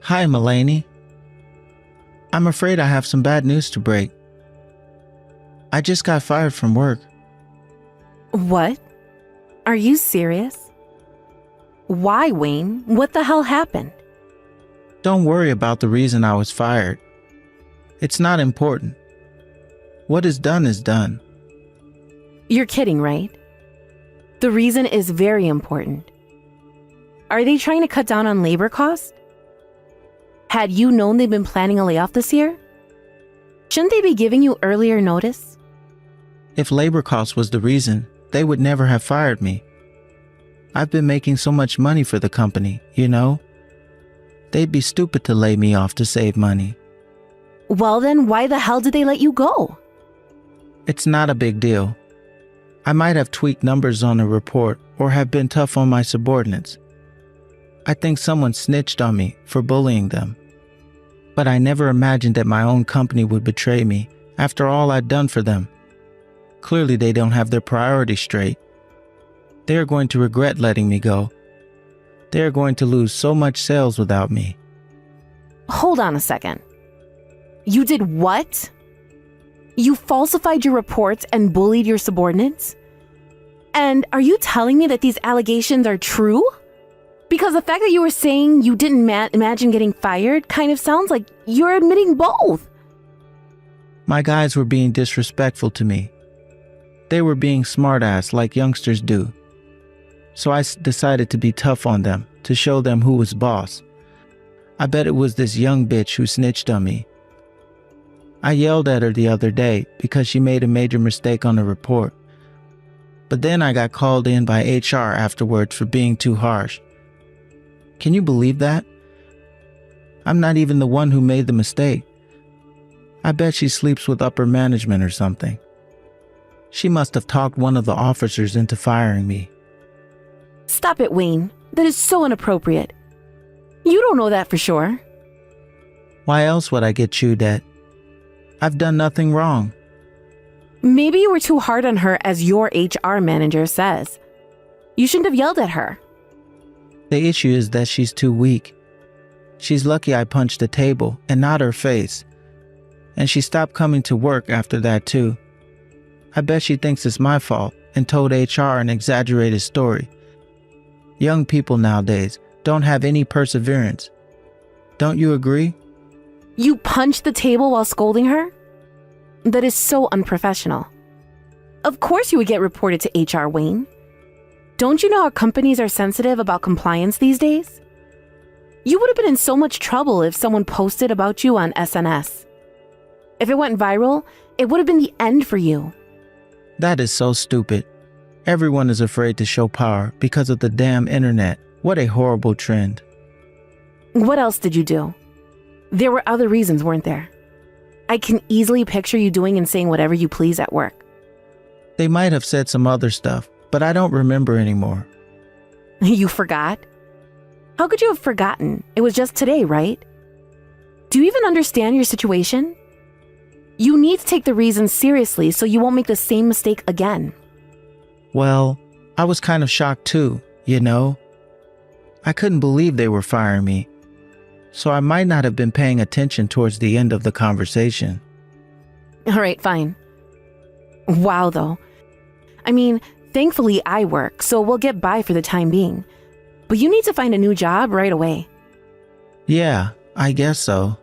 Hi, Mulaney. I'm afraid I have some bad news to break. I just got fired from work. What? Are you serious? Why, Wayne? What the hell happened? Don't worry about the reason I was fired. It's not important. What is done is done. You're kidding, right? The reason is very important. Are they trying to cut down on labor costs? Had you known they've been planning a layoff this year? Shouldn't they be giving you earlier notice? If labor costs was the reason, they would never have fired me. I've been making so much money for the company, you know? They'd be stupid to lay me off to save money. Well then, why the hell did they let you go? It's not a big deal. I might have tweaked numbers on a report or have been tough on my subordinates. I think someone snitched on me for bullying them. But I never imagined that my own company would betray me after all I'd done for them. Clearly they don't have their priorities straight. They are going to regret letting me go. They are going to lose so much sales without me. Hold on a second. You did what? You falsified your reports and bullied your subordinates? And are you telling me that these allegations are true? Because the fact that you were saying you didn't imagine getting fired kind of sounds like you're admitting both. My guys were being disrespectful to me. They were being smartass like youngsters do. So I decided to be tough on them, to show them who was boss. I bet it was this young bitch who snitched on me. I yelled at her the other day because she made a major mistake on the report. But then I got called in by HR afterwards for being too harsh. Can you believe that? I'm not even the one who made the mistake. I bet she sleeps with upper management or something. She must have talked one of the officers into firing me. Stop it, Wayne. That is so inappropriate. You don't know that for sure. Why else would I get chewed at? I've done nothing wrong. Maybe you were too hard on her, as your HR manager says. You shouldn't have yelled at her. The issue is that she's too weak. She's lucky I punched the table and not her face. And she stopped coming to work after that too. I bet she thinks it's my fault and told HR an exaggerated story. Young people nowadays don't have any perseverance. Don't you agree? You punched the table while scolding her? That is so unprofessional. Of course you would get reported to HR, Wayne. Don't you know how companies are sensitive about compliance these days? You would have been in so much trouble if someone posted about you on SNS. If it went viral, it would have been the end for you. That is so stupid. Everyone is afraid to show power because of the damn internet. What a horrible trend. What else did you do? There were other reasons, weren't there? I can easily picture you doing and saying whatever you please at work. They might have said some other stuff, but I don't remember anymore. You forgot? How could you have forgotten? It was just today, right? Do you even understand your situation? You need to take the reasons seriously so you won't make the same mistake again. Well, I was kind of shocked too, you know? I couldn't believe they were firing me. So I might not have been paying attention towards the end of the conversation. All right, fine. Wow, though. I mean, thankfully I work, so we'll get by for the time being. But you need to find a new job right away. Yeah, I guess so.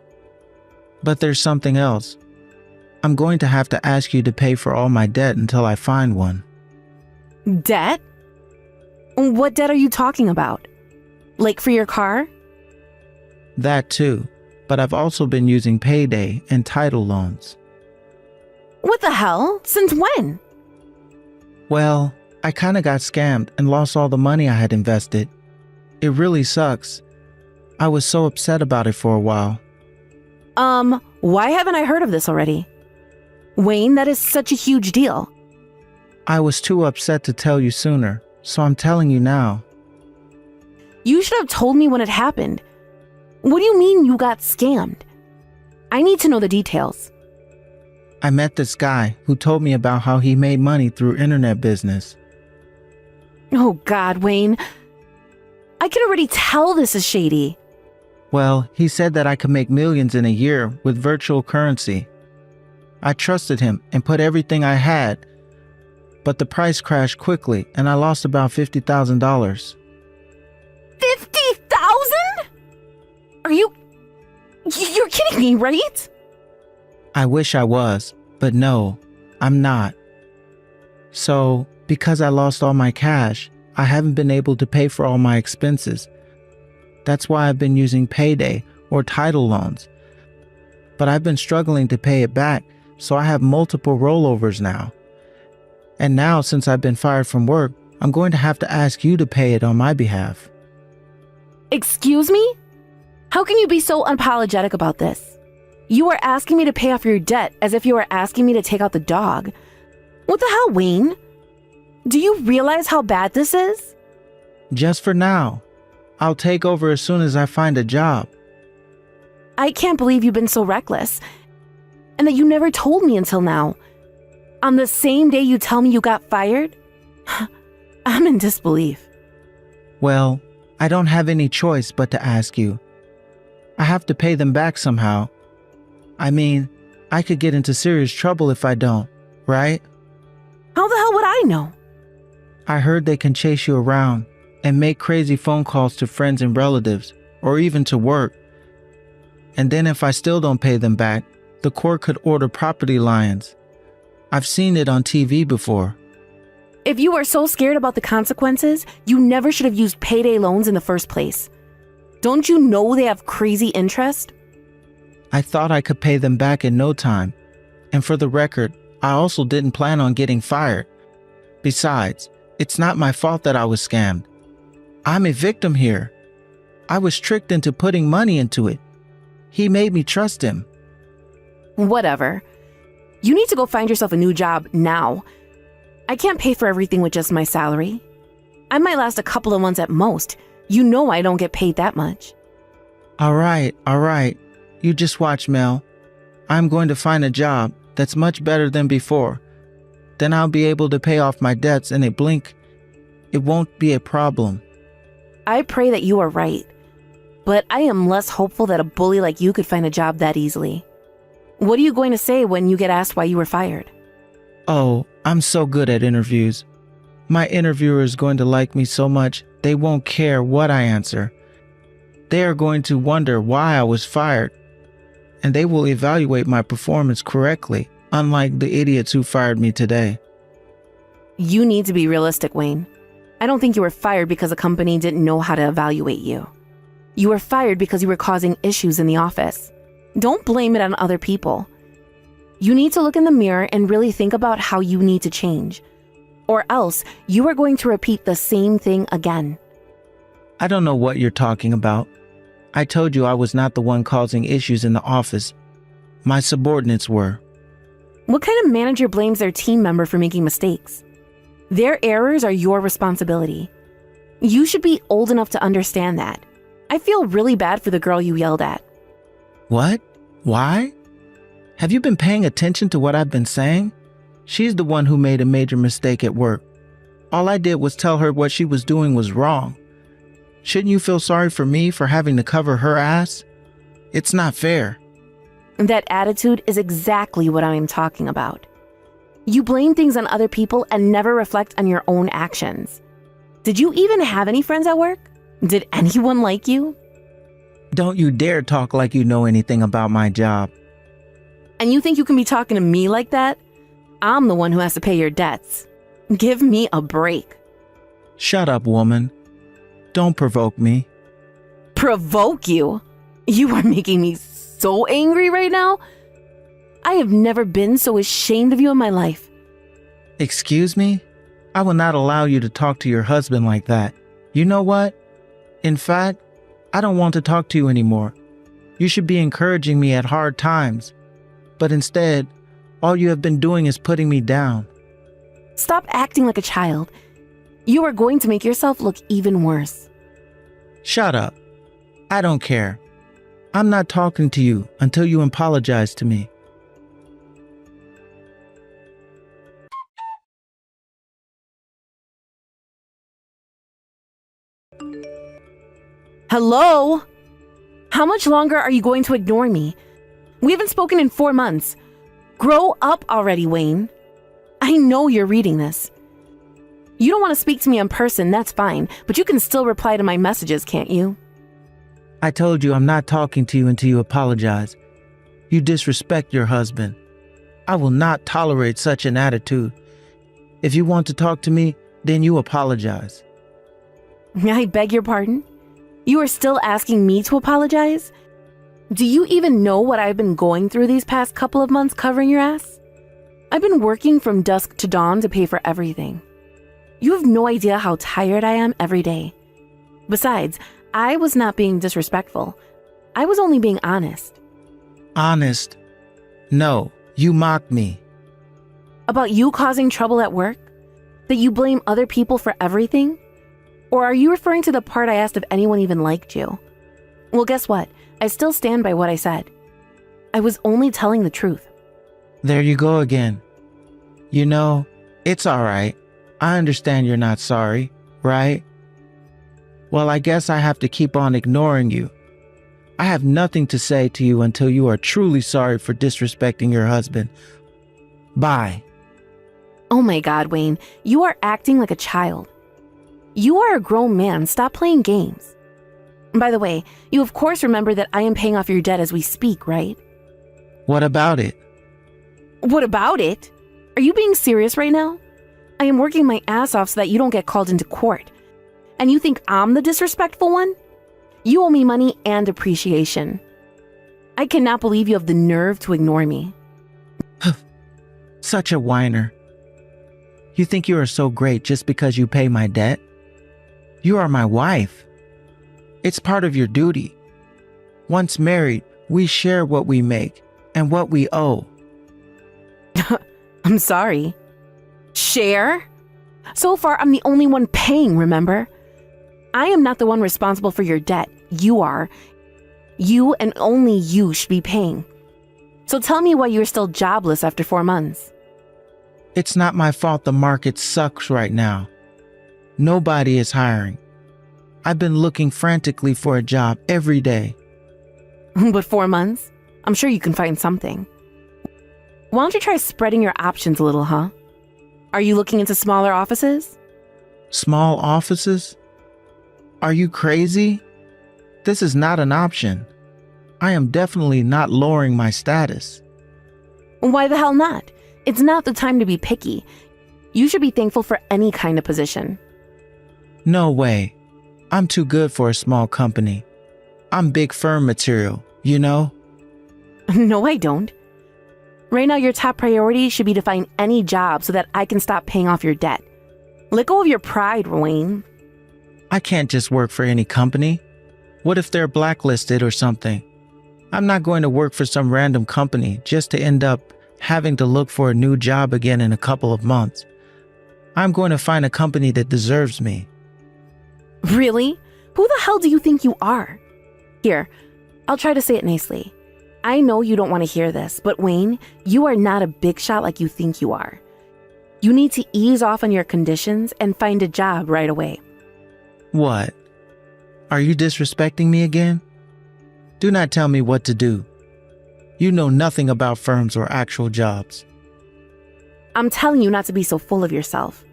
But there's something else. I'm going to have to ask you to pay for all my debt until I find one. Debt? What debt are you talking about? Like for your car? That too, but I've also been using payday and title loans. What the hell? Since when? Well, I kind of got scammed and lost all the money I had invested. It really sucks. I was so upset about it for a while. Why haven't I heard of this already? Wayne, that is such a huge deal. I was too upset to tell you sooner, so I'm telling you now. You should have told me when it happened. What do you mean you got scammed? I need to know the details. I met this guy who told me about how he made money through internet business. Oh God, Wayne. I can already tell this is shady. Well, he said that I could make millions in a year with virtual currency. I trusted him and put everything I had, but the price crashed quickly and I lost about $50,000. 50,000? Are you're kidding me, right? I wish I was, but no, I'm not. So, because I lost all my cash, I haven't been able to pay for all my expenses. That's why I've been using payday or title loans. But I've been struggling to pay it back, so I have multiple rollovers now. And now, since I've been fired from work, I'm going to have to ask you to pay it on my behalf. Excuse me? How can you be so unapologetic about this? You are asking me to pay off your debt as if you are asking me to take out the dog. What the hell, Wayne? Do you realize how bad this is? Just for now. I'll take over as soon as I find a job. I can't believe you've been so reckless, and that you never told me until now. On the same day you tell me you got fired? I'm in disbelief. Well, I don't have any choice but to ask you. I have to pay them back somehow. I mean, I could get into serious trouble if I don't, right? How the hell would I know? I heard they can chase you around and make crazy phone calls to friends and relatives, or even to work. And then if I still don't pay them back, the court could order property liens. I've seen it on TV before. If you are so scared about the consequences, you never should have used payday loans in the first place. Don't you know they have crazy interest? I thought I could pay them back in no time. And for the record, I also didn't plan on getting fired. Besides, it's not my fault that I was scammed. I'm a victim here. I was tricked into putting money into it. He made me trust him. Whatever. You need to go find yourself a new job now. I can't pay for everything with just my salary. I might last a couple of months at most. You know I don't get paid that much. All right. You just watch, Mel. I'm going to find a job that's much better than before. Then I'll be able to pay off my debts in a blink. It won't be a problem. I pray that you are right, but I am less hopeful that a bully like you could find a job that easily. What are you going to say when you get asked why you were fired? Oh, I'm so good at interviews. My interviewer is going to like me so much they won't care what I answer. They are going to wonder why I was fired, and they will evaluate my performance correctly, unlike the idiots who fired me today. You need to be realistic, Wayne. I don't think you were fired because a company didn't know how to evaluate you. You were fired because you were causing issues in the office. Don't blame it on other people. You need to look in the mirror and really think about how you need to change, or else you are going to repeat the same thing again. I don't know what you're talking about. I told you I was not the one causing issues in the office. My subordinates were. What kind of manager blames their team member for making mistakes? Their errors are your responsibility. You should be old enough to understand that. I feel really bad for the girl you yelled at. What? Why? Have you been paying attention to what I've been saying? She's the one who made a major mistake at work. All I did was tell her what she was doing was wrong. Shouldn't you feel sorry for me for having to cover her ass? It's not fair. That attitude is exactly what I am talking about. You blame things on other people and never reflect on your own actions. Did you even have any friends at work? Did anyone like you? Don't you dare talk like you know anything about my job. And you think you can be talking to me like that? I'm the one who has to pay your debts. Give me a break. Shut up, woman. Don't provoke me. Provoke you? You are making me so angry right now. I have never been so ashamed of you in my life. Excuse me? I will not allow you to talk to your husband like that. You know what? In fact, I don't want to talk to you anymore. You should be encouraging me at hard times. But instead, all you have been doing is putting me down. Stop acting like a child. You are going to make yourself look even worse. Shut up. I don't care. I'm not talking to you until you apologize to me. Hello? How much longer are you going to ignore me? We haven't spoken in 4 months. Grow up already, Wayne. I know you're reading this. You don't want to speak to me in person, that's fine, but you can still reply to my messages, can't you? I told you I'm not talking to you until you apologize. You disrespect your husband. I will not tolerate such an attitude. If you want to talk to me, then you apologize. I beg your pardon? You are still asking me to apologize? Do you even know what I've been going through these past couple of months covering your ass? I've been working from dusk to dawn to pay for everything. You have no idea how tired I am every day. Besides, I was not being disrespectful. I was only being honest. Honest? No, you mocked me. About you causing trouble at work? That you blame other people for everything? Or are you referring to the part I asked if anyone even liked you? Well, guess what? I still stand by what I said. I was only telling the truth. There you go again. You know, it's all right. I understand you're not sorry, right? Well, I guess I have to keep on ignoring you. I have nothing to say to you until you are truly sorry for disrespecting your husband. Bye. Oh my God, Wayne, you are acting like a child. You are a grown man. Stop playing games. By the way, you of course remember that I am paying off your debt as we speak, right? What about it? What about it? Are you being serious right now? I am working my ass off so that you don't get called into court. And you think I'm the disrespectful one? You owe me money and appreciation. I cannot believe you have the nerve to ignore me. Such a whiner. You think you are so great just because you pay my debt? You are my wife. It's part of your duty. Once married, we share what we make and what we owe. I'm sorry. Share? So far, I'm the only one paying, remember? I am not the one responsible for your debt. You are. You and only you should be paying. So tell me why you're still jobless after 4 months. It's not my fault the market sucks right now. Nobody is hiring. I've been looking frantically for a job every day. But 4 months? I'm sure you can find something. Why don't you try spreading your options a little, huh? Are you looking into smaller offices? Small offices? Are you crazy? This is not an option. I am definitely not lowering my status. Why the hell not? It's not the time to be picky. You should be thankful for any kind of position. No way. I'm too good for a small company. I'm big firm material, you know? No, I don't. Right now, your top priority should be to find any job so that I can stop paying off your debt. Let go of your pride, Wayne. I can't just work for any company. What if they're blacklisted or something? I'm not going to work for some random company just to end up having to look for a new job again in a couple of months. I'm going to find a company that deserves me. Really? Who the hell do you think you are? Here, I'll try to say it nicely. I know you don't want to hear this, but Wayne, you are not a big shot like you think you are. You need to ease off on your conditions and find a job right away. What? Are you disrespecting me again? Do not tell me what to do. You know nothing about firms or actual jobs. I'm telling you not to be so full of yourself.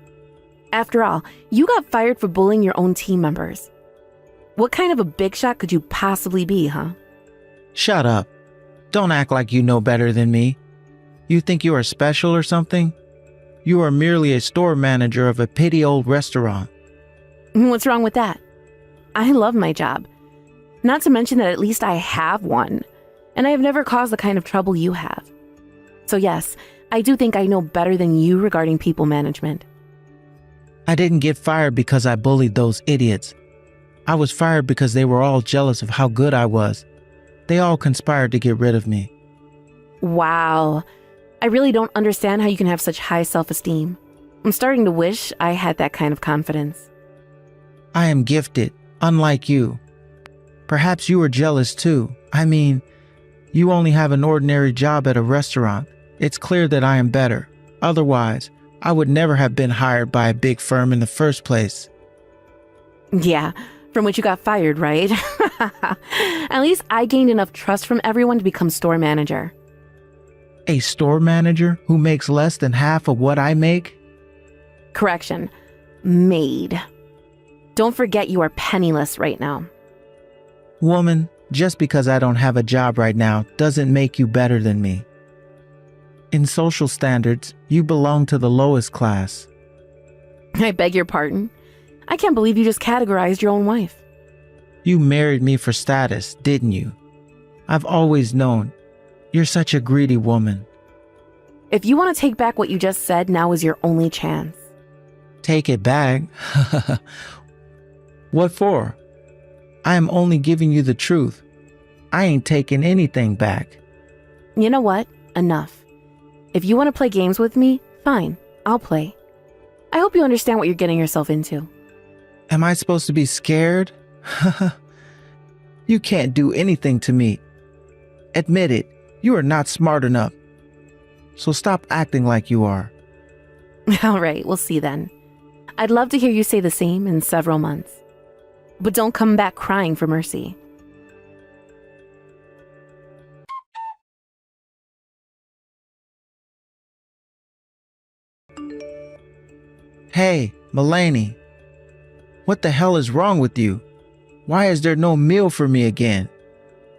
After all, you got fired for bullying your own team members. What kind of a big shot could you possibly be, huh? Shut up. Don't act like you know better than me. You think you are special or something? You are merely a store manager of a petty old restaurant. What's wrong with that? I love my job. Not to mention that at least I have one, and I have never caused the kind of trouble you have. So yes, I do think I know better than you regarding people management. I didn't get fired because I bullied those idiots. I was fired because they were all jealous of how good I was. They all conspired to get rid of me. Wow. I really don't understand how you can have such high self-esteem. I'm starting to wish I had that kind of confidence. I am gifted, unlike you. Perhaps you are jealous too. I mean, you only have an ordinary job at a restaurant. It's clear that I am better. Otherwise, I would never have been hired by a big firm in the first place. Yeah, From which you got fired, right? At least I gained enough trust from everyone to become store manager. A store manager who makes less than half of what I make? Correction. Maid. Don't forget you are penniless right now. Woman, just because I don't have a job right now doesn't make you better than me. In social standards, you belong to the lowest class. I beg your pardon. I can't believe you just categorized your own wife. You married me for status, didn't you? I've always known. You're such a greedy woman. If you want to take back what you just said, now is your only chance. Take it back? What for? I am only giving you the truth. I ain't taking anything back. You know what? Enough. If you want to play games with me, fine, I'll play. I hope you understand what you're getting yourself into. Am I supposed to be scared? You can't do anything to me. Admit it, you are not smart enough. So stop acting like you are. All right, we'll see then. I'd love to hear you say the same in several months. But don't come back crying for mercy. Hey, Mulaney. What the hell is wrong with you? Why is there no meal for me again?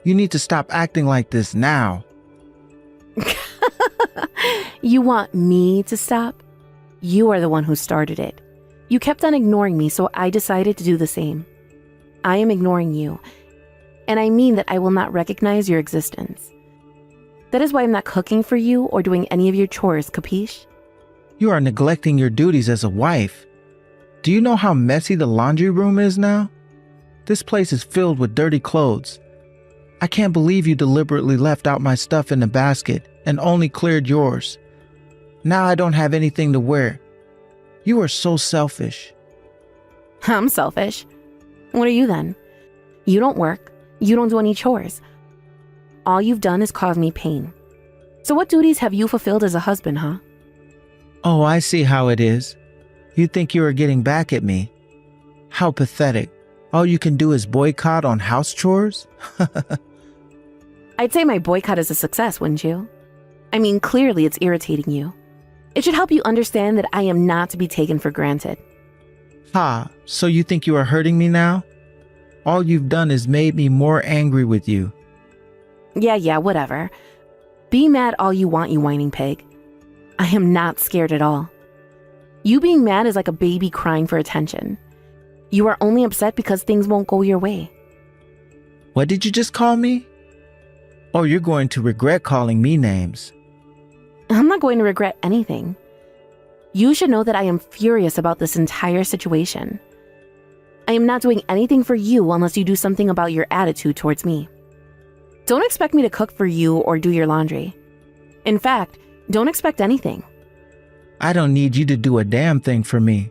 You need to stop acting like this now. You want me to stop? You are the one who started it. You kept on ignoring me, so I decided to do the same. I am ignoring you, and I mean that I will not recognize your existence. That is why I'm not cooking for you or doing any of your chores, capiche? You are neglecting your duties as a wife. Do you know how messy the laundry room is now? This place is filled with dirty clothes. I can't believe you deliberately left out my stuff in the basket and only cleared yours. Now I don't have anything to wear. You are so selfish. I'm selfish. What are you then? You don't work. You don't do any chores. All you've done is cause me pain. So what duties have you fulfilled as a husband, huh? Oh, I see how it is. You think you are getting back at me. How pathetic. All you can do is boycott on house chores? I'd say my boycott is a success, wouldn't you? I mean, clearly it's irritating you. It should help you understand that I am not to be taken for granted. Ha, so you think you are hurting me now? All you've done is made me more angry with you. Yeah, whatever. Be mad all you want, you whining pig. I am not scared at all. You being mad is like a baby crying for attention. You are only upset because things won't go your way. What did you just call me? Oh, you're going to regret calling me names. I'm not going to regret anything. You should know that I am furious about this entire situation. I am not doing anything for you unless you do something about your attitude towards me. Don't expect me to cook for you or do your laundry. In fact, don't expect anything. I don't need you to do a damn thing for me.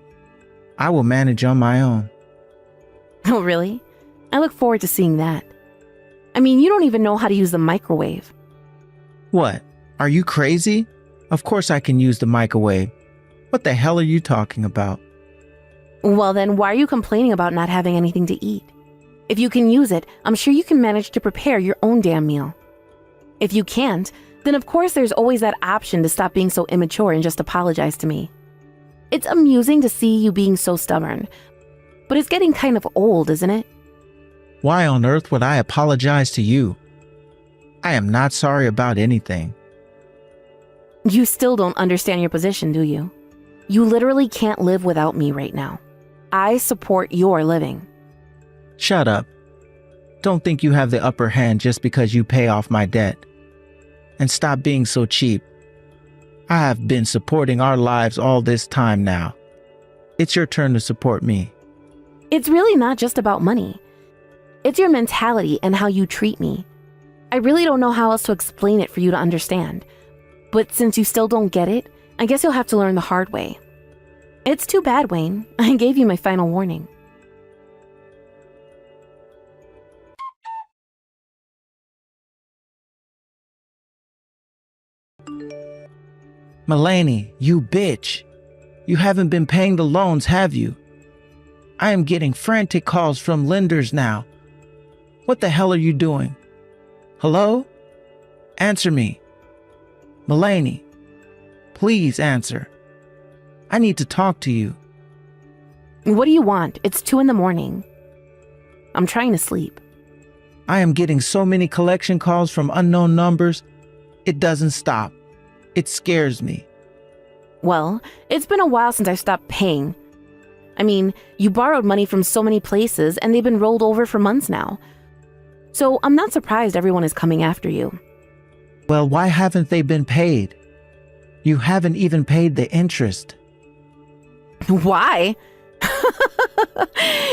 I will manage on my own. Oh, really? I look forward to seeing that. I mean, you don't even know how to use the microwave. What? Are you crazy? Of course I can use the microwave. What the hell are you talking about? Well then, why are you complaining about not having anything to eat? If you can use it, I'm sure you can manage to prepare your own damn meal. If you can't, then of course there's always that option to stop being so immature and just apologize to me. It's amusing to see you being so stubborn, but it's getting kind of old, isn't it? Why on earth would I apologize to you? I am not sorry about anything. You still don't understand your position, do you? You literally can't live without me right now. I support your living. Shut up. Don't think you have the upper hand just because you pay off my debt. And stop being so cheap. I have been supporting our lives all this time now. It's your turn to support me. It's really not just about money. It's your mentality and how you treat me. I really don't know how else to explain it for you to understand. But since you still don't get it, I guess you'll have to learn the hard way. It's too bad, Wayne. I gave you my final warning. Mulaney, you bitch. You haven't been paying the loans, have you? I am getting frantic calls from lenders now. What the hell are you doing? Hello? Answer me. Mulaney, please answer. I need to talk to you. What do you want? It's 2 a.m. I'm trying to sleep. I am getting so many collection calls from unknown numbers. It doesn't stop. It scares me. Well, it's been a while since I stopped paying. I mean, you borrowed money from so many places and they've been rolled over for months now. So I'm not surprised everyone is coming after you. Well, why haven't they been paid? You haven't even paid the interest. Why?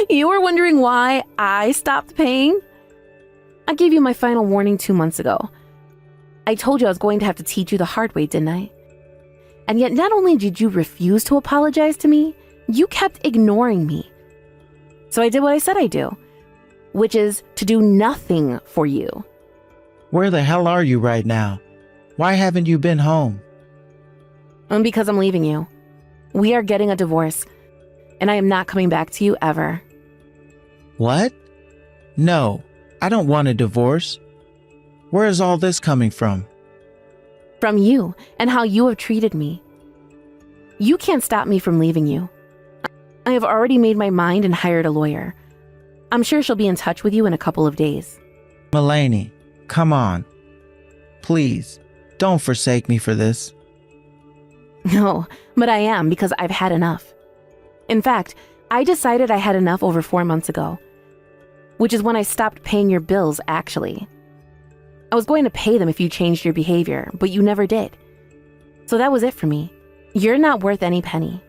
You were wondering why I stopped paying? I gave you my final warning 2 months ago. I told you I was going to have to teach you the hard way, didn't I? And yet not only did you refuse to apologize to me, you kept ignoring me. So I did what I said I'd do, which is to do nothing for you. Where the hell are you right now? Why haven't you been home? Because I'm leaving you. We are getting a divorce, and I am not coming back to you ever. What? No, I don't want a divorce. Where is all this coming from? From you and how you have treated me. You can't stop me from leaving you. I have already made my mind and hired a lawyer. I'm sure she'll be in touch with you in a couple of days. Mulaney, come on. Please, don't forsake me for this. No, but I am because I've had enough. In fact, I decided I had enough over 4 months ago, which is when I stopped paying your bills, actually. I was going to pay them if you changed your behavior, but you never did. So that was it for me. You're not worth any penny.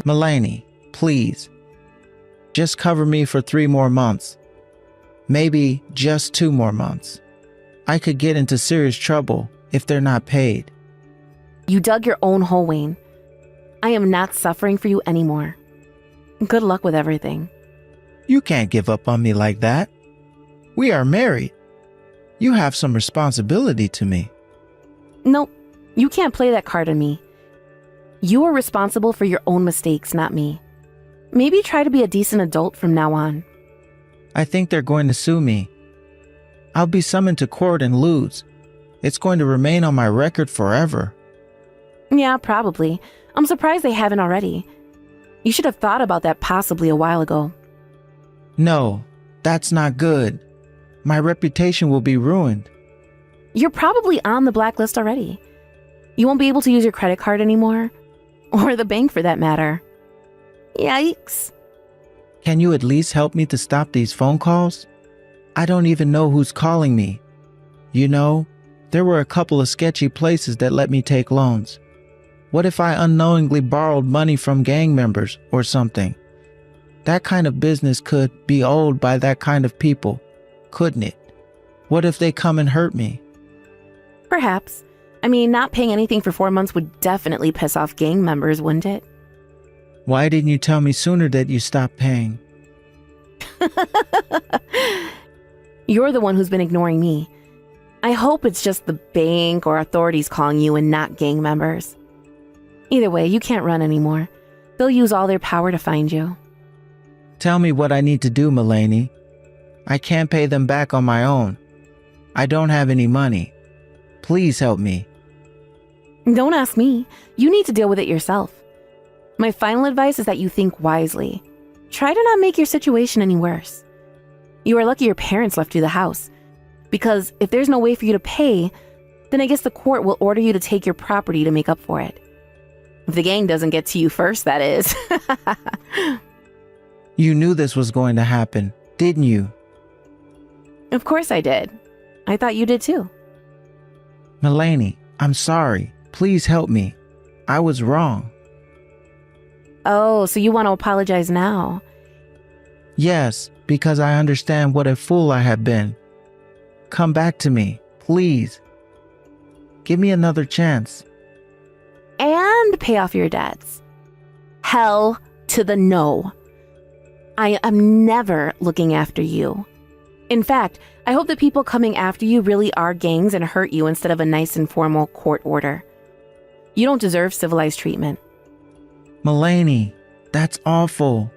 Mulaney, please. Just cover me for 3 more months. Maybe just 2 more months. I could get into serious trouble if they're not paid. You dug your own hole, Wayne. I am not suffering for you anymore. Good luck with everything. You can't give up on me like that. We are married. You have some responsibility to me. Nope, you can't play that card on me. You are responsible for your own mistakes, not me. Maybe try to be a decent adult from now on. I think they're going to sue me. I'll be summoned to court and lose. It's going to remain on my record forever. Yeah, probably. I'm surprised they haven't already. You should have thought about that possibly a while ago. No, that's not good. My reputation will be ruined. You're probably on the blacklist already. You won't be able to use your credit card anymore. Or the bank for that matter. Yikes. Can you at least help me to stop these phone calls? I don't even know who's calling me. You know, there were a couple of sketchy places that let me take loans. What if I unknowingly borrowed money from gang members or something? That kind of business could be owned by that kind of people, couldn't it? What if they come and hurt me? Perhaps. I mean, not paying anything for 4 months would definitely piss off gang members, wouldn't it? Why didn't you tell me sooner that you stopped paying? You're the one who's been ignoring me. I hope it's just the bank or authorities calling you and not gang members. Either way, you can't run anymore. They'll use all their power to find you. Tell me what I need to do, Mulaney. I can't pay them back on my own. I don't have any money. Please help me. Don't ask me. You need to deal with it yourself. My final advice is that you think wisely. Try to not make your situation any worse. You are lucky your parents left you the house. Because if there's no way for you to pay, then I guess the court will order you to take your property to make up for it. If the gang doesn't get to you first, that is. You knew this was going to happen, didn't you? Of course I did. I thought you did too. Mulaney, I'm sorry. Please help me. I was wrong. Oh, so you want to apologize now? Yes, because I understand what a fool I have been. Come back to me, please. Give me another chance. And pay off your debts. Hell to the no. I am never looking after you. In fact, I hope the people coming after you really are gangs and hurt you instead of a nice and formal court order. You don't deserve civilized treatment. Mulaney, that's awful.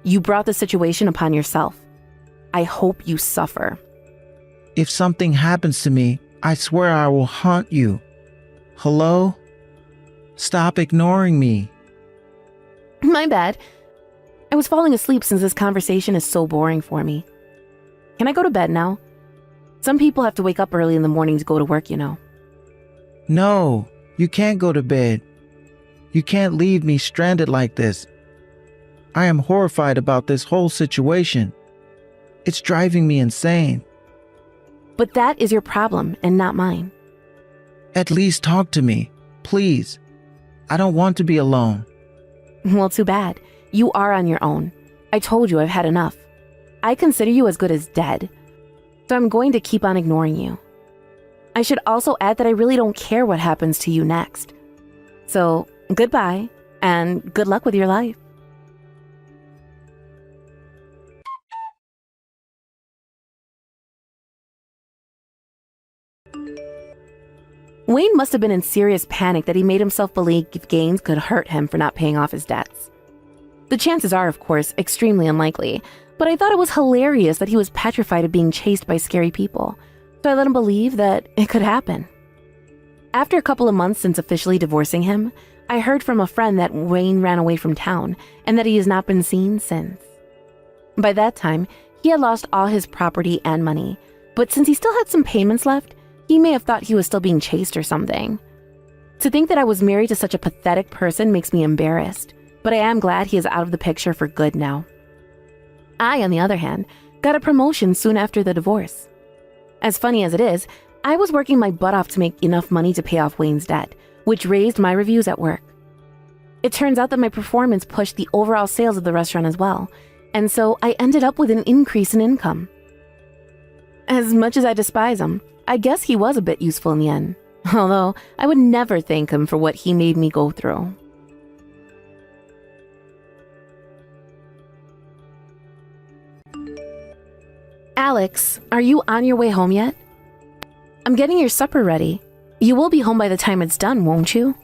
You brought the situation upon yourself. I hope you suffer. If something happens to me, I swear I will haunt you. Hello? Stop ignoring me. My bad. I was falling asleep since this conversation is so boring for me. Can I go to bed now? Some people have to wake up early in the morning to go to work, you know. No, you can't go to bed. You can't leave me stranded like this. I am horrified about this whole situation. It's driving me insane. But that is your problem and not mine. At least talk to me, please. I don't want to be alone. Well, too bad. You are on your own. I told you I've had enough. I consider you as good as dead. So I'm going to keep on ignoring you. I should also add that I really don't care what happens to you next. So, goodbye, and good luck with your life. Wayne must have been in serious panic that he made himself believe games could hurt him for not paying off his debts. The chances are, of course, extremely unlikely, but I thought it was hilarious that he was petrified of being chased by scary people, so I let him believe that it could happen. After a couple of months since officially divorcing him, I heard from a friend that Wayne ran away from town and that he has not been seen since. By that time, he had lost all his property and money, but since he still had some payments left, he may have thought he was still being chased or something. To think that I was married to such a pathetic person makes me embarrassed, but I am glad he is out of the picture for good now. I, on the other hand, got a promotion soon after the divorce. As funny as it is, I was working my butt off to make enough money to pay off Wayne's debt, which raised my reviews at work. It turns out that my performance pushed the overall sales of the restaurant as well, and so I ended up with an increase in income. As much as I despise him, I guess he was a bit useful in the end, although I would never thank him for what he made me go through. Alex, are you on your way home yet? I'm getting your supper ready. You will be home by the time it's done, won't you?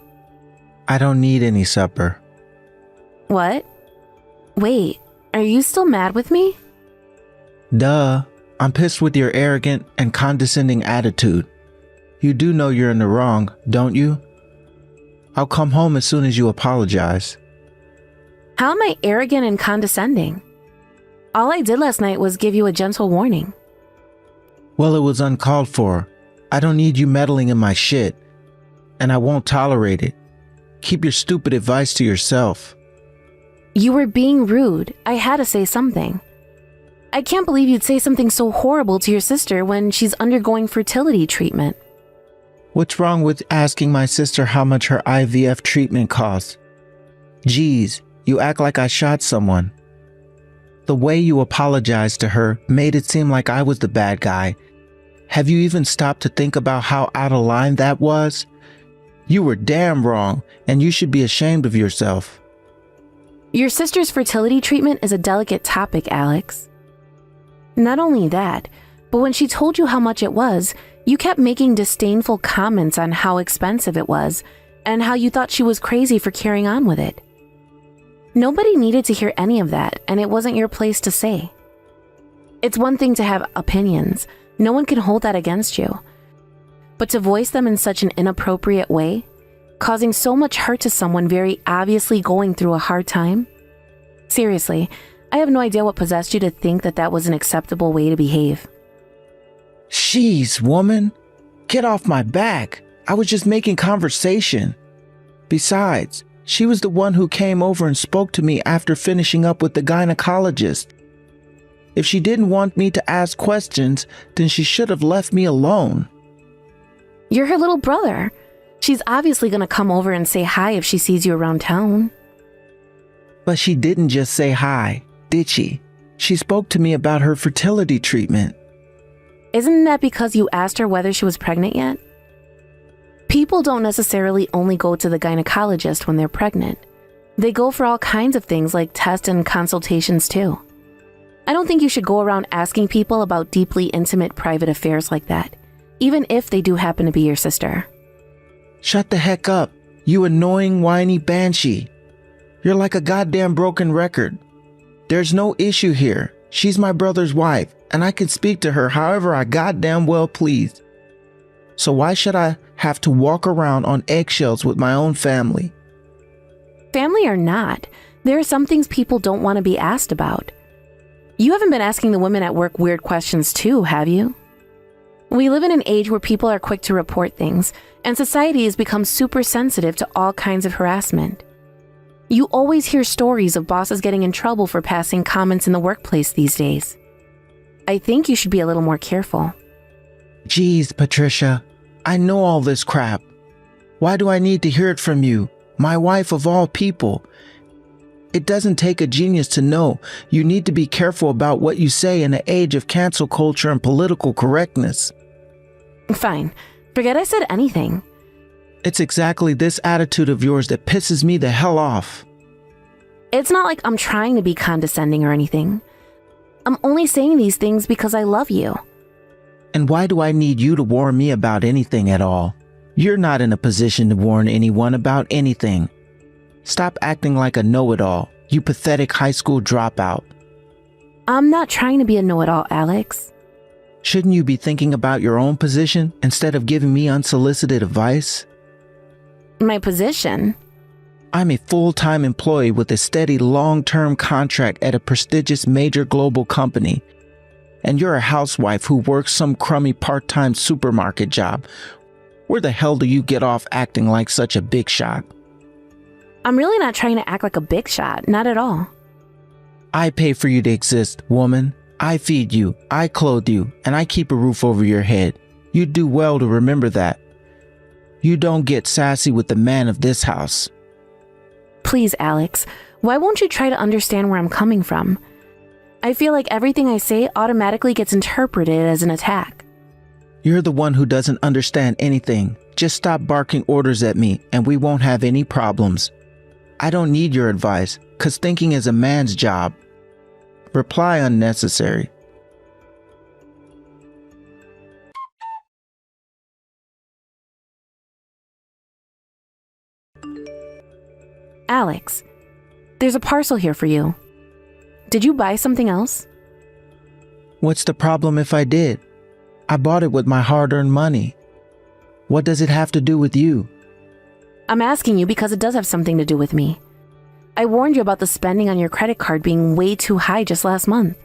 I don't need any supper. What? Wait, are you still mad with me? Duh. I'm pissed with your arrogant and condescending attitude. You do know you're in the wrong, don't you? I'll come home as soon as you apologize. How am I arrogant and condescending? All I did last night was give you a gentle warning. Well, it was uncalled for. I don't need you meddling in my shit, and I won't tolerate it. Keep your stupid advice to yourself. You were being rude. I had to say something. I can't believe you'd say something so horrible to your sister when she's undergoing fertility treatment. What's wrong with asking my sister how much her IVF treatment costs? Geez, you act like I shot someone. The way you apologized to her made it seem like I was the bad guy. Have you even stopped to think about how out of line that was? You were damn wrong, and you should be ashamed of yourself. Your sister's fertility treatment is a delicate topic, Alex. Not only that, but when she told you how much it was, you kept making disdainful comments on how expensive it was and how you thought she was crazy for carrying on with it. Nobody needed to hear any of that, and it wasn't your place to say. It's one thing to have opinions. No one can hold that against you. But to voice them in such an inappropriate way, causing so much hurt to someone very obviously going through a hard time? Seriously, I have no idea what possessed you to think that that was an acceptable way to behave. Jeez, woman. Get off my back. I was just making conversation. Besides, she was the one who came over and spoke to me after finishing up with the gynecologist. If she didn't want me to ask questions, then she should have left me alone. You're her little brother. She's obviously going to come over and say hi if she sees you around town. But she didn't just say hi, did she? She spoke to me about her fertility treatment. Isn't that because you asked her whether she was pregnant yet? People don't necessarily only go to the gynecologist when they're pregnant. They go for all kinds of things like tests and consultations too. I don't think you should go around asking people about deeply intimate private affairs like that, even if they do happen to be your sister. Shut the heck up, you annoying whiny banshee. You're like a goddamn broken record. There's no issue here. She's my brother's wife, and I can speak to her however I goddamn well please. So why should I have to walk around on eggshells with my own family? Family or not, there are some things people don't want to be asked about. You haven't been asking the women at work weird questions too, have you? We live in an age where people are quick to report things, and society has become super sensitive to all kinds of harassment. You always hear stories of bosses getting in trouble for passing comments in the workplace these days. I think you should be a little more careful. Geez, Patricia, I know all this crap. Why do I need to hear it from you, my wife of all people? It doesn't take a genius to know you need to be careful about what you say in an age of cancel culture and political correctness. Fine. Forget I said anything. It's exactly this attitude of yours that pisses me the hell off. It's not like I'm trying to be condescending or anything. I'm only saying these things because I love you. And why do I need you to warn me about anything at all? You're not in a position to warn anyone about anything. Stop acting like a know-it-all, you pathetic high school dropout. I'm not trying to be a know-it-all, Alex. Shouldn't you be thinking about your own position instead of giving me unsolicited advice? My position? I'm a full-time employee with a steady long-term contract at a prestigious major global company. And you're a housewife who works some crummy part-time supermarket job. Where the hell do you get off acting like such a big shot? I'm really not trying to act like a big shot, not at all. I pay for you to exist, woman. I feed you, I clothe you, and I keep a roof over your head. You'd do well to remember that. You don't get sassy with the man of this house. Please, Alex, why won't you try to understand where I'm coming from? I feel like everything I say automatically gets interpreted as an attack. You're the one who doesn't understand anything. Just stop barking orders at me and we won't have any problems. I don't need your advice, 'cause thinking is a man's job. Reply unnecessary. Alex, there's a parcel here for you. Did you buy something else? What's the problem if I did? I bought it with my hard-earned money. What does it have to do with you? I'm asking you because it does have something to do with me. I warned you about the spending on your credit card being way too high just last month.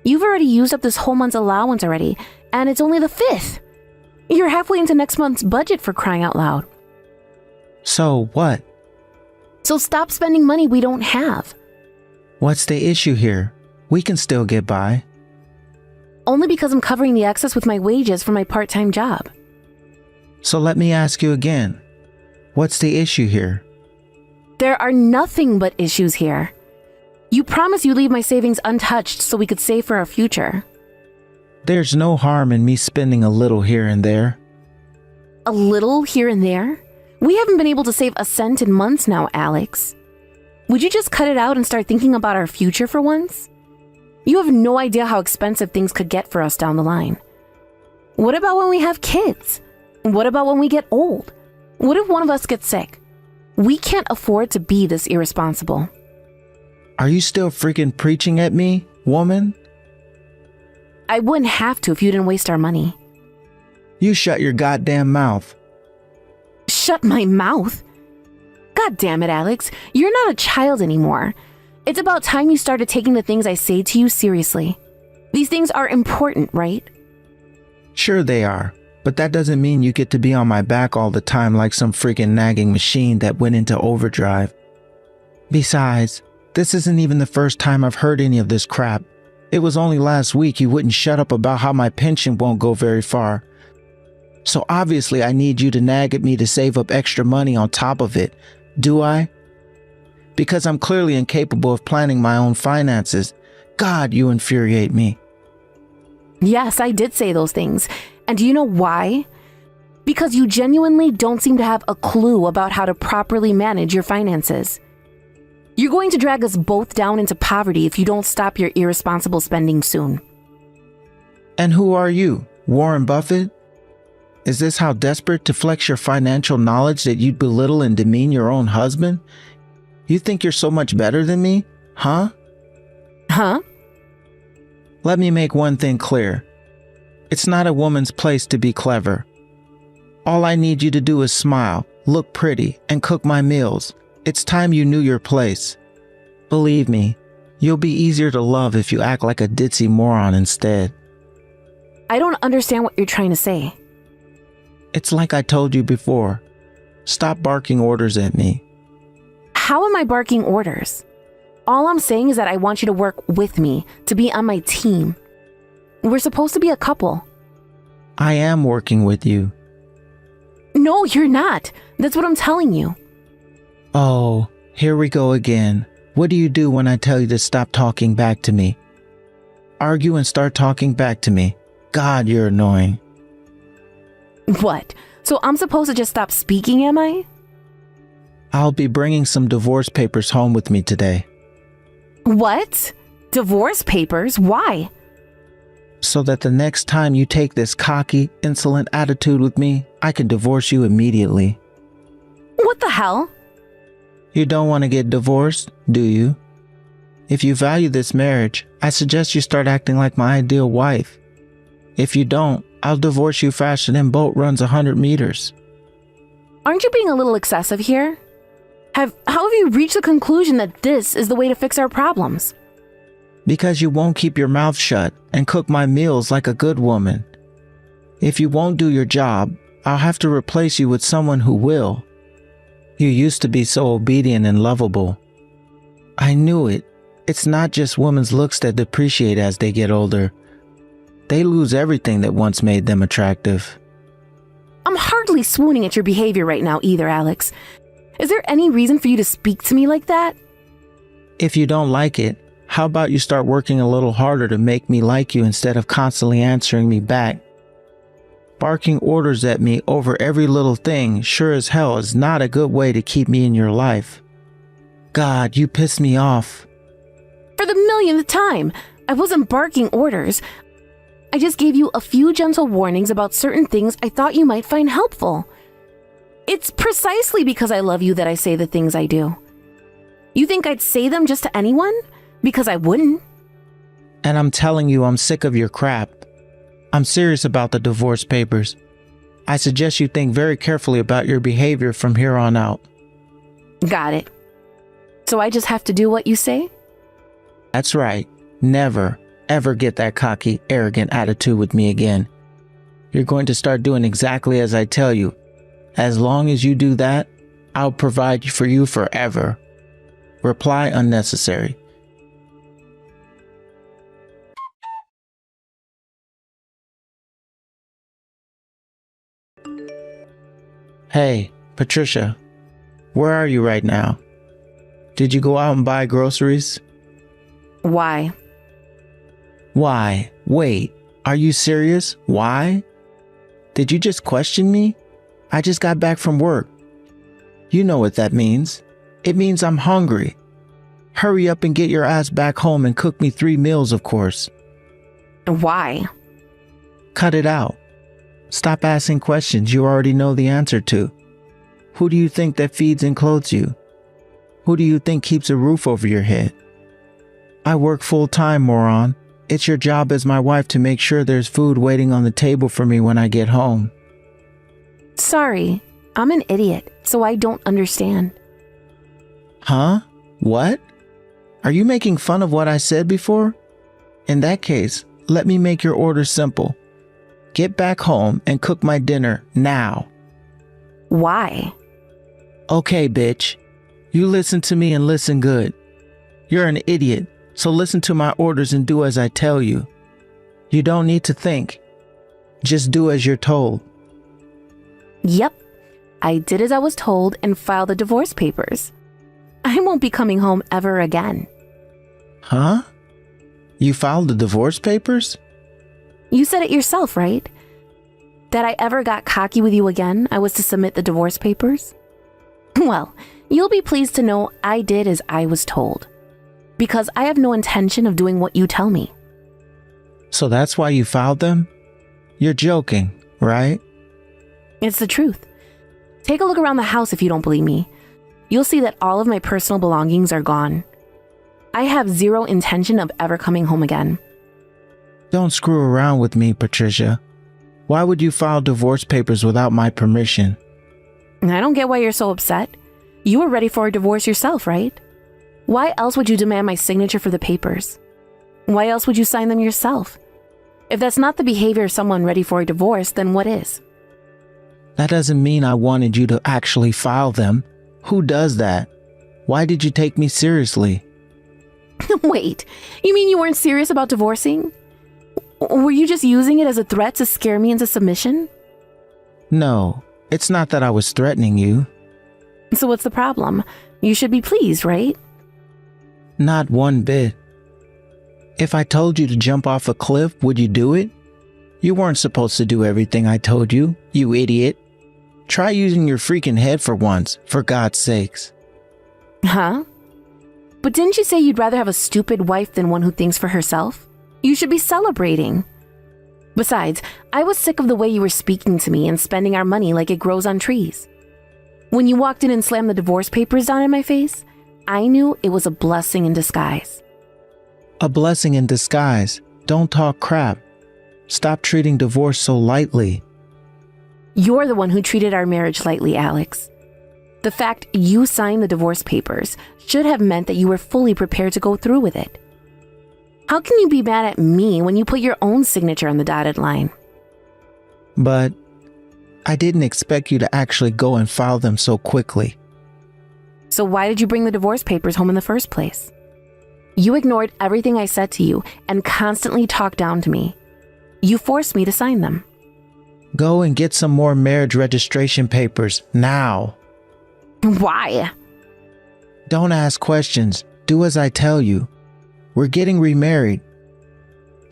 You've already used up this whole month's allowance already, and it's only the 5th. You're halfway into next month's budget, for crying out loud. So what? So stop spending money we don't have. What's the issue here? We can still get by. Only because I'm covering the excess with my wages for my part-time job. So let me ask you again. What's the issue here? There are nothing but issues here. You promised you'd leave my savings untouched so we could save for our future. There's no harm in me spending a little here and there. A little here and there? We haven't been able to save a cent in months now, Alex. Would you just cut it out and start thinking about our future for once? You have no idea how expensive things could get for us down the line. What about when we have kids? What about when we get old? What if one of us gets sick? We can't afford to be this irresponsible. Are you still freaking preaching at me, woman? I wouldn't have to if you didn't waste our money. You shut your goddamn mouth. Shut my mouth? God damn it, Alex. You're not a child anymore. It's about time you started taking the things I say to you seriously. These things are important, right? Sure they are, but that doesn't mean you get to be on my back all the time like some freaking nagging machine that went into overdrive. Besides, this isn't even the first time I've heard any of this crap. It was only last week you wouldn't shut up about how my pension won't go very far. So obviously I need you to nag at me to save up extra money on top of it, do I? Because I'm clearly incapable of planning my own finances. God, you infuriate me. Yes, I did say those things. And do you know why? Because you genuinely don't seem to have a clue about how to properly manage your finances. You're going to drag us both down into poverty if you don't stop your irresponsible spending soon. And who are you, Warren Buffett? Is this how desperate to flex your financial knowledge that you'd belittle and demean your own husband? You think you're so much better than me, huh? Huh? Let me make one thing clear. It's not a woman's place to be clever. All I need you to do is smile, look pretty, and cook my meals. It's time you knew your place. Believe me, you'll be easier to love if you act like a ditzy moron instead. I don't understand what you're trying to say. It's like I told you before. Stop barking orders at me. How am I barking orders? All I'm saying is that I want you to work with me, to be on my team. We're supposed to be a couple. I am working with you. No, you're not. That's what I'm telling you. Oh, here we go again. What do you do when I tell you to stop talking back to me? Argue and start talking back to me. God, you're annoying. What? So I'm supposed to just stop speaking, am I? I'll be bringing some divorce papers home with me today. What? Divorce papers? Why? So that the next time you take this cocky, insolent attitude with me, I can divorce you immediately. What the hell? You don't want to get divorced, do you? If you value this marriage, I suggest you start acting like my ideal wife. If you don't, I'll divorce you faster than boat runs 100 meters. Aren't you being a little excessive here? How have you reached the conclusion that this is the way to fix our problems? Because you won't keep your mouth shut and cook my meals like a good woman. If you won't do your job, I'll have to replace you with someone who will. You used to be so obedient and lovable. I knew it. It's not just women's looks that depreciate as they get older. They lose everything that once made them attractive. I'm hardly swooning at your behavior right now either, Alex. Is there any reason for you to speak to me like that? If you don't like it, how about you start working a little harder to make me like you instead of constantly answering me back? Barking orders at me over every little thing sure as hell is not a good way to keep me in your life. God, you piss me off. For the millionth time, I wasn't barking orders. I just gave you a few gentle warnings about certain things I thought you might find helpful. It's precisely because I love you that I say the things I do. You think I'd say them just to anyone? Because I wouldn't. And I'm telling you, I'm sick of your crap. I'm serious about the divorce papers. I suggest you think very carefully about your behavior from here on out. Got it. So I just have to do what you say? That's right. Never, ever get that cocky, arrogant attitude with me again. You're going to start doing exactly as I tell you. As long as you do that, I'll provide for you forever. Reply unnecessary. Hey, Patricia, where are you right now? Did you go out and buy groceries? Why? Why? Wait, are you serious? Why? Did you just question me? I just got back from work. You know what that means. It means I'm hungry. Hurry up and get your ass back home and cook me 3 meals, of course. Why? Cut it out. Stop asking questions you already know the answer to. Who do you think that feeds and clothes you? Who do you think keeps a roof over your head? I work full-time, moron. It's your job as my wife to make sure there's food waiting on the table for me when I get home. Sorry, I'm an idiot, so I don't understand. Huh? What? Are you making fun of what I said before? In that case, let me make your order simple. Get back home and cook my dinner now. Why? Okay, bitch. You listen to me and listen good. You're an idiot, so listen to my orders and do as I tell you. You don't need to think. Just do as you're told. Yep, I did as I was told and filed the divorce papers. I won't be coming home ever again. Huh? You filed the divorce papers? You said it yourself, right? That I ever got cocky with you again, I was to submit the divorce papers? Well, you'll be pleased to know I did as I was told. Because I have no intention of doing what you tell me. So that's why you filed them? You're joking, right? It's the truth. Take a look around the house if you don't believe me. You'll see that all of my personal belongings are gone. I have zero intention of ever coming home again. Don't screw around with me, Patricia. Why would you file divorce papers without my permission? I don't get why you're so upset. You were ready for a divorce yourself, right? Why else would you demand my signature for the papers? Why else would you sign them yourself? If that's not the behavior of someone ready for a divorce, then what is? That doesn't mean I wanted you to actually file them. Who does that? Why did you take me seriously? Wait, you mean you weren't serious about divorcing? Were you just using it as a threat to scare me into submission? No, it's not that I was threatening you. So what's the problem? You should be pleased, right? Not one bit. If I told you to jump off a cliff, would you do it? You weren't supposed to do everything I told you, you idiot. Try using your freaking head for once, for God's sakes. Huh? But didn't you say you'd rather have a stupid wife than one who thinks for herself? You should be celebrating. Besides, I was sick of the way you were speaking to me and spending our money like it grows on trees. When you walked in and slammed the divorce papers down in my face, I knew it was a blessing in disguise. A blessing in disguise. Don't talk crap. Stop treating divorce so lightly. You're the one who treated our marriage lightly, Alex. The fact you signed the divorce papers should have meant that you were fully prepared to go through with it. How can you be mad at me when you put your own signature on the dotted line? But I didn't expect you to actually go and file them so quickly. So why did you bring the divorce papers home in the first place? You ignored everything I said to you and constantly talked down to me. You forced me to sign them. Go and get some more marriage registration papers, now. Why? Don't ask questions. Do as I tell you. We're getting remarried.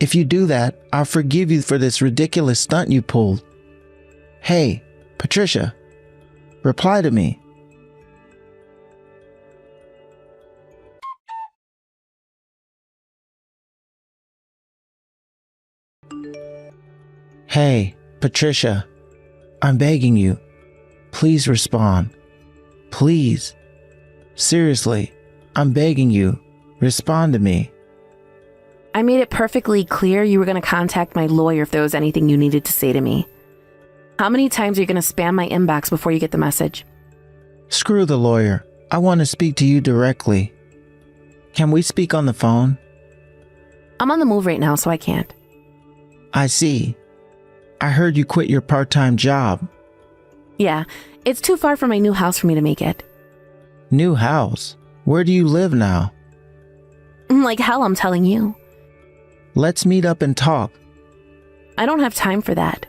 If you do that, I'll forgive you for this ridiculous stunt you pulled. Hey, Patricia, reply to me. Hey, Patricia, I'm begging you. Please respond. Please. Seriously, I'm begging you. Respond to me. I made it perfectly clear you were going to contact my lawyer if there was anything you needed to say to me. How many times are you going to spam my inbox before you get the message? Screw the lawyer. I want to speak to you directly. Can we speak on the phone? I'm on the move right now, so I can't. I see. I heard you quit your part-time job. Yeah, it's too far from my new house for me to make it. New house? Where do you live now? Like hell, I'm telling you. Let's meet up and talk. I don't have time for that.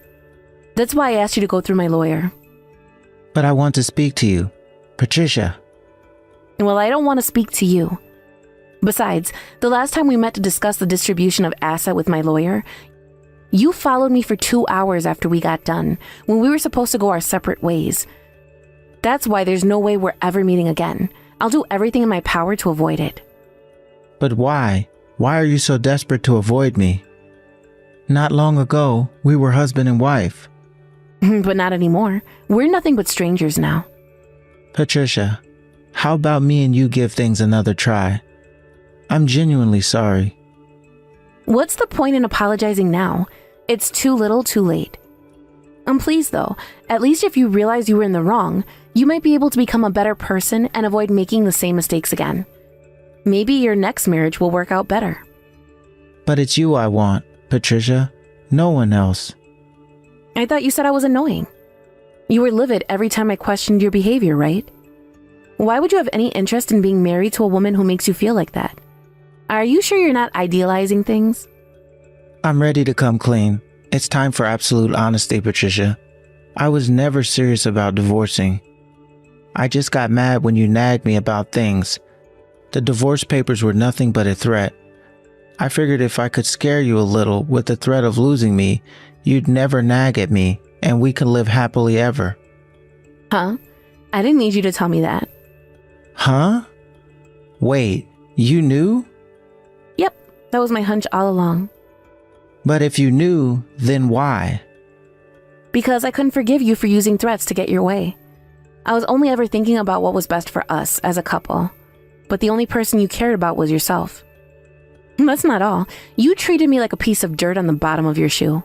That's why I asked you to go through my lawyer. But I want to speak to you. Patricia. Well, I don't want to speak to you. Besides, the last time we met to discuss the distribution of asset with my lawyer, you followed me for 2 hours after we got done, when we were supposed to go our separate ways. That's why there's no way we're ever meeting again. I'll do everything in my power to avoid it. But why? Why are you so desperate to avoid me? Not long ago, we were husband and wife. But not anymore. We're nothing but strangers now. Patricia, how about me and you give things another try? I'm genuinely sorry. What's the point in apologizing now? It's too little, too late. I'm pleased though. At least if you realize you were in the wrong, you might be able to become a better person and avoid making the same mistakes again. Maybe your next marriage will work out better. But it's you I want, Patricia. No one else. I thought you said I was annoying. You were livid every time I questioned your behavior, right? Why would you have any interest in being married to a woman who makes you feel like that? Are you sure you're not idealizing things? I'm ready to come clean. It's time for absolute honesty, Patricia. I was never serious about divorcing. I just got mad when you nagged me about things. The divorce papers were nothing but a threat. I figured if I could scare you a little with the threat of losing me, you'd never nag at me, and we could live happily ever. Huh? I didn't need you to tell me that. Huh? Wait, you knew? Yep, that was my hunch all along. But if you knew, then why? Because I couldn't forgive you for using threats to get your way. I was only ever thinking about what was best for us as a couple. but the only person you cared about was yourself. That's not all. You treated me like a piece of dirt on the bottom of your shoe.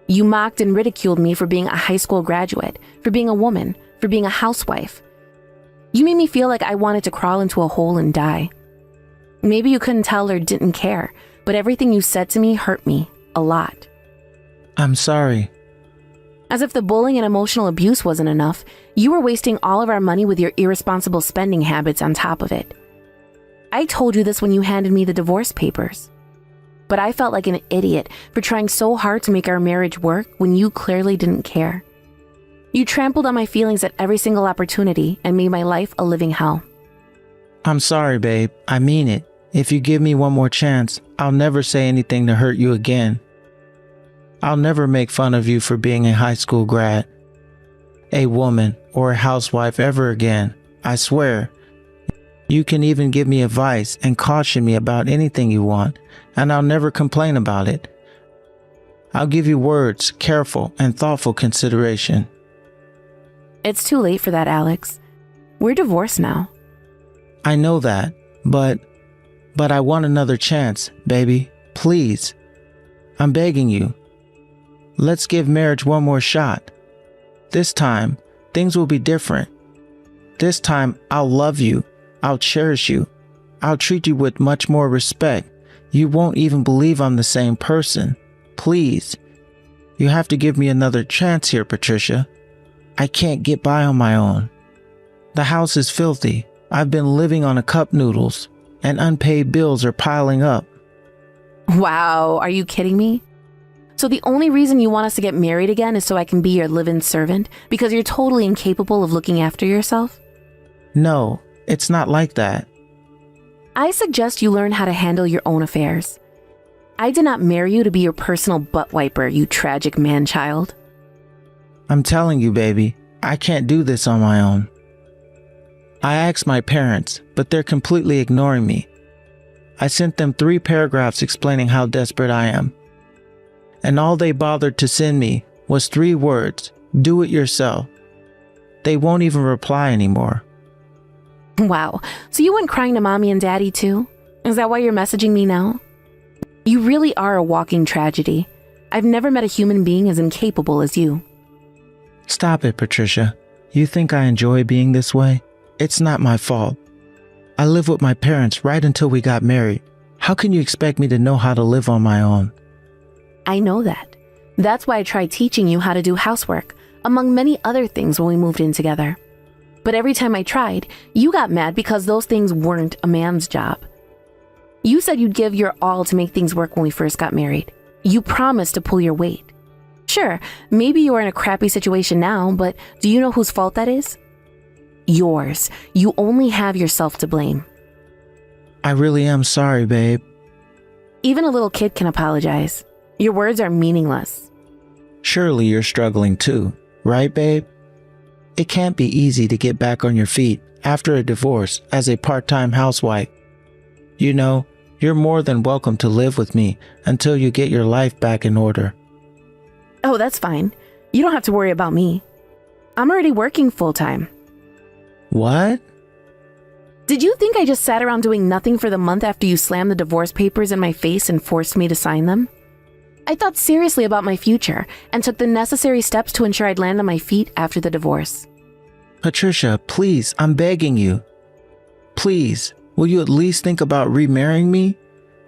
You mocked and ridiculed me for being a high school graduate, for being a woman, for being a housewife. You made me feel like I wanted to crawl into a hole and die. Maybe you couldn't tell or didn't care, but everything you said to me hurt me a lot. I'm sorry. As if the bullying and emotional abuse wasn't enough, you were wasting all of our money with your irresponsible spending habits on top of it. I told you this when you handed me the divorce papers. But I felt like an idiot for trying so hard to make our marriage work when you clearly didn't care. You trampled on my feelings at every single opportunity and made my life a living hell. I'm sorry, babe. I mean it. If you give me one more chance, I'll never say anything to hurt you again. I'll never make fun of you for being a high school grad, a woman, or a housewife ever again. I swear. You can even give me advice and caution me about anything you want, and I'll never complain about it. I'll give you words, careful and thoughtful consideration. It's too late for that, Alex. We're divorced now. I know that, but I want another chance, baby. Please. I'm begging you. Let's give marriage one more shot. This time, things will be different. This time, I'll love you. I'll cherish you. I'll treat you with much more respect. You won't even believe I'm the same person. Please. You have to give me another chance here, Patricia. I can't get by on my own. The house is filthy. I've been living on a cup noodles, and unpaid bills are piling up. Wow, are you kidding me? So the only reason you want us to get married again is so I can be your live-in servant because you're totally incapable of looking after yourself? No, it's not like that. I suggest you learn how to handle your own affairs. I did not marry you to be your personal butt wiper, you tragic man-child. I'm telling you, baby, I can't do this on my own. I asked my parents, but they're completely ignoring me. I sent them 3 paragraphs explaining how desperate I am. And all they bothered to send me was 3 words, do it yourself. They won't even reply anymore. Wow, so you went crying to mommy and daddy too? Is that why you're messaging me now? You really are a walking tragedy. I've never met a human being as incapable as you. Stop it, Patricia. You think I enjoy being this way? It's not my fault. I lived with my parents right until we got married. How can you expect me to know how to live on my own? I know that. That's why I tried teaching you how to do housework, among many other things when we moved in together. But every time I tried, you got mad because those things weren't a man's job. You said you'd give your all to make things work when we first got married. You promised to pull your weight. Sure, maybe you are in a crappy situation now, but do you know whose fault that is? Yours. You only have yourself to blame. I really am sorry, babe. Even a little kid can apologize. Your words are meaningless. Surely you're struggling too, right, babe? It can't be easy to get back on your feet after a divorce as a part-time housewife. You know, you're more than welcome to live with me until you get your life back in order. Oh, that's fine. You don't have to worry about me. I'm already working full-time. What? Did you think I just sat around doing nothing for the month after you slammed the divorce papers in my face and forced me to sign them? I thought seriously about my future and took the necessary steps to ensure I'd land on my feet after the divorce. Patricia, please, I'm begging you. Please, will you at least think about remarrying me?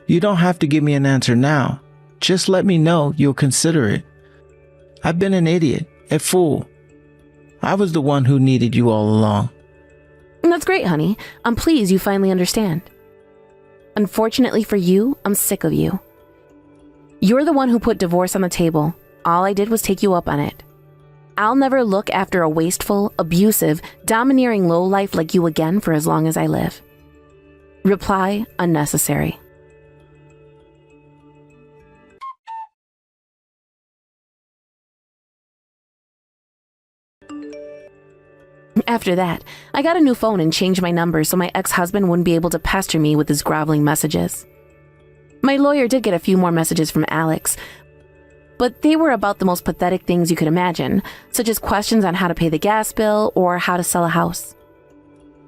You don't have to give me an answer now. Just let me know you'll consider it. I've been an idiot, a fool. I was the one who needed you all along. That's great, honey. I'm pleased you finally understand. Unfortunately for you, I'm sick of you. You're the one who put divorce on the table. All I did was take you up on it. I'll never look after a wasteful, abusive, domineering lowlife like you again for as long as I live. Reply unnecessary. After that, I got a new phone and changed my number so my ex-husband wouldn't be able to pester me with his groveling messages. My lawyer did get a few more messages from Alex, but they were about the most pathetic things you could imagine, such as questions on how to pay the gas bill or how to sell a house.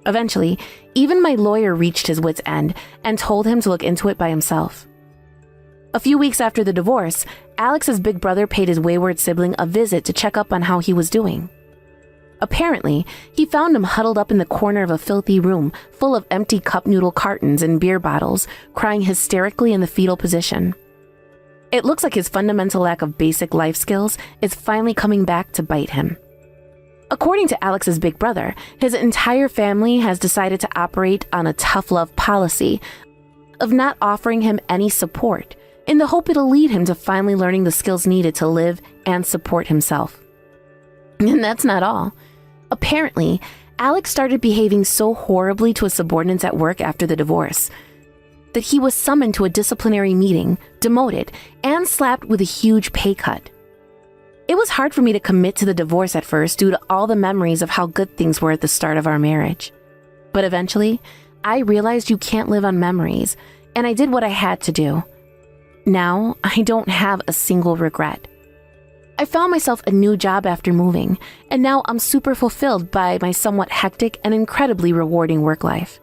Eventually, even my lawyer reached his wit's end and told him to look into it by himself. A few weeks after the divorce, Alex's big brother paid his wayward sibling a visit to check up on how he was doing. Apparently, he found him huddled up in the corner of a filthy room full of empty cup noodle cartons and beer bottles, crying hysterically in the fetal position. It looks like his fundamental lack of basic life skills is finally coming back to bite him. According to Alex's big brother, his entire family has decided to operate on a tough love policy of not offering him any support, in the hope it'll lead him to finally learning the skills needed to live and support himself. And that's not all. Apparently, Alex started behaving so horribly to his subordinates at work after the divorce that he was summoned to a disciplinary meeting, demoted, and slapped with a huge pay cut. It was hard for me to commit to the divorce at first due to all the memories of how good things were at the start of our marriage. But eventually, I realized you can't live on memories, and I did what I had to do. Now, I don't have a single regret. I found myself a new job after moving, and now I'm super fulfilled by my somewhat hectic and incredibly rewarding work life.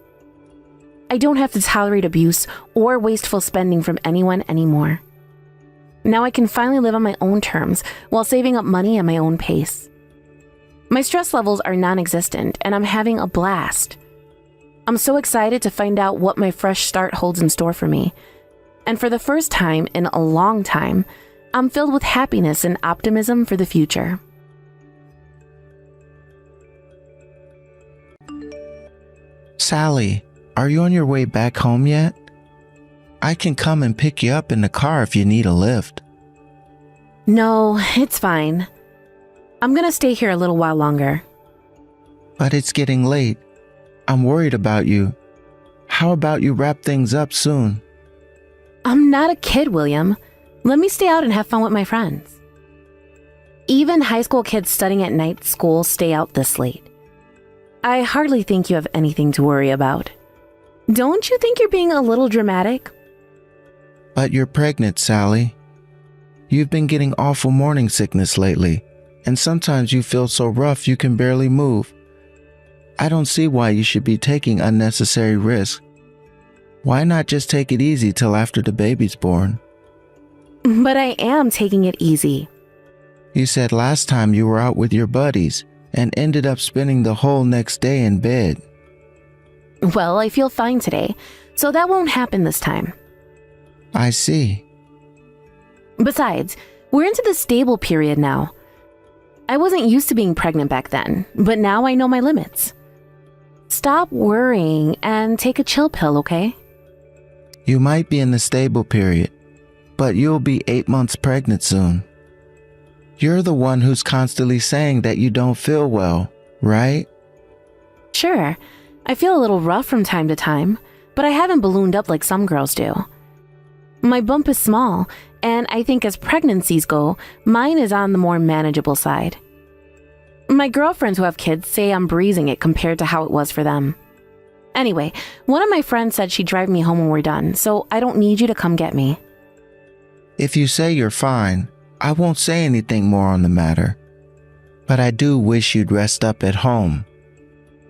I don't have to tolerate abuse or wasteful spending from anyone anymore. Now I can finally live on my own terms while saving up money at my own pace. My stress levels are non-existent, and I'm having a blast. I'm so excited to find out what my fresh start holds in store for me. And for the first time in a long time, I'm filled with happiness and optimism for the future. Sally, are you on your way back home yet? I can come and pick you up in the car if you need a lift. No, it's fine. I'm gonna stay here a little while longer. But it's getting late. I'm worried about you. How about you wrap things up soon? I'm not a kid, William. Let me stay out and have fun with my friends. Even high school kids studying at night school stay out this late. I hardly think you have anything to worry about. Don't you think you're being a little dramatic? But you're pregnant, Sally. You've been getting awful morning sickness lately, and sometimes you feel so rough you can barely move. I don't see why you should be taking unnecessary risks. Why not just take it easy till after the baby's born? But I am taking it easy. You said last time you were out with your buddies and ended up spending the whole next day in bed. Well, I feel fine today, so that won't happen this time. I see. Besides, we're into the stable period now. I wasn't used to being pregnant back then, but now I know my limits. Stop worrying and take a chill pill, okay? You might be in the stable period, but you'll be 8 months pregnant soon. You're the one who's constantly saying that you don't feel well, right? Sure, I feel a little rough from time to time, but I haven't ballooned up like some girls do. My bump is small, and I think as pregnancies go, mine is on the more manageable side. My girlfriends who have kids say I'm breezing it compared to how it was for them. Anyway, one of my friends said she'd drive me home when we're done, so I don't need you to come get me. If you say you're fine, I won't say anything more on the matter. But I do wish you'd rest up at home.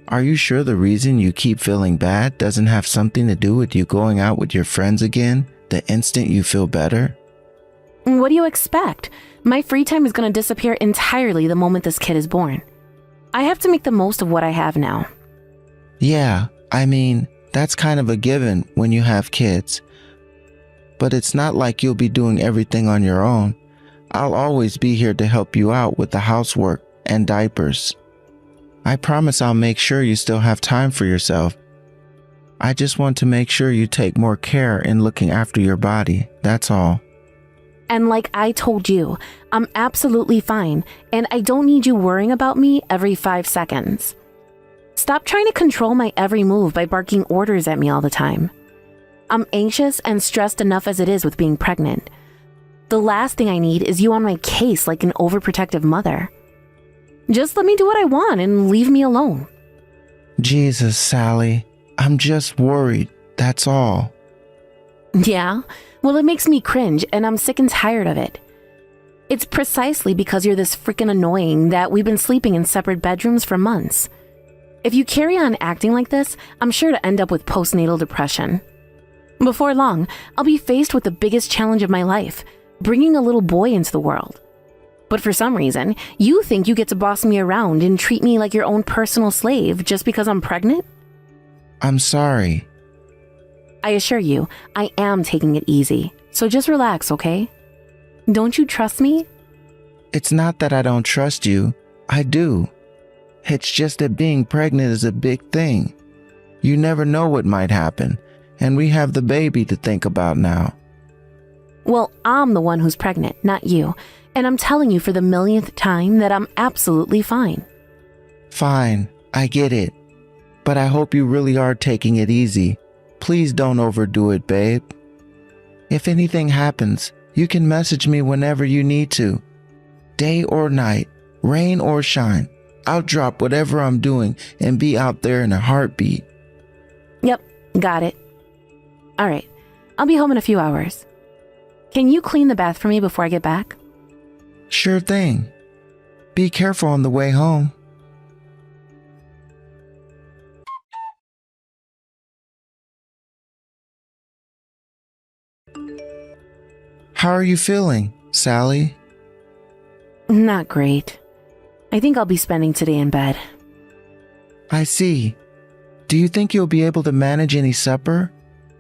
Are you sure the reason you keep feeling bad doesn't have something to do with you going out with your friends again the instant you feel better? What do you expect? My free time is going to disappear entirely the moment this kid is born. I have to make the most of what I have now. Yeah, I mean, that's kind of a given when you have kids. But it's not like you'll be doing everything on your own. I'll always be here to help you out with the housework and diapers. I promise I'll make sure you still have time for yourself. I just want to make sure you take more care in looking after your body, that's all. And like I told you, I'm absolutely fine, and I don't need you worrying about me every 5 seconds. Stop trying to control my every move by barking orders at me all the time. I'm anxious and stressed enough as it is with being pregnant. The last thing I need is you on my case like an overprotective mother. Just let me do what I want and leave me alone. Jesus, Sally, I'm just worried, that's all. Yeah? Well, it makes me cringe, and I'm sick and tired of it. It's precisely because you're this freaking annoying that we've been sleeping in separate bedrooms for months. If you carry on acting like this, I'm sure to end up with postnatal depression. Before long, I'll be faced with the biggest challenge of my life, bringing a little boy into the world. But for some reason, you think you get to boss me around and treat me like your own personal slave just because I'm pregnant? I'm sorry. I assure you, I am taking it easy, so just relax, okay? Don't you trust me? It's not that I don't trust you. I do. It's just that being pregnant is a big thing. You never know what might happen, and we have the baby to think about now. Well, I'm the one who's pregnant, not you, and I'm telling you for the millionth time that I'm absolutely fine. Fine, I get it. But I hope you really are taking it easy. Please don't overdo it, babe. If anything happens, you can message me whenever you need to. Day or night, rain or shine, I'll drop whatever I'm doing and be out there in a heartbeat. Yep, got it. All right, I'll be home in a few hours. Can you clean the bath for me before I get back? Sure thing. Be careful on the way home. How are you feeling, Sally? Not great. I think I'll be spending today in bed. I see. Do you think you'll be able to manage any supper?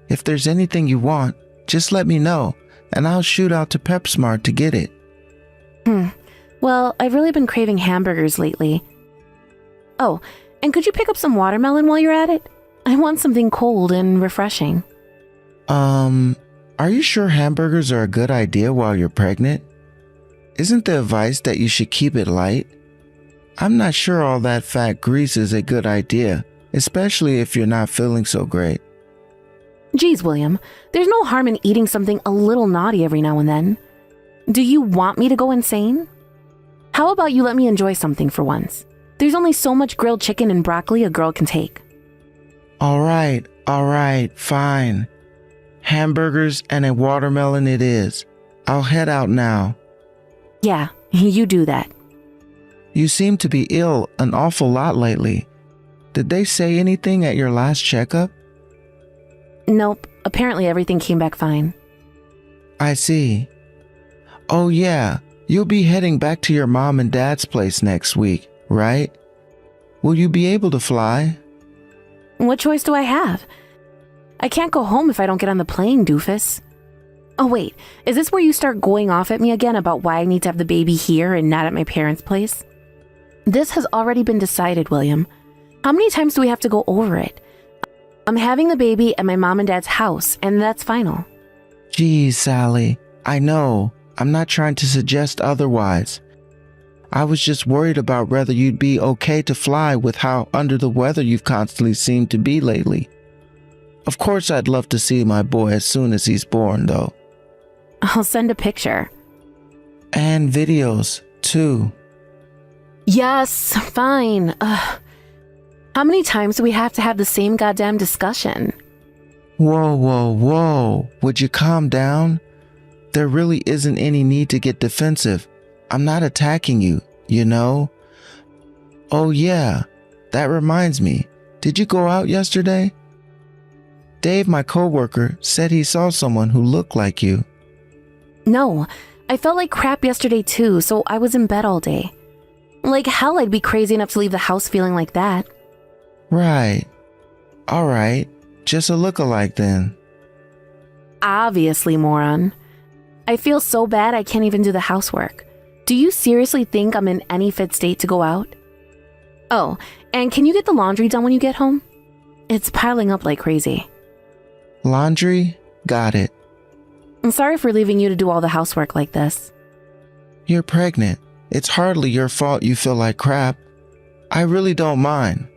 If there's anything you want, just let me know, and I'll shoot out to PepSmart to get it. Well, I've really been craving hamburgers lately. Oh, and could you pick up some watermelon while you're at it? I want something cold and refreshing. Are you sure hamburgers are a good idea while you're pregnant? Isn't the advice that you should keep it light? I'm not sure all that fat grease is a good idea, especially if you're not feeling so great. Geez, William, there's no harm in eating something a little naughty every now and then. Do you want me to go insane? How about you let me enjoy something for once? There's only so much grilled chicken and broccoli a girl can take. All right, fine. Hamburgers and a watermelon it is. I'll head out now. Yeah, you do that. You seem to be ill an awful lot lately. Did they say anything at your last checkup? Nope, apparently everything came back fine. I see. Oh yeah, you'll be heading back to your mom and dad's place next week, right? Will you be able to fly? What choice do I have? I can't go home if I don't get on the plane, doofus. Oh wait, is this where you start going off at me again about why I need to have the baby here and not at my parents' place? This has already been decided, William. How many times do we have to go over it? I'm having the baby at my mom and dad's house, and that's final. Geez, Sally, I know. I'm not trying to suggest otherwise. I was just worried about whether you'd be okay to fly with how under the weather you've constantly seemed to be lately. Of course, I'd love to see my boy as soon as he's born, though. I'll send a picture. And videos, too. Yes, fine. How many times do we have to have the same goddamn discussion? Whoa. Would you calm down? There really isn't any need to get defensive. I'm not attacking you, you know? Oh yeah, that reminds me. Did you go out yesterday? Dave, my coworker, said he saw someone who looked like you. No, I felt like crap yesterday too, so I was in bed all day. Like hell, I'd be crazy enough to leave the house feeling like that. Right. All right. Just a lookalike then. Obviously, moron. I feel so bad I can't even do the housework. Do you seriously think I'm in any fit state to go out? Oh, and can you get the laundry done when you get home? It's piling up like crazy. Laundry? Got it. I'm sorry for leaving you to do all the housework like this. You're pregnant. It's hardly your fault you feel like crap. I really don't mind.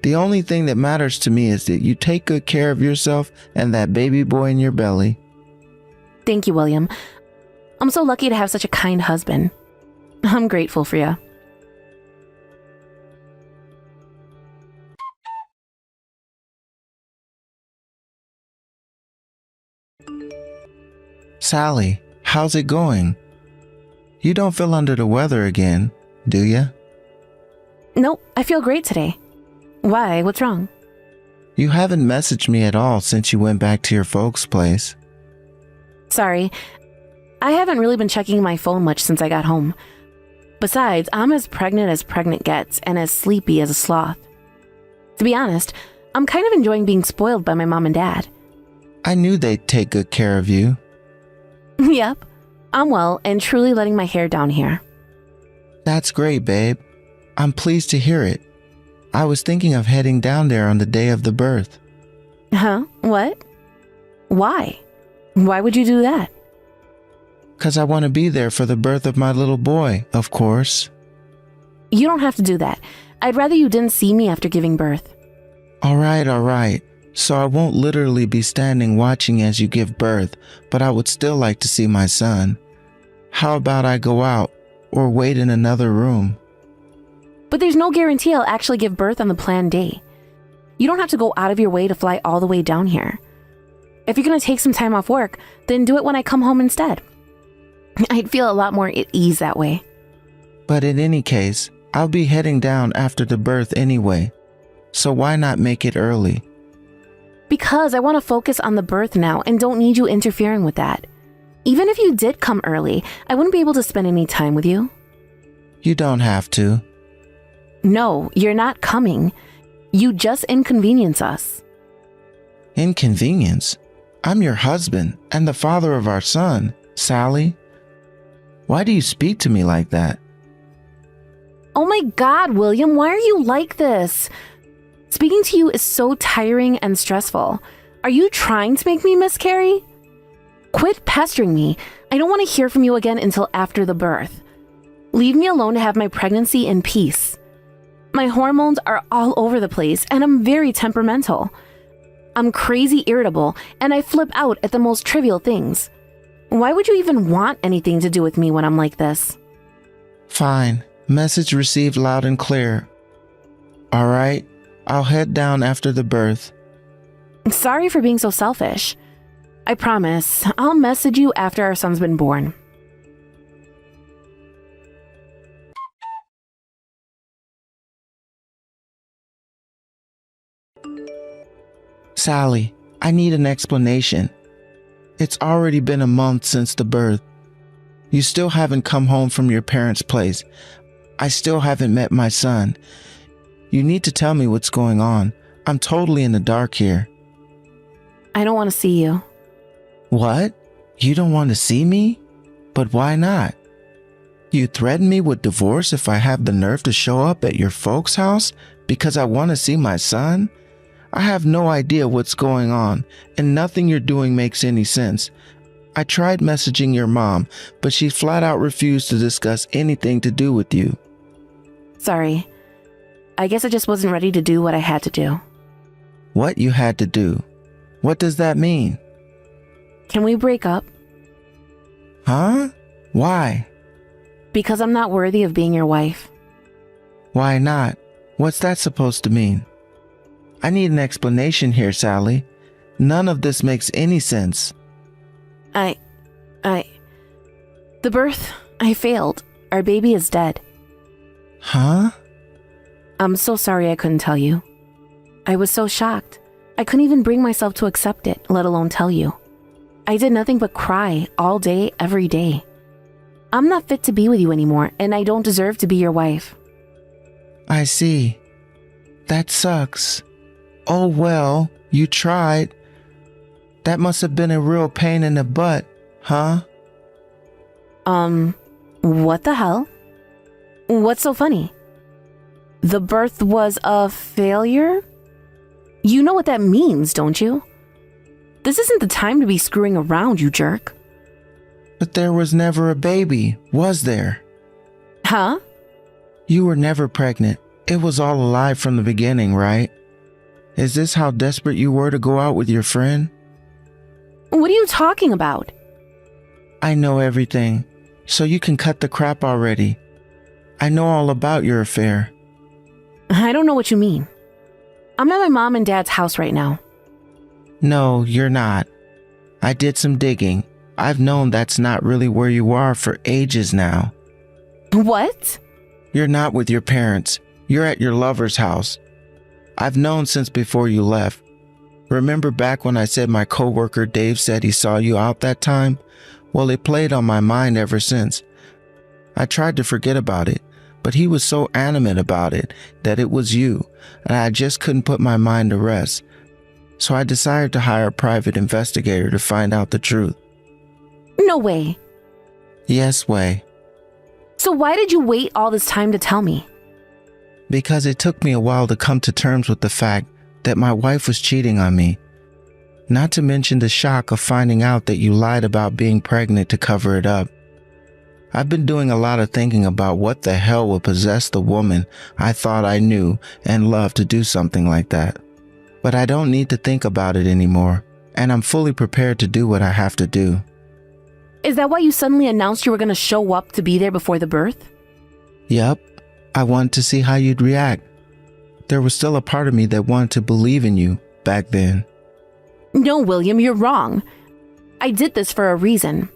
The only thing that matters to me is that you take good care of yourself and that baby boy in your belly. Thank you, William. I'm so lucky to have such a kind husband. I'm grateful for you. Sally, how's it going? You don't feel under the weather again, do ya? Nope, I feel great today. Why? What's wrong? You haven't messaged me at all since you went back to your folks' place. Sorry. I haven't really been checking my phone much since I got home. Besides, I'm as pregnant gets and as sleepy as a sloth. To be honest, I'm kind of enjoying being spoiled by my mom and dad. I knew they'd take good care of you. Yep. I'm well and truly letting my hair down here. That's great, babe. I'm pleased to hear it. I was thinking of heading down there on the day of the birth. Huh? What? Why? Why would you do that? 'Cause I want to be there for the birth of my little boy, of course. You don't have to do that. I'd rather you didn't see me after giving birth. All right. So I won't literally be standing watching as you give birth, but I would still like to see my son. How about I go out or wait in another room? But there's no guarantee I'll actually give birth on the planned day. You don't have to go out of your way to fly all the way down here. If you're going to take some time off work, then do it when I come home instead. I'd feel a lot more at ease that way. But in any case, I'll be heading down after the birth anyway. So why not make it early? Because I want to focus on the birth now and don't need you interfering with that. Even if you did come early, I wouldn't be able to spend any time with you. You don't have to. No, you're not coming. You just inconvenience us. Inconvenience? I'm your husband and the father of our son, Sally. Why do you speak to me like that? Oh my God, William, why are you like this? Speaking to you is so tiring and stressful. Are you trying to make me miscarry? Quit pestering me. I don't want to hear from you again until after the birth. Leave me alone to have my pregnancy in peace. My hormones are all over the place and I'm very temperamental. I'm crazy irritable and I flip out at the most trivial things. Why would you even want anything to do with me when I'm like this? Fine. Message received loud and clear. All right. I'll head down after the birth. Sorry for being so selfish. I promise, I'll message you after our son's been born. Sally, I need an explanation. It's already been a month since the birth. You still haven't come home from your parents' place. I still haven't met my son. You need to tell me what's going on. I'm totally in the dark here. I don't want to see you. What? You don't want to see me? But why not? You threaten me with divorce if I have the nerve to show up at your folks' house because I want to see my son? I have no idea what's going on, and nothing you're doing makes any sense. I tried messaging your mom, but she flat out refused to discuss anything to do with you. Sorry. I guess I just wasn't ready to do what I had to do. What you had to do? What does that mean? Can we break up? Huh? Why? Because I'm not worthy of being your wife. Why not? What's that supposed to mean? I need an explanation here, Sally. None of this makes any sense. The birth, I failed. Our baby is dead. Huh? I'm so sorry I couldn't tell you. I was so shocked. I couldn't even bring myself to accept it, let alone tell you. I did nothing but cry all day, every day. I'm not fit to be with you anymore, and I don't deserve to be your wife. I see. That sucks. Oh well, you tried. That must have been a real pain in the butt, huh? What the hell? What's so funny? The birth was a failure? You know what that means, don't you? This isn't the time to be screwing around, you jerk. But there was never a baby, was there? Huh? You were never pregnant. It was all a lie from the beginning, right? Is this how desperate you were to go out with your friend? What are you talking about? I know everything, so you can cut the crap already. I know all about your affair. I don't know what you mean. I'm at my mom and dad's house right now. No, you're not. I did some digging. I've known that's not really where you are for ages now. What? You're not with your parents. You're at your lover's house. I've known since before you left. Remember back when I said my coworker Dave said he saw you out that time? Well, it played on my mind ever since. I tried to forget about it, but he was so adamant about it that it was you, and I just couldn't put my mind to rest. So I decided to hire a private investigator to find out the truth. No way. Yes, way. So why did you wait all this time to tell me? Because it took me a while to come to terms with the fact that my wife was cheating on me. Not to mention the shock of finding out that you lied about being pregnant to cover it up. I've been doing a lot of thinking about what the hell would possess the woman I thought I knew and loved to do something like that. But I don't need to think about it anymore, and I'm fully prepared to do what I have to do. Is that why you suddenly announced you were going to show up to be there before the birth? Yep. I wanted to see how you'd react. There was still a part of me that wanted to believe in you back then. No, William, you're wrong. I did this for a reason.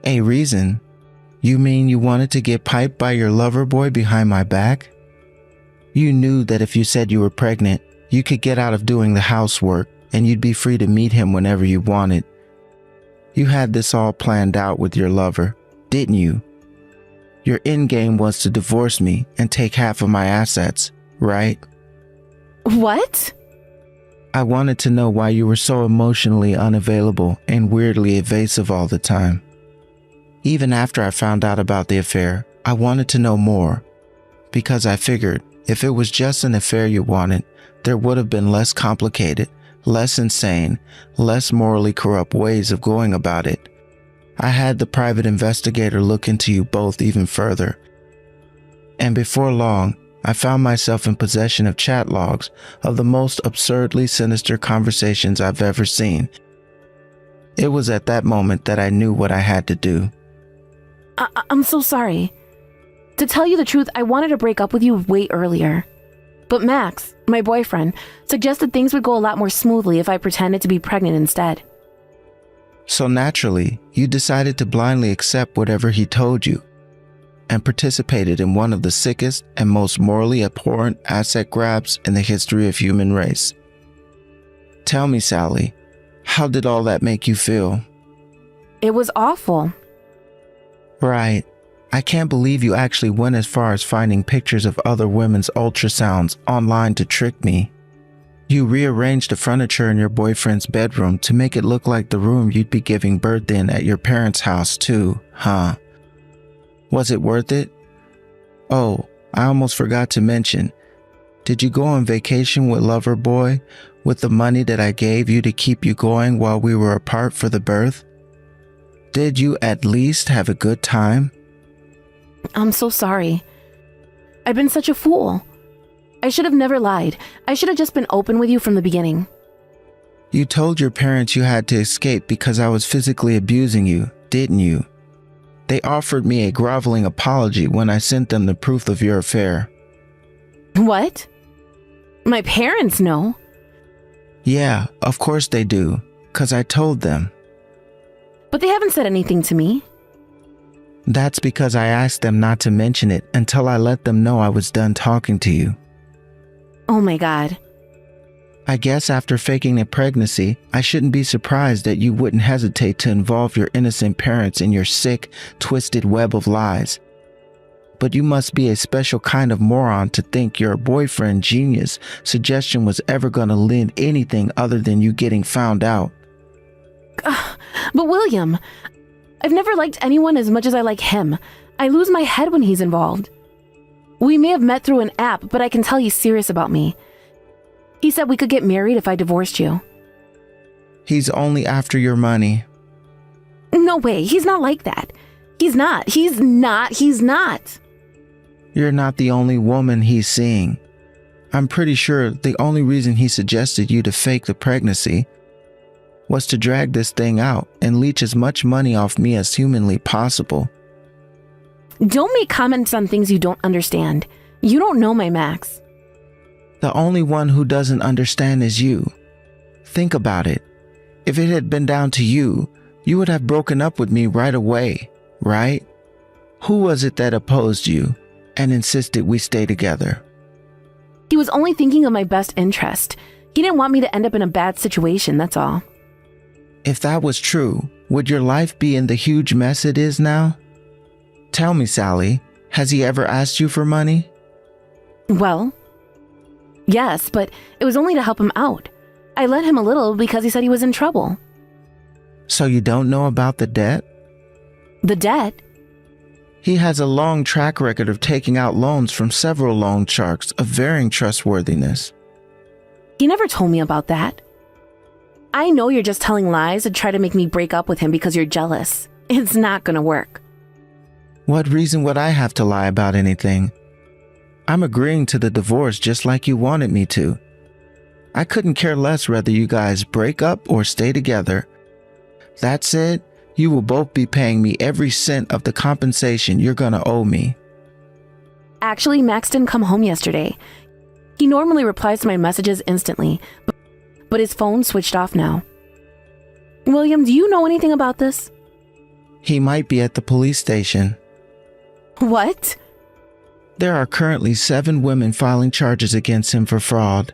A reason? You mean you wanted to get piped by your lover boy behind my back? You knew that if you said you were pregnant, you could get out of doing the housework and you'd be free to meet him whenever you wanted. You had this all planned out with your lover, didn't you? Your end game was to divorce me and take half of my assets, right? What? I wanted to know why you were so emotionally unavailable and weirdly evasive all the time. Even after I found out about the affair, I wanted to know more, because I figured if it was just an affair you wanted, there would have been less complicated, less insane, less morally corrupt ways of going about it. I had the private investigator look into you both even further. And before long, I found myself in possession of chat logs of the most absurdly sinister conversations I've ever seen. It was at that moment that I knew what I had to do. I'm so sorry. To tell you the truth, I wanted to break up with you way earlier. But Max, my boyfriend, suggested things would go a lot more smoothly if I pretended to be pregnant instead. So naturally, you decided to blindly accept whatever he told you, and participated in one of the sickest and most morally abhorrent asset grabs in the history of human race. Tell me, Sally, how did all that make you feel? It was awful. Right. I can't believe you actually went as far as finding pictures of other women's ultrasounds online to trick me. You rearranged the furniture in your boyfriend's bedroom to make it look like the room you'd be giving birth in at your parents' house too, huh? Was it worth it? Oh, I almost forgot to mention. Did you go on vacation with Lover Boy with the money that I gave you to keep you going while we were apart for the birth? Did you at least have a good time? I'm so sorry. I've been such a fool. I should have never lied. I should have just been open with you from the beginning. You told your parents you had to escape because I was physically abusing you, didn't you? They offered me a groveling apology when I sent them the proof of your affair. What? My parents know. Yeah, of course they do, 'cause I told them. But they haven't said anything to me. That's because I asked them not to mention it until I let them know I was done talking to you. Oh my God. I guess after faking a pregnancy, I shouldn't be surprised that you wouldn't hesitate to involve your innocent parents in your sick, twisted web of lies. But you must be a special kind of moron to think your boyfriend genius suggestion was ever going to lend anything other than you getting found out. But William, I've never liked anyone as much as I like him. I lose my head when he's involved. We may have met through an app, but I can tell he's serious about me. He said we could get married if I divorced you. He's only after your money. No way, he's not like that. He's not. You're not the only woman he's seeing. I'm pretty sure the only reason he suggested you to fake the pregnancy was to drag this thing out and leech as much money off me as humanly possible. Don't make comments on things you don't understand. You don't know my Max. The only one who doesn't understand is you. Think about it. If it had been down to you, you would have broken up with me right away, right? Who was it that opposed you and insisted we stay together? He was only thinking of my best interest. He didn't want me to end up in a bad situation, that's all. If that was true, would your life be in the huge mess it is now? Tell me, Sally, has he ever asked you for money? Well, yes, but it was only to help him out. I lent him a little because he said he was in trouble. So you don't know about the debt? The debt? He has a long track record of taking out loans from several loan sharks of varying trustworthiness. He never told me about that. I know you're just telling lies to try to make me break up with him because you're jealous. It's not gonna work. What reason would I have to lie about anything? I'm agreeing to the divorce just like you wanted me to. I couldn't care less whether you guys break up or stay together. That said, you will both be paying me every cent of the compensation you're gonna owe me. Actually, Max didn't come home yesterday. He normally replies to my messages instantly, but his phone switched off now. William, do you know anything about this? He might be at the police station. What? There are currently 7 women filing charges against him for fraud.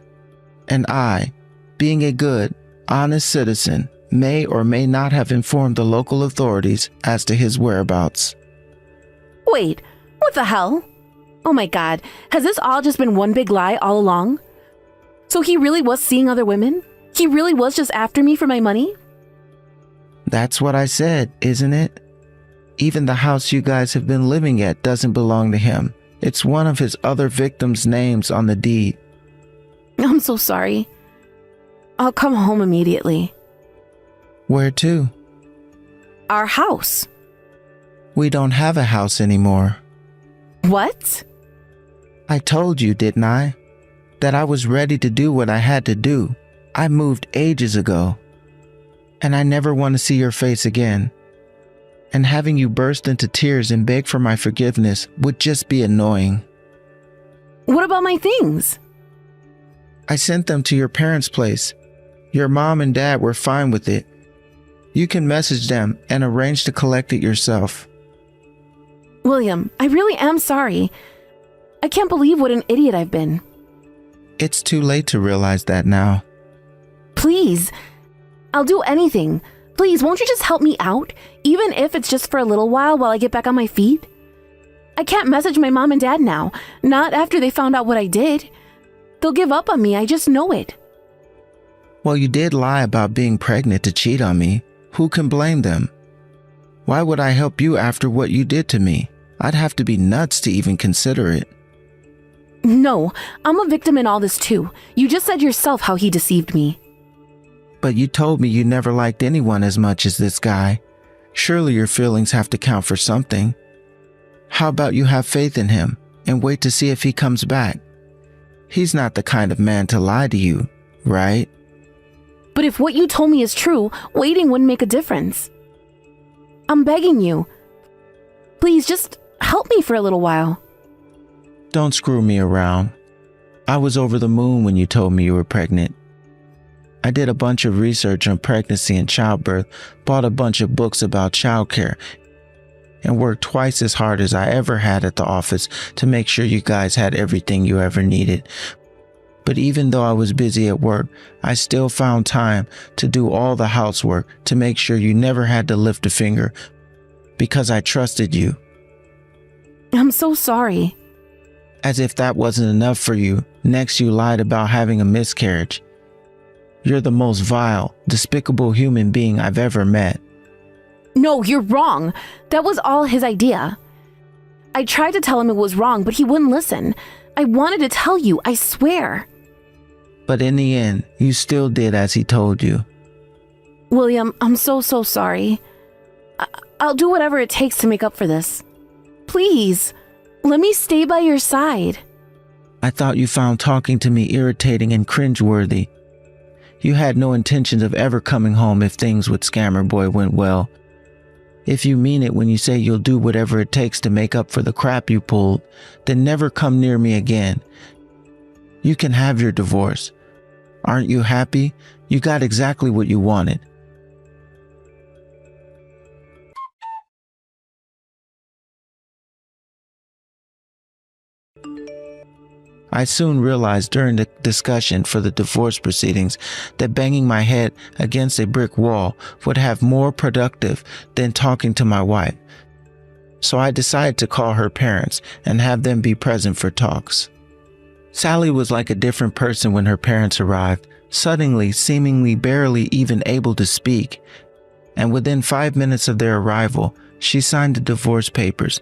And I, being a good, honest citizen, may or may not have informed the local authorities as to his whereabouts. Wait, what the hell? Oh my God, has this all just been one big lie all along? So he really was seeing other women? He really was just after me for my money? That's what I said, isn't it? Even the house you guys have been living at doesn't belong to him. It's one of his other victims' names on the deed. I'm so sorry. I'll come home immediately. Where to? Our house. We don't have a house anymore. What? I told you, didn't I? That I was ready to do what I had to do. I moved ages ago. And I never want to see your face again. And having you burst into tears and beg for my forgiveness would just be annoying. What about my things? I sent them to your parents' place. Your mom and dad were fine with it. You can message them and arrange to collect it yourself. William, I really am sorry. I can't believe what an idiot I've been. It's too late to realize that now. Please, I'll do anything. Please, won't you just help me out? Even if it's just for a little while I get back on my feet? I can't message my mom and dad now. Not after they found out what I did. They'll give up on me, I just know it. Well, you did lie about being pregnant to cheat on me. Who can blame them? Why would I help you after what you did to me? I'd have to be nuts to even consider it. No, I'm a victim in all this too. You just said yourself how he deceived me. But you told me you never liked anyone as much as this guy. Surely your feelings have to count for something. How about you have faith in him and wait to see if he comes back? He's not the kind of man to lie to you, right? But if what you told me is true, waiting wouldn't make a difference. I'm begging you. Please, just help me for a little while. Don't screw me around. I was over the moon when you told me you were pregnant. I did a bunch of research on pregnancy and childbirth, bought a bunch of books about childcare, and worked twice as hard as I ever had at the office to make sure you guys had everything you ever needed. But even though I was busy at work, I still found time to do all the housework to make sure you never had to lift a finger because I trusted you. I'm so sorry. As if that wasn't enough for you, next you lied about having a miscarriage. You're the most vile, despicable human being I've ever met. No, you're wrong. That was all his idea. I tried to tell him it was wrong, but he wouldn't listen. I wanted to tell you, I swear. But in the end, you still did as he told you. William, I'm so sorry. I'll do whatever it takes to make up for this. Please, let me stay by your side. I thought you found talking to me irritating and cringeworthy. You had no intentions of ever coming home if things with Scammer Boy went well. If you mean it when you say you'll do whatever it takes to make up for the crap you pulled, then never come near me again. You can have your divorce. Aren't you happy? You got exactly what you wanted. I soon realized during the discussion for the divorce proceedings that banging my head against a brick wall would have more productive than talking to my wife. So I decided to call her parents and have them be present for talks. Sally was like a different person when her parents arrived, suddenly seemingly barely even able to speak. And within 5 minutes of their arrival, she signed the divorce papers.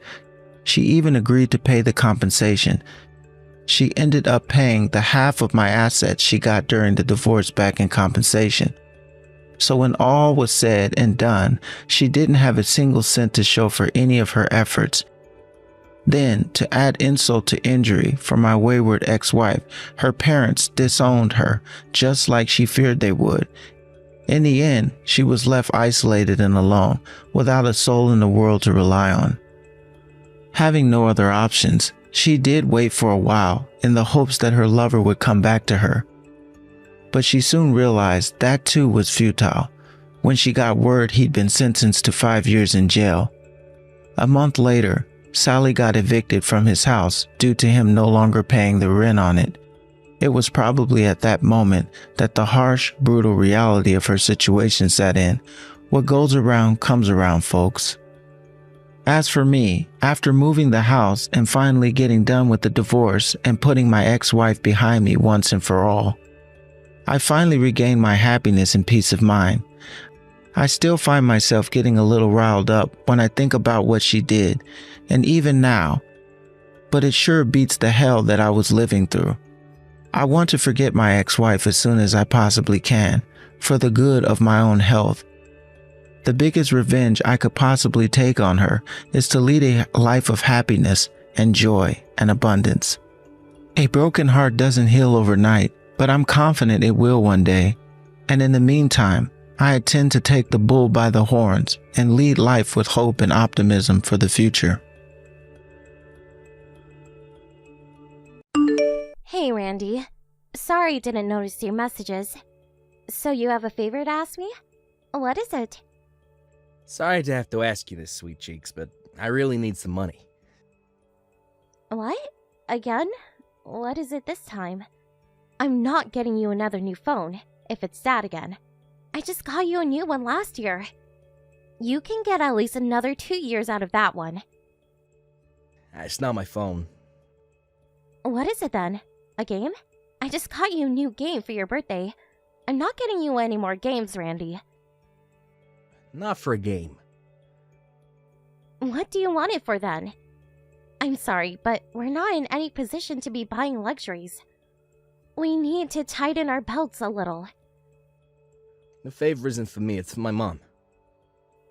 She even agreed to pay the compensation. She ended up paying the half of my assets she got during the divorce back in compensation. So when all was said and done, she didn't have a single cent to show for any of her efforts. Then, to add insult to injury for my wayward ex-wife, her parents disowned her, just like she feared they would. In the end, she was left isolated and alone, without a soul in the world to rely on. Having no other options, she did wait for a while in the hopes that her lover would come back to her. But she soon realized that too was futile when she got word he'd been sentenced to 5 years in jail. A month later, Sally got evicted from his house due to him no longer paying the rent on it. It was probably at that moment that the harsh, brutal reality of her situation set in. What goes around comes around, folks. As for me, after moving the house and finally getting done with the divorce and putting my ex-wife behind me once and for all, I finally regained my happiness and peace of mind. I still find myself getting a little riled up when I think about what she did, and even now, but it sure beats the hell that I was living through. I want to forget my ex-wife as soon as I possibly can, for the good of my own health. The biggest revenge I could possibly take on her is to lead a life of happiness and joy and abundance. A broken heart doesn't heal overnight, but I'm confident it will one day. And in the meantime, I intend to take the bull by the horns and lead life with hope and optimism for the future. Hey, Randy. Sorry didn't notice your messages. So you have a favor to ask me? What is it? Sorry to have to ask you this, sweet cheeks, but I really need some money. What? Again? What is it this time? I'm not getting you another new phone, if it's that again. I just got you a new one last year. You can get at least another 2 years out of that one. It's not my phone. What is it then? A game? I just got you a new game for your birthday. I'm not getting you any more games, Randy. Not for a game. What do you want it for then? I'm sorry, but we're not in any position to be buying luxuries. We need to tighten our belts a little. The favor isn't for me, it's for my mom.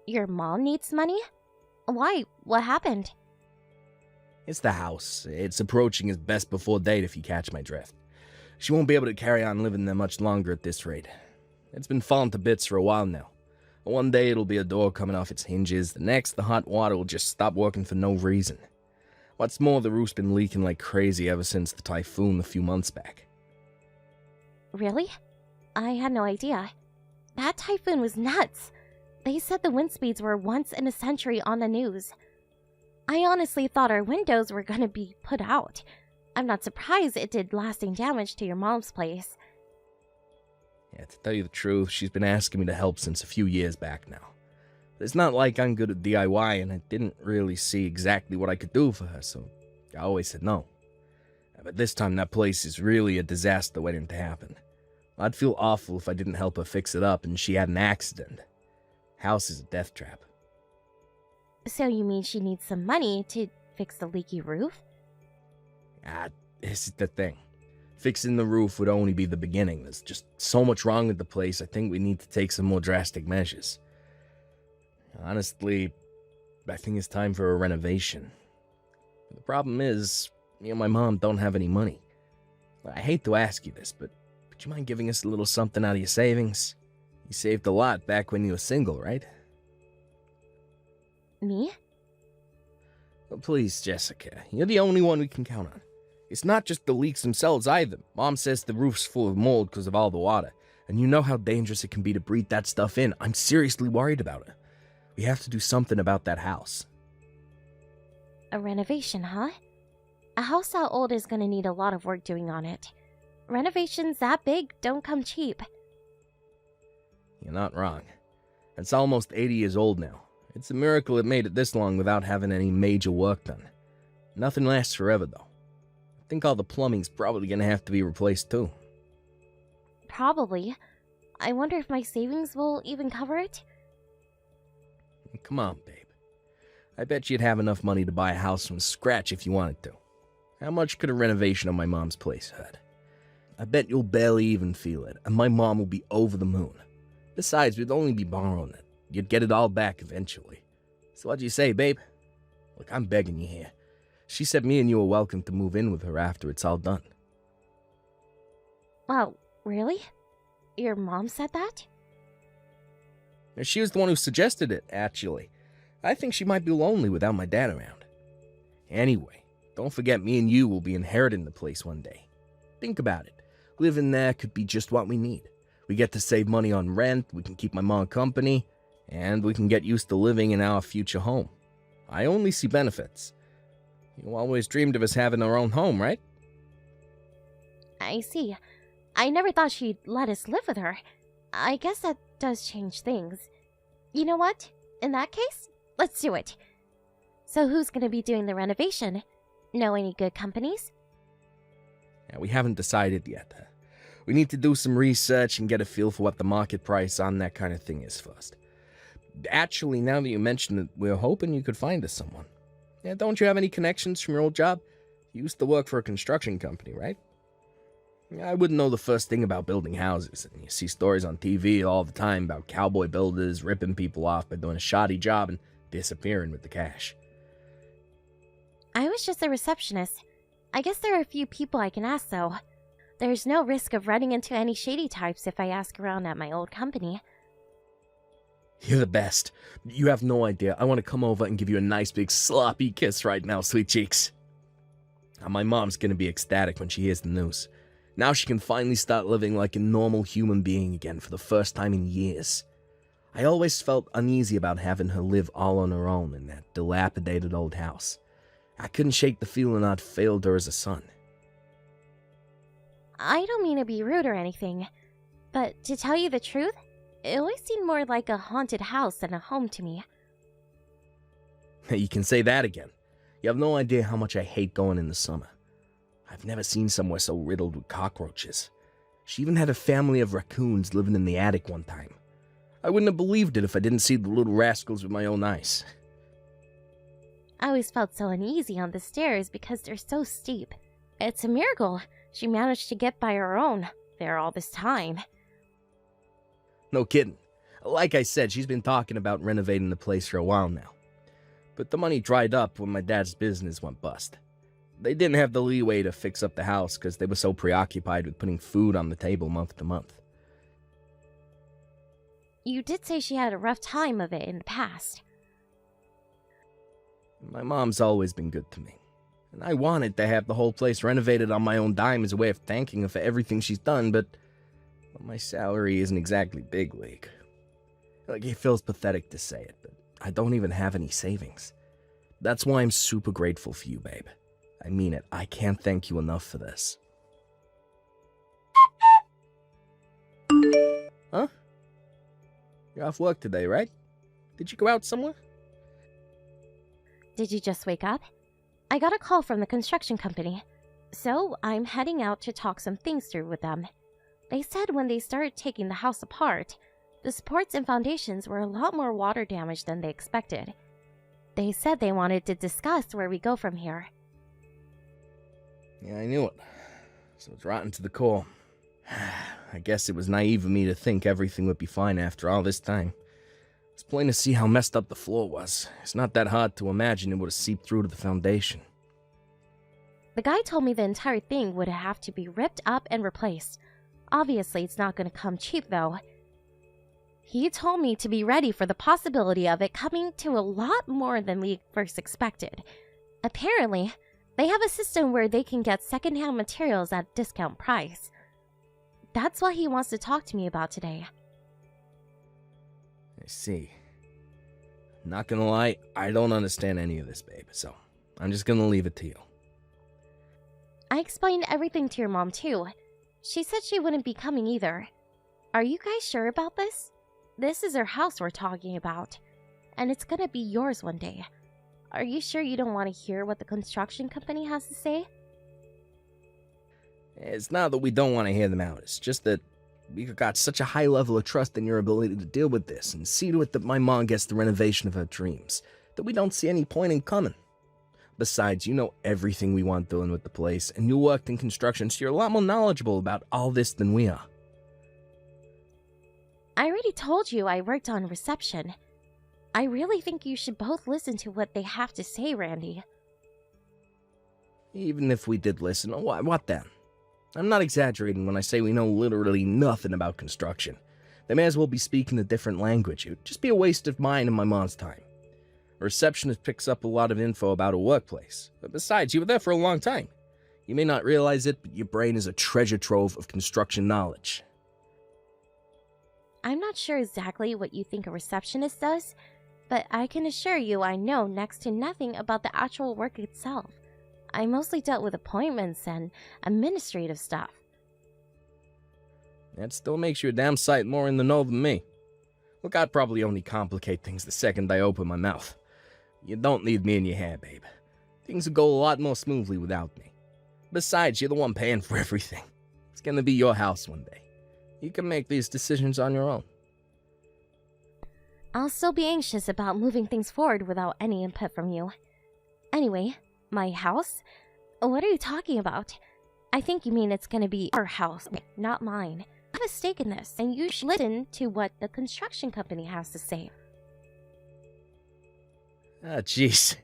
Your mom needs money? Why? What happened? It's the house. It's approaching its best before date if you catch my drift. She won't be able to carry on living there much longer at this rate. It's been falling to bits for a while now. One day it'll be a door coming off its hinges, the next the hot water will just stop working for no reason. What's more, the roof's been leaking like crazy ever since the typhoon a few months back. Really? I had no idea. That typhoon was nuts. They said the wind speeds were once in a century on the news. I honestly thought our windows were gonna be put out. I'm not surprised it did lasting damage to your mom's place. Yeah, to tell you the truth, she's been asking me to help since a few years back now. But it's not like I'm good at DIY, and I didn't really see exactly what I could do for her, so I always said no. But this time that place is really a disaster waiting to happen. I'd feel awful if I didn't help her fix it up and she had an accident. House is a death trap. So you mean she needs some money to fix the leaky roof? This is the thing. Fixing the roof would only be the beginning. There's just so much wrong with the place, I think we need to take some more drastic measures. Honestly, I think it's time for a renovation. The problem is, me and my mom don't have any money. I hate to ask you this, but would you mind giving us a little something out of your savings? You saved a lot back when you were single, right? Me? Oh, please, Jessica. You're the only one we can count on. It's not just the leaks themselves either. Mom says the roof's full of mold because of all the water. And you know how dangerous it can be to breathe that stuff in. I'm seriously worried about it. We have to do something about that house. A renovation, huh? A house that old is gonna need a lot of work doing on it. Renovations that big don't come cheap. You're not wrong. It's almost 80 years old now. It's a miracle it made it this long without having any major work done. Nothing lasts forever, though. I think all the plumbing's probably gonna have to be replaced, too. Probably. I wonder if my savings will even cover it? Come on, babe. I bet you'd have enough money to buy a house from scratch if you wanted to. How much could a renovation on my mom's place hurt? I bet you'll barely even feel it, and my mom will be over the moon. Besides, we'd only be borrowing it. You'd get it all back eventually. So what'd you say, babe? Look, I'm begging you here. She said me and you are welcome to move in with her after it's all done. Wow, really? Your mom said that? She was the one who suggested it, actually. I think she might be lonely without my dad around. Anyway, don't forget me and you will be inheriting the place one day. Think about it. Living there could be just what we need. We get to save money on rent, we can keep my mom company, and we can get used to living in our future home. I only see benefits. You always dreamed of us having our own home, right? I see. I never thought she'd let us live with her. I guess that does change things. You know what? In that case, let's do it. So who's gonna be doing the renovation? Know any good companies? Yeah, we haven't decided yet. We need to do some research and get a feel for what the market price on that kind of thing is first. Actually, now that you mention it, we're hoping you could find us someone. Yeah, don't you have any connections from your old job? You used to work for a construction company, right? I wouldn't know the first thing about building houses, and you see stories on TV all the time about cowboy builders ripping people off by doing a shoddy job and disappearing with the cash. I was just a receptionist. I guess there are a few people I can ask, though. There's no risk of running into any shady types if I ask around at my old company. You're the best. You have no idea. I want to come over and give you a nice big sloppy kiss right now, sweet cheeks. My mom's gonna be ecstatic when she hears the news. Now she can finally start living like a normal human being again for the first time in years. I always felt uneasy about having her live all on her own in that dilapidated old house. I couldn't shake the feeling I'd failed her as a son. I don't mean to be rude or anything, but to tell you the truth, it always seemed more like a haunted house than a home to me. You can say that again. You have no idea how much I hate going in the summer. I've never seen somewhere so riddled with cockroaches. She even had a family of raccoons living in the attic one time. I wouldn't have believed it if I didn't see the little rascals with my own eyes. I always felt so uneasy on the stairs because they're so steep. It's a miracle she managed to get by her own there all this time. No kidding. Like I said, she's been talking about renovating the place for a while now. But the money dried up when my dad's business went bust. They didn't have the leeway to fix up the house because they were so preoccupied with putting food on the table month to month. You did say she had a rough time of it in the past. My mom's always been good to me. And I wanted to have the whole place renovated on my own dime as a way of thanking her for everything she's done, but well, my salary isn't exactly big league. Like, it feels pathetic to say it, but I don't even have any savings. That's why I'm super grateful for you, babe. I mean it. I can't thank you enough for this. Huh? You're off work today, right? Did you go out somewhere? Did you just wake up? I got a call from the construction company, so I'm heading out to talk some things through with them. They said when they started taking the house apart, the supports and foundations were a lot more water damaged than they expected. They said they wanted to discuss where we go from here. Yeah, I knew it. So it's rotten to the core. I guess it was naive of me to think everything would be fine after all this time. It's plain to see how messed up the floor was. It's not that hard to imagine it would have seeped through to the foundation. The guy told me the entire thing would have to be ripped up and replaced. Obviously, it's not going to come cheap, though. He told me to be ready for the possibility of it coming to a lot more than we first expected. Apparently, they have a system where they can get secondhand materials at a discount price. That's what he wants to talk to me about today. I see. Not gonna lie, I don't understand any of this, babe, so I'm just gonna leave it to you. I explained everything to your mom too. She said she wouldn't be coming either. Are you guys sure about this? This is our house we're talking about, and it's gonna be yours one day. Are you sure you don't want to hear what the construction company has to say? It's not that we don't want to hear them out. It's just that we've got such a high level of trust in your ability to deal with this and see to it that my mom gets the renovation of her dreams, that we don't see any point in coming. Besides, you know everything we want doing with the place, and you worked in construction, so you're a lot more knowledgeable about all this than we are. I already told you I worked on reception. I really think you should both listen to what they have to say, Randy. Even if we did listen, what then? I'm not exaggerating when I say we know literally nothing about construction. They may as well be speaking a different language. It would just be a waste of mine and my mom's time. A receptionist picks up a lot of info about a workplace. But besides, you were there for a long time. You may not realize it, but your brain is a treasure trove of construction knowledge. I'm not sure exactly what you think a receptionist does, but I can assure you I know next to nothing about the actual work itself. I mostly dealt with appointments and administrative stuff. That still makes you a damn sight more in the know than me. Look, I'd probably only complicate things the second I open my mouth. You don't need me in your hair, babe. Things would go a lot more smoothly without me. Besides, you're the one paying for everything. It's gonna be your house one day. You can make these decisions on your own. I'll still be anxious about moving things forward without any input from you. Anyway, my house? What are you talking about? I think you mean it's gonna be our house, not mine. I have a stake in this, and you should listen to what the construction company has to say. Ah, jeez.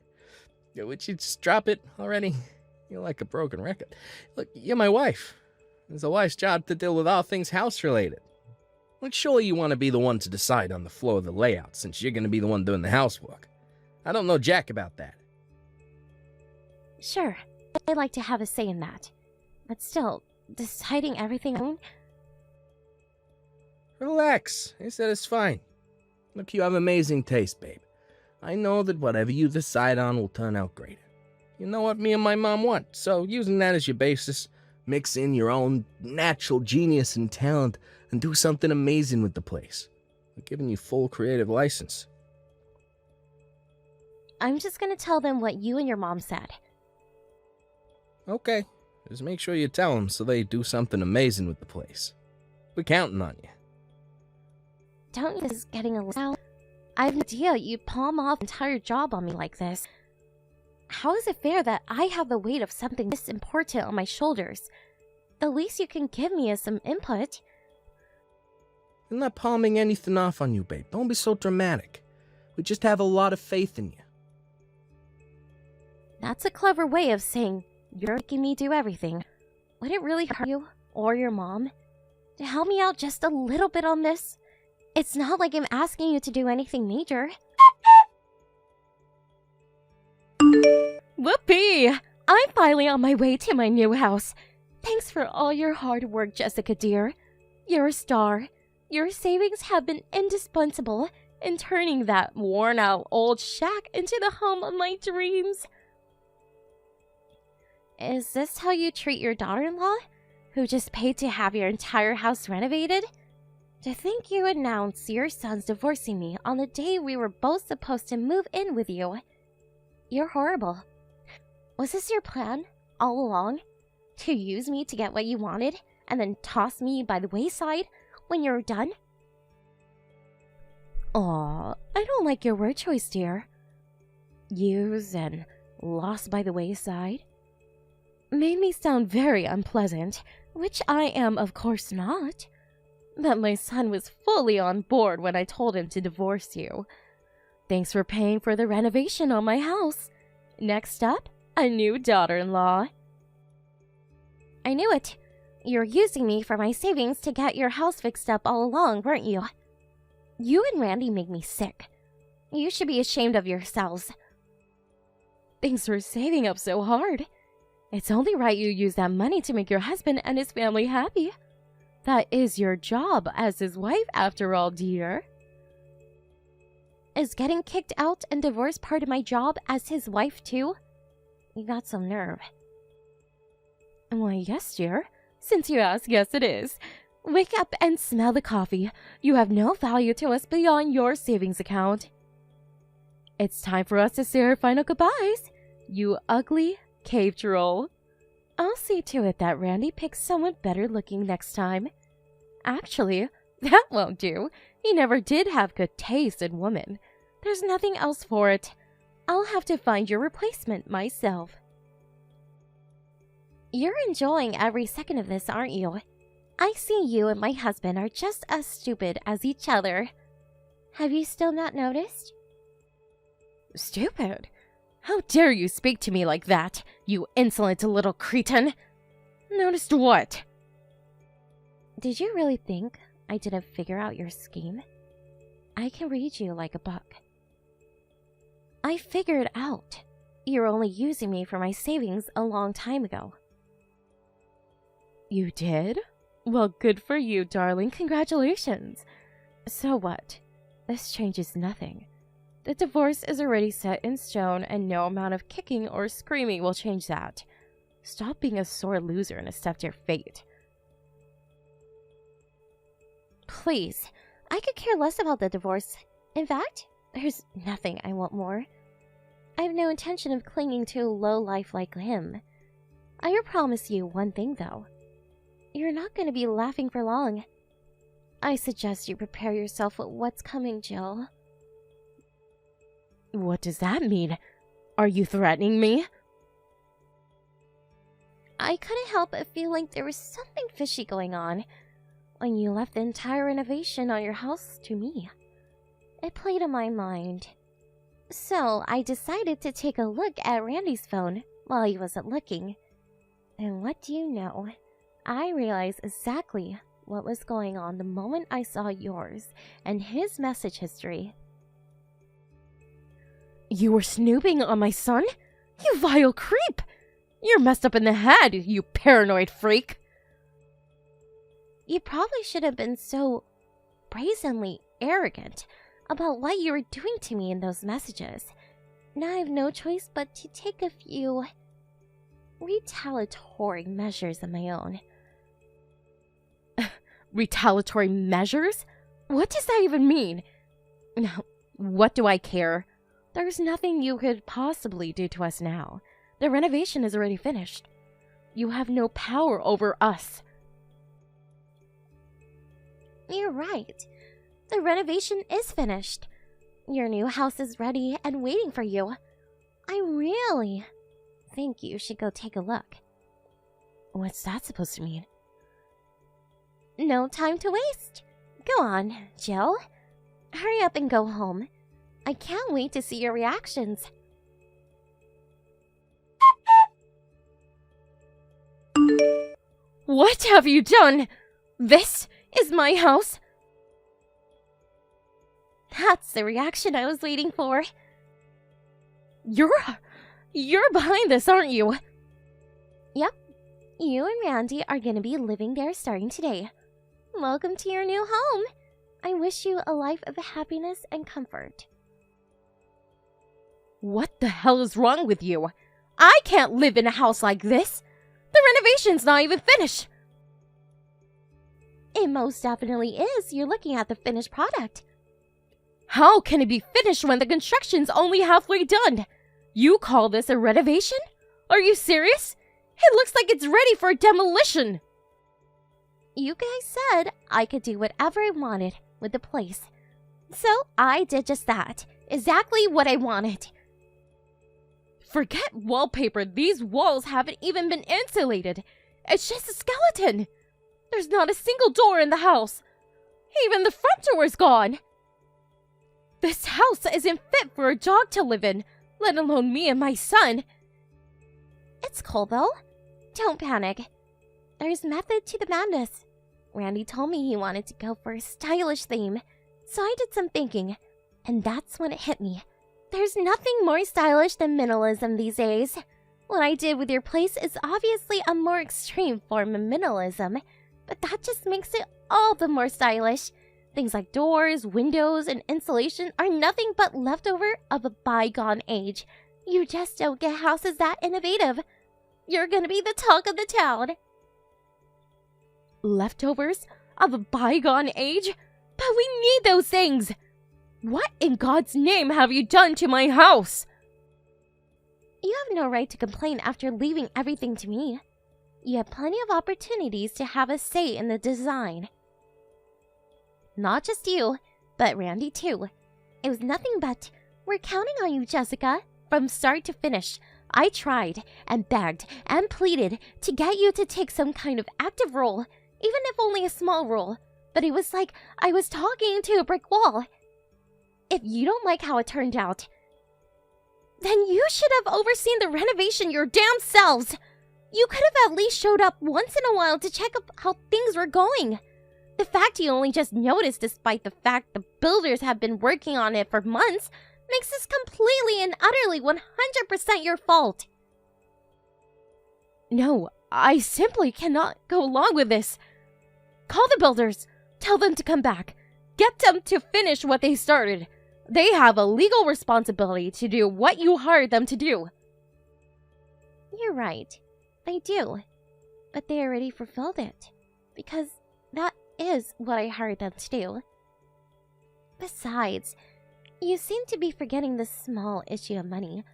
Would you just drop it already? You're like a broken record. Look, you're my wife. It's a wife's job to deal with all things house-related. Like, surely you want to be the one to decide on the flow of the layout, since you're going to be the one doing the housework. I don't know jack about that. Sure, I'd like to have a say in that. But still, deciding everything... Relax. I said it's fine. Look, you have amazing taste, babe. I know that whatever you decide on will turn out great. You know what me and my mom want, so using that as your basis, mix in your own natural genius and talent and do something amazing with the place. We're giving you full creative license. I'm just gonna tell them what you and your mom said. Okay, just make sure you tell them so they do something amazing with the place. We're counting on you. Don't you think this is getting a little... I have no idea you'd palm off the entire job on me like this. How is it fair that I have the weight of something this important on my shoulders? The least you can give me is some input. I'm not palming anything off on you, babe. Don't be so dramatic. We just have a lot of faith in you. That's a clever way of saying you're making me do everything. Would it really hurt you, or your mom, to help me out just a little bit on this? It's not like I'm asking you to do anything major. Whoopee! I'm finally on my way to my new house. Thanks for all your hard work, Jessica dear. You're a star. Your savings have been indispensable in turning that worn-out old shack into the home of my dreams. Is this how you treat your daughter-in-law, who just paid to have your entire house renovated? To think you announced your son's divorcing me on the day we were both supposed to move in with you. You're horrible. Was this your plan, all along? To use me to get what you wanted, and then toss me by the wayside when you're done? Aw, I don't like your word choice, dear. Use and lost by the wayside? Made me sound very unpleasant, which I am of course not. But my son was fully on board when I told him to divorce you. Thanks for paying for the renovation on my house. Next up, a new daughter-in-law. I knew it. You were using me for my savings to get your house fixed up all along, weren't you? You and Randy make me sick. You should be ashamed of yourselves. Thanks for saving up so hard. It's only right you use that money to make your husband and his family happy. That is your job as his wife, after all, dear. Is getting kicked out and divorced part of my job as his wife, too? You got some nerve. Why, yes, dear. Since you ask, yes, it is. Wake up and smell the coffee. You have no value to us beyond your savings account. It's time for us to say our final goodbyes. You ugly cave troll. I'll see to it that Randy picks someone better looking next time. Actually, that won't do. He never did have good taste in women. There's nothing else for it. I'll have to find your replacement myself. You're enjoying every second of this, aren't you? I see you and my husband are just as stupid as each other. Have you still not noticed? Stupid? How dare you speak to me like that, you insolent little cretin? Noticed what? Did you really think I didn't figure out your scheme? I can read you like a book. I figured out. You're only using me for my savings a long time ago. You did? Well, good for you, darling. Congratulations. So what? This changes nothing. The divorce is already set in stone, and no amount of kicking or screaming will change that. Stop being a sore loser and accept your fate. Please, I could care less about the divorce. In fact, there's nothing I want more. I have no intention of clinging to a lowlife like him. I will promise you one thing, though. You're not going to be laughing for long. I suggest you prepare yourself for what's coming, Jill. What does that mean? Are you threatening me? I couldn't help but feel like there was something fishy going on when you left the entire renovation on your house to me. It played on my mind. So I decided to take a look at Randy's phone while he wasn't looking. And what do you know? I realized exactly what was going on the moment I saw yours and his message history. You were snooping on my son? You vile creep! You're messed up in the head, you paranoid freak! You probably should have been so brazenly arrogant about what you were doing to me in those messages. Now I have no choice but to take a few retaliatory measures of my own. Retaliatory measures? What does that even mean? What do I care? There's nothing you could possibly do to us now. The renovation is already finished. You have no power over us. You're right. The renovation is finished. Your new house is ready and waiting for you. I really think you should go take a look. What's that supposed to mean? No time to waste. Go on, Jill. Hurry up and go home. I can't wait to see your reactions. What have you done? This is my house? That's the reaction I was waiting for. You're behind this, aren't you? Yep. You and Randy are gonna be living there starting today. Welcome to your new home. I wish you a life of happiness and comfort. What the hell is wrong with you? I can't live in a house like this. The renovation's not even finished. It most definitely is. You're looking at the finished product. How can it be finished when the construction's only halfway done? You call this a renovation? Are you serious? It looks like it's ready for demolition. You guys said I could do whatever I wanted with the place. So I did just that. Exactly what I wanted. Forget wallpaper. These walls haven't even been insulated. It's just a skeleton. There's not a single door in the house. Even the front door is gone. This house isn't fit for a dog to live in, let alone me and my son. It's cool, though. Don't panic. There's method to the madness. Randy told me he wanted to go for a stylish theme, so I did some thinking, and that's when it hit me. There's nothing more stylish than minimalism these days. What I did with your place is obviously a more extreme form of minimalism, but that just makes it all the more stylish. Things like doors, windows, and insulation are nothing but leftover of a bygone age. You just don't get houses that innovative. You're gonna be the talk of the town. Leftovers of a bygone age? But we need those things! What in God's name have you done to my house? You have no right to complain after leaving everything to me. You had plenty of opportunities to have a say in the design. Not just you, but Randy too. It was nothing but, we're counting on you, Jessica, from start to finish. I tried and begged and pleaded to get you to take some kind of active role, even if only a small role. But it was like I was talking to a brick wall. If you don't like how it turned out, then you should have overseen the renovation your damn selves. You could have at least showed up once in a while to check up how things were going. The fact you only just noticed despite the fact the builders have been working on it for months makes this completely and utterly 100% your fault. No, I simply cannot go along with this. Call the builders. Tell them to come back. Get them to finish what they started. They have a legal responsibility to do what you hired them to do. You're right. They do. But they already fulfilled it. Because that is what I hired them to do. Besides, you seem to be forgetting the small issue of money.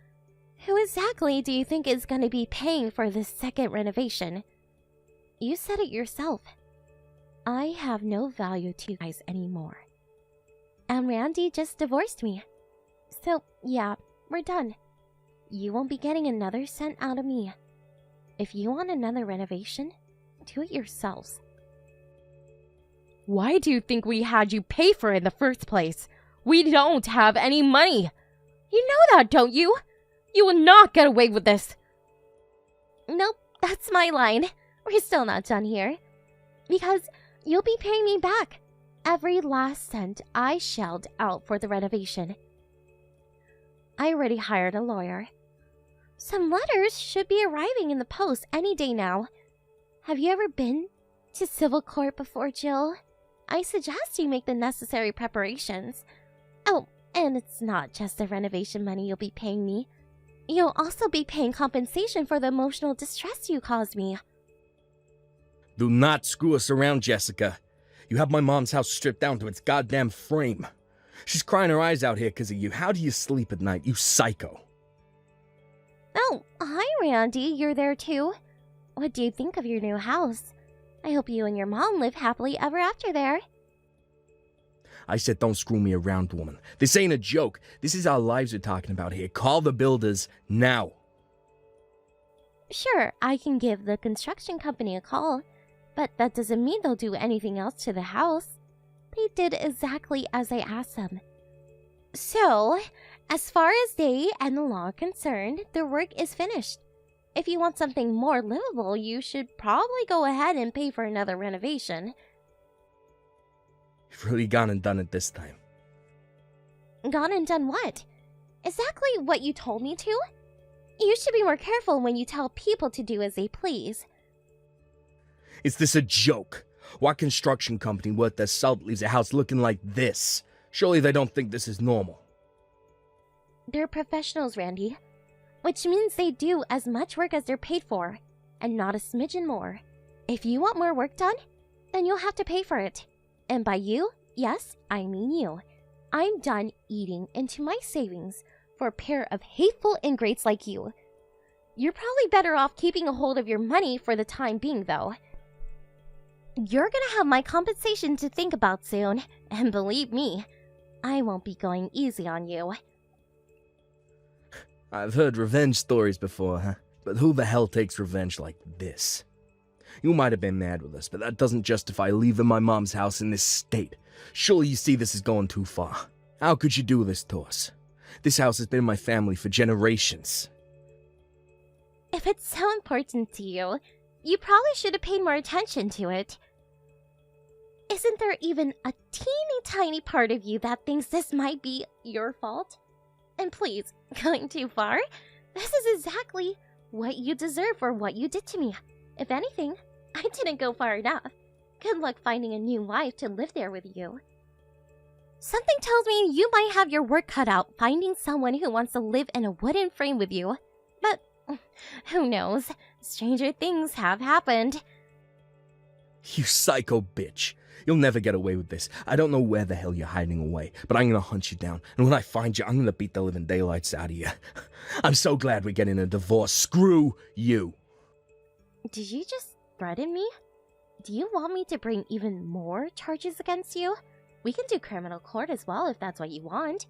Who exactly do you think is going to be paying for this second renovation? You said it yourself. I have no value to you guys anymore. And Randy just divorced me. So, yeah, we're done. You won't be getting another cent out of me. If you want another renovation, do it yourselves. Why do you think we had you pay for it in the first place? We don't have any money. You know that, don't you? You will not get away with this. Nope, that's my line. We're still not done here. Because you'll be paying me back every last cent I shelled out for the renovation. I already hired a lawyer. Some letters should be arriving in the post any day now. Have you ever been to civil court before, Jill? I suggest you make the necessary preparations. Oh, and it's not just the renovation money you'll be paying me. You'll also be paying compensation for the emotional distress you caused me. Do not screw us around, Jessica. You have my mom's house stripped down to its goddamn frame. She's crying her eyes out here because of you. How do you sleep at night, you psycho? Oh, hi, Randy. You're there too. What do you think of your new house? I hope you and your mom live happily ever after there. I said don't screw me around, woman. This ain't a joke. This is our lives we're talking about here. Call the builders now. Sure, I can give the construction company a call, but that doesn't mean they'll do anything else to the house. They did exactly as I asked them. So, as far as they and the law are concerned, their work is finished. If you want something more livable, you should probably go ahead and pay for another renovation. You've really gone and done it this time. Gone and done what? Exactly what you told me to? You should be more careful when you tell people to do as they please. Is this a joke? What construction company worth their salt leaves a house looking like this? Surely they don't think this is normal. They're professionals, Randy. Which means they do as much work as they're paid for, and not a smidgen more. If you want more work done, then you'll have to pay for it. And by you, yes, I mean you. I'm done eating into my savings for a pair of hateful ingrates like you. You're probably better off keeping a hold of your money for the time being, though. You're gonna have my compensation to think about soon, and believe me, I won't be going easy on you. I've heard revenge stories before, huh? But who the hell takes revenge like this? You might have been mad with us, but that doesn't justify leaving my mom's house in this state. Surely you see this is going too far. How could you do this to us? This house has been in my family for generations. If it's so important to you, you probably should have paid more attention to it. Isn't there even a teeny tiny part of you that thinks this might be your fault? And please, going too far? This is exactly what you deserve for what you did to me. If anything, I didn't go far enough. Good luck finding a new wife to live there with you. Something tells me you might have your work cut out finding someone who wants to live in a wooden frame with you. But who knows? stranger things have happened. You psycho bitch. You'll never get away with this. I don't know where the hell you're hiding away, but I'm gonna hunt you down, and when I find you, I'm gonna beat the living daylights out of you. I'm so glad we're getting a divorce. Screw you. Did you just threaten me? Do you want me to bring even more charges against you? We can do criminal court as well if that's what you want.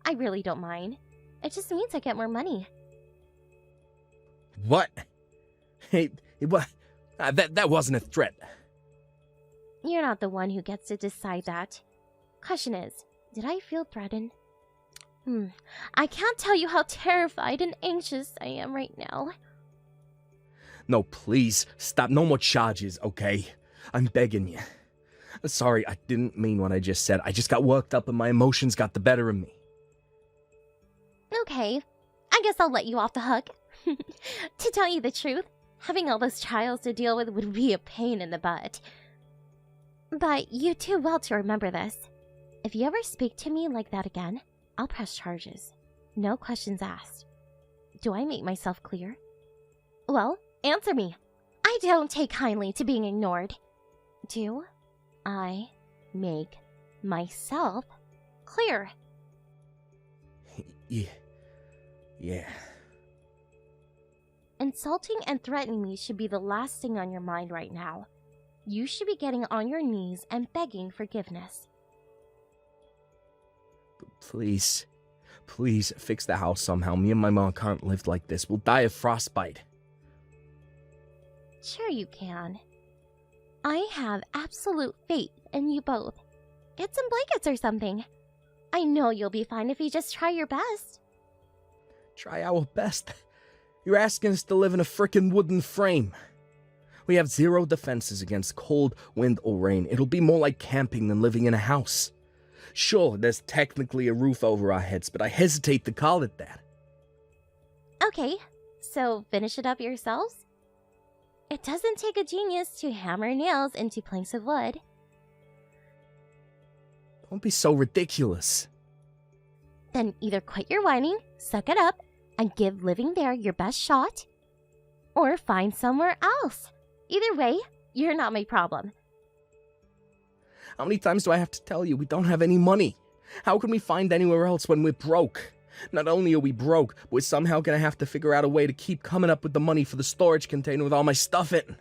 I really don't mind. It just means I get more money. What? Hey, what? That wasn't a threat. You're not the one who gets to decide that. Question is, did I feel threatened? I can't tell you how terrified and anxious I am right now. No, please, stop. No more charges, okay? I'm begging you. Sorry, I didn't mean what I just said. I just got worked up and my emotions got the better of me. Okay, I guess I'll let you off the hook. To tell you the truth, having all those trials to deal with would be a pain in the butt. But you do well to remember this. If you ever speak to me like that again, I'll press charges. No questions asked. Do I make myself clear? Well, answer me. I don't take kindly to being ignored. Do I make myself clear? Yeah. Insulting and threatening me should be the last thing on your mind right now. You should be getting on your knees and begging forgiveness. Please fix the house somehow. Me and my mom can't live like this. We'll die of frostbite. Sure you can. I have absolute faith in you both. Get some blankets or something. I know you'll be fine if you just try your best. Try our best? You're asking us to live in a frickin' wooden frame. We have zero defenses against cold, wind, or rain. It'll be more like camping than living in a house. Sure, there's technically a roof over our heads, but I hesitate to call it that. Okay, so finish it up yourselves? It doesn't take a genius to hammer nails into planks of wood. Don't be so ridiculous. Then either quit your whining, suck it up, and give living there your best shot, or find somewhere else. Either way, you're not my problem. How many times do I have to tell you we don't have any money? How can we find anywhere else when we're broke? Not only are we broke, but we're somehow gonna have to figure out a way to keep coming up with the money for the storage container with all my stuff in.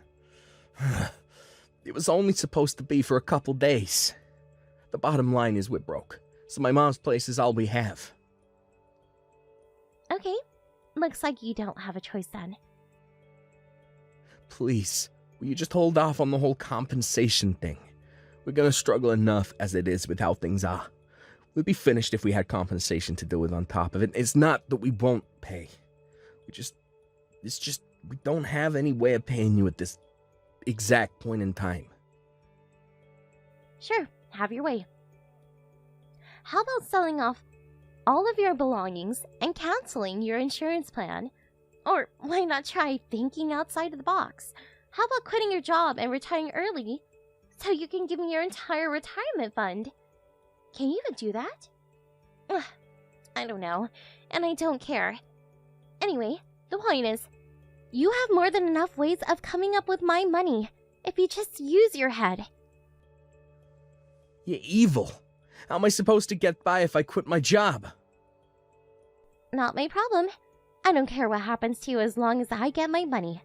It was only supposed to be for a couple days. The bottom line is we're broke, so my mom's place is all we have. Okay, looks like you don't have a choice then. Please, will you just hold off on the whole compensation thing? We're gonna struggle enough as it is with how things are. We'd be finished if we had compensation to deal with on top of it. It's not that we won't pay. We don't have any way of paying you at this exact point in time. Sure, have your way. How about selling off all of your belongings and canceling your insurance plan? Or why not try thinking outside of the box? How about quitting your job and retiring early so you can give me your entire retirement fund? Can you even do that? Ugh, I don't know, and I don't care. Anyway, the point is, you have more than enough ways of coming up with my money if you just use your head. You're evil. How am I supposed to get by if I quit my job? Not my problem. I don't care what happens to you as long as I get my money.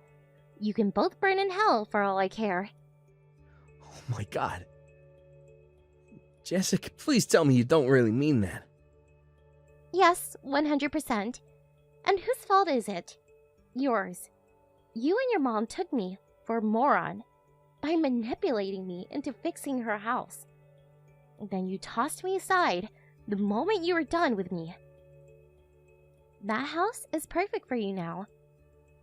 You can both burn in hell for all I care. Oh my god. Jessica, please tell me you don't really mean that. Yes, 100%. And whose fault is it? Yours. You and your mom took me for a moron by manipulating me into fixing her house. And then you tossed me aside the moment you were done with me. That house is perfect for you now.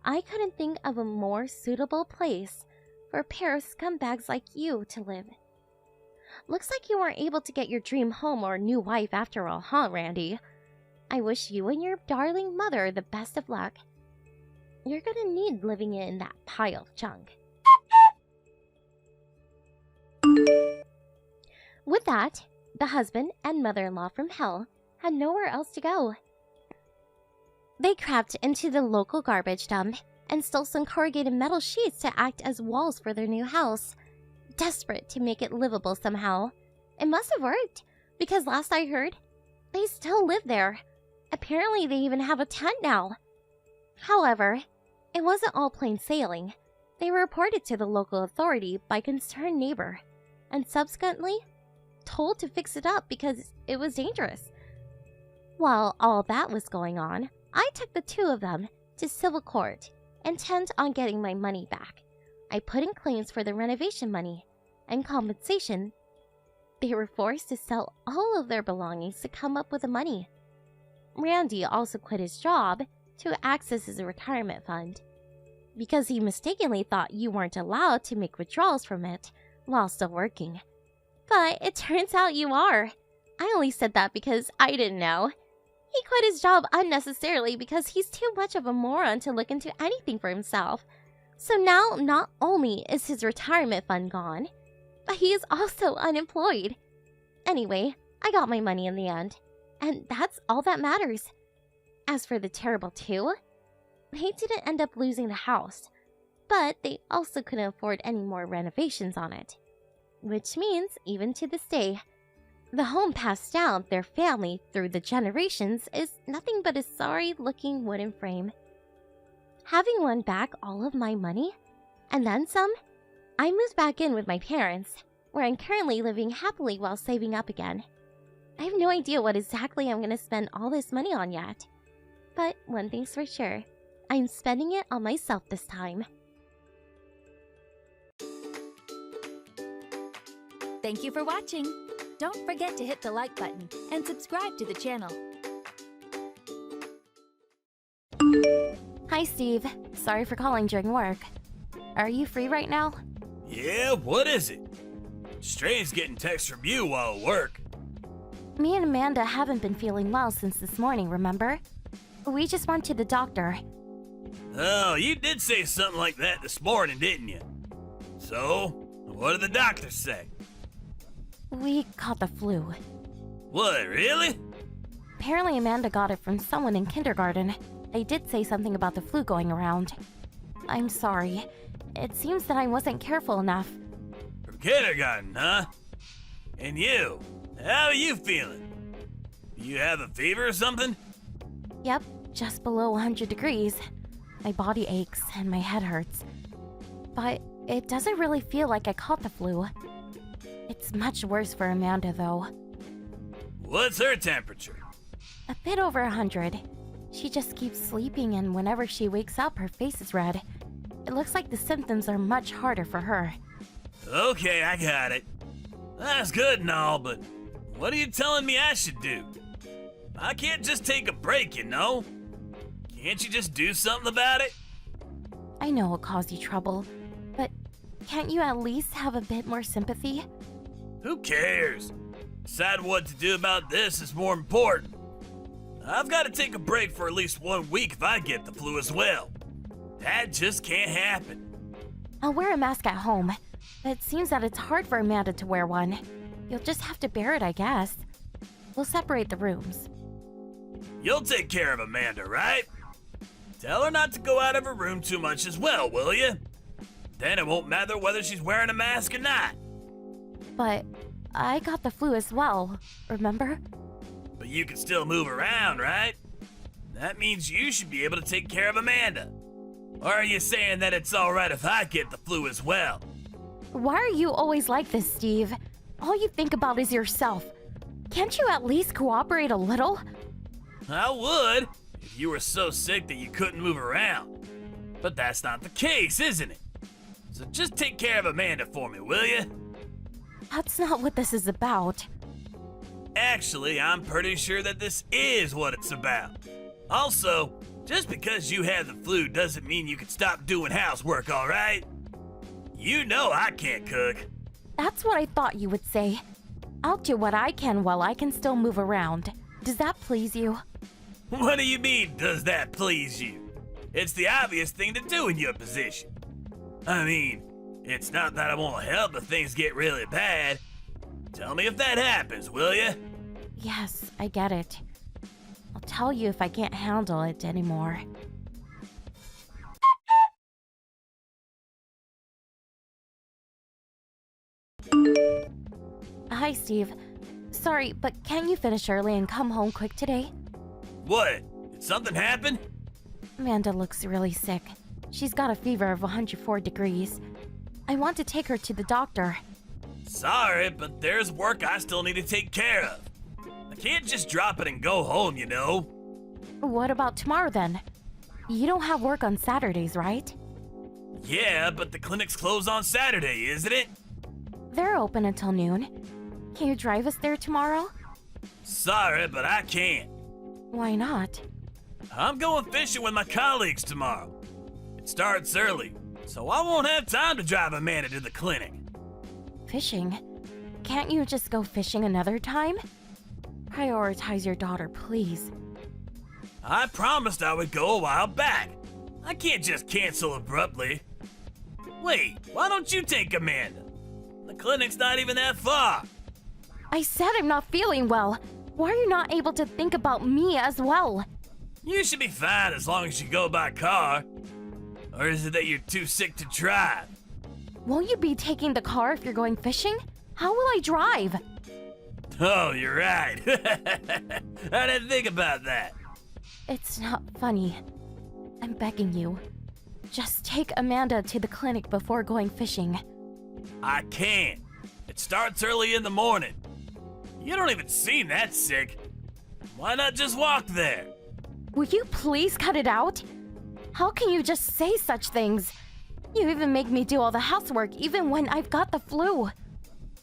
I couldn't think of a more suitable place for a pair of scumbags like you to live. Looks like you weren't able to get your dream home or new wife after all, huh, Randy? I wish you and your darling mother the best of luck. You're gonna need living in that pile of junk. With that, the husband and mother-in-law from hell had nowhere else to go. They crept into the local garbage dump and stole some corrugated metal sheets to act as walls for their new house, desperate to make it livable somehow. It must have worked, because last I heard, they still live there. Apparently they even have a tent now. However, it wasn't all plain sailing. They were reported to the local authority by a concerned neighbor, and subsequently told to fix it up because it was dangerous. While all that was going on, I took the two of them to civil court, intent on getting my money back. I put in claims for the renovation money and compensation. They were forced to sell all of their belongings to come up with the money. Randy also quit his job to access his retirement fund, because he mistakenly thought you weren't allowed to make withdrawals from it while still working. But it turns out you are. I only said that because I didn't know. He quit his job unnecessarily because he's too much of a moron to look into anything for himself. So now not only is his retirement fund gone, but he is also unemployed. Anyway, I got my money in the end, and that's all that matters. As for the terrible two, they didn't end up losing the house, but they also couldn't afford any more renovations on it. Which means, even to this day, the home passed down their family through the generations is nothing but a sorry-looking wooden frame. Having won back all of my money, and then some, I moved back in with my parents, where I'm currently living happily while saving up again. I have no idea what exactly I'm going to spend all this money on yet. But one thing's for sure, I'm spending it on myself this time. Thank you for watching. Don't forget to hit the like button and subscribe to the channel. Hi, Steve. Sorry for calling during work. Are you free right now? Yeah, what is it? Strange getting texts from you while at work. Me and Amanda haven't been feeling well since this morning, remember? We just went to the doctor. Oh, you did say something like that this morning, didn't you? So, what did the doctors say? We caught the flu. What, really? Apparently Amanda got it from someone in kindergarten. They did say something about the flu going around. I'm sorry. It seems that I wasn't careful enough. From kindergarten, huh? And you, how are you feeling? You have a fever or something? Yep, just below 100 degrees. My body aches and my head hurts. But it doesn't really feel like I caught the flu. It's much worse for Amanda, though. What's her temperature? A bit over 100. She just keeps sleeping, and whenever she wakes up, her face is red. It looks like the symptoms are much harder for her. Okay, I got it. That's good and all, but what are you telling me I should do? I can't just take a break, you know? Can't you just do something about it? I know it caused you trouble, but can't you at least have a bit more sympathy? Who cares? Decide what to do about this is more important. I've got to take a break for at least 1 week if I get the flu as well. That just can't happen. I'll wear a mask at home, but it seems that it's hard for Amanda to wear one. You'll just have to bear it, I guess. We'll separate the rooms. You'll take care of Amanda, right? Tell her not to go out of her room too much as well, will you? Then it won't matter whether she's wearing a mask or not. But I got the flu as well, remember? But you can still move around, right? That means you should be able to take care of Amanda. Or are you saying that it's alright if I get the flu as well? Why are you always like this, Steve? All you think about is yourself. Can't you at least cooperate a little? I would, if you were so sick that you couldn't move around. But that's not the case, isn't it? So just take care of Amanda for me, will you? That's not what this is about. Actually, I'm pretty sure that this is what it's about. Also, just because you have the flu doesn't mean you can stop doing housework, alright? You know I can't cook. That's what I thought you would say. I'll do what I can while I can still move around. Does that please you? What do you mean, does that please you? It's the obvious thing to do in your position. I mean, it's not that I won't help if things get really bad. Tell me if that happens, will you? Yes, I get it. I'll tell you if I can't handle it anymore. Hi, Steve. Sorry, but can't you finish early and come home quick today? What? Did something happen? Amanda looks really sick. She's got a fever of 104 degrees. I want to take her to the doctor. Sorry, but there's work I still need to take care of. I can't just drop it and go home, you know? What about tomorrow then? You don't have work on Saturdays, right? Yeah, but the clinic's closed on Saturday, isn't it? They're open until noon. Can you drive us there tomorrow? Sorry, but I can't. Why not? I'm going fishing with my colleagues tomorrow. It starts early, so I won't have time to drive Amanda to the clinic. Fishing? Can't you just go fishing another time? Prioritize your daughter, please. I promised I would go a while back. I can't just cancel abruptly. Wait, why don't you take Amanda? The clinic's not even that far. I said I'm not feeling well. Why are you not able to think about me as well? You should be fine as long as you go by car. Or is it that you're too sick to drive? Won't you be taking the car if you're going fishing? How will I drive? Oh, you're right. I didn't think about that. It's not funny. I'm begging you. Just take Amanda to the clinic before going fishing. I can't. It starts early in the morning. You don't even seem that sick. Why not just walk there? Will you please cut it out? How can you just say such things? You even make me do all the housework even when I've got the flu.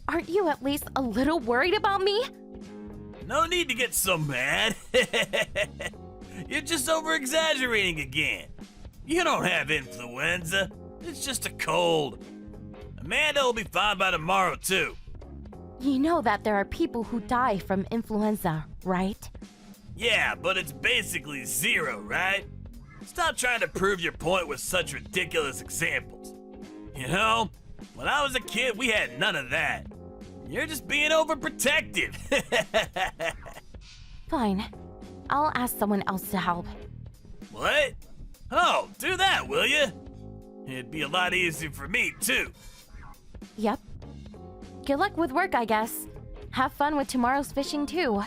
Aren't you at least a little worried about me? No need to get so mad. You're just over-exaggerating again. You don't have influenza. It's just a cold. Amanda will be fine by tomorrow, too. You know that there are people who die from influenza, right? Yeah, but it's basically zero, right? Stop trying to prove your point with such ridiculous examples. You know, when I was a kid, we had none of that. You're just being overprotective. Fine. I'll ask someone else to help. What? Oh, do that, will you? It'd be a lot easier for me, too. Yep. Good luck with work, I guess. Have fun with tomorrow's fishing, too.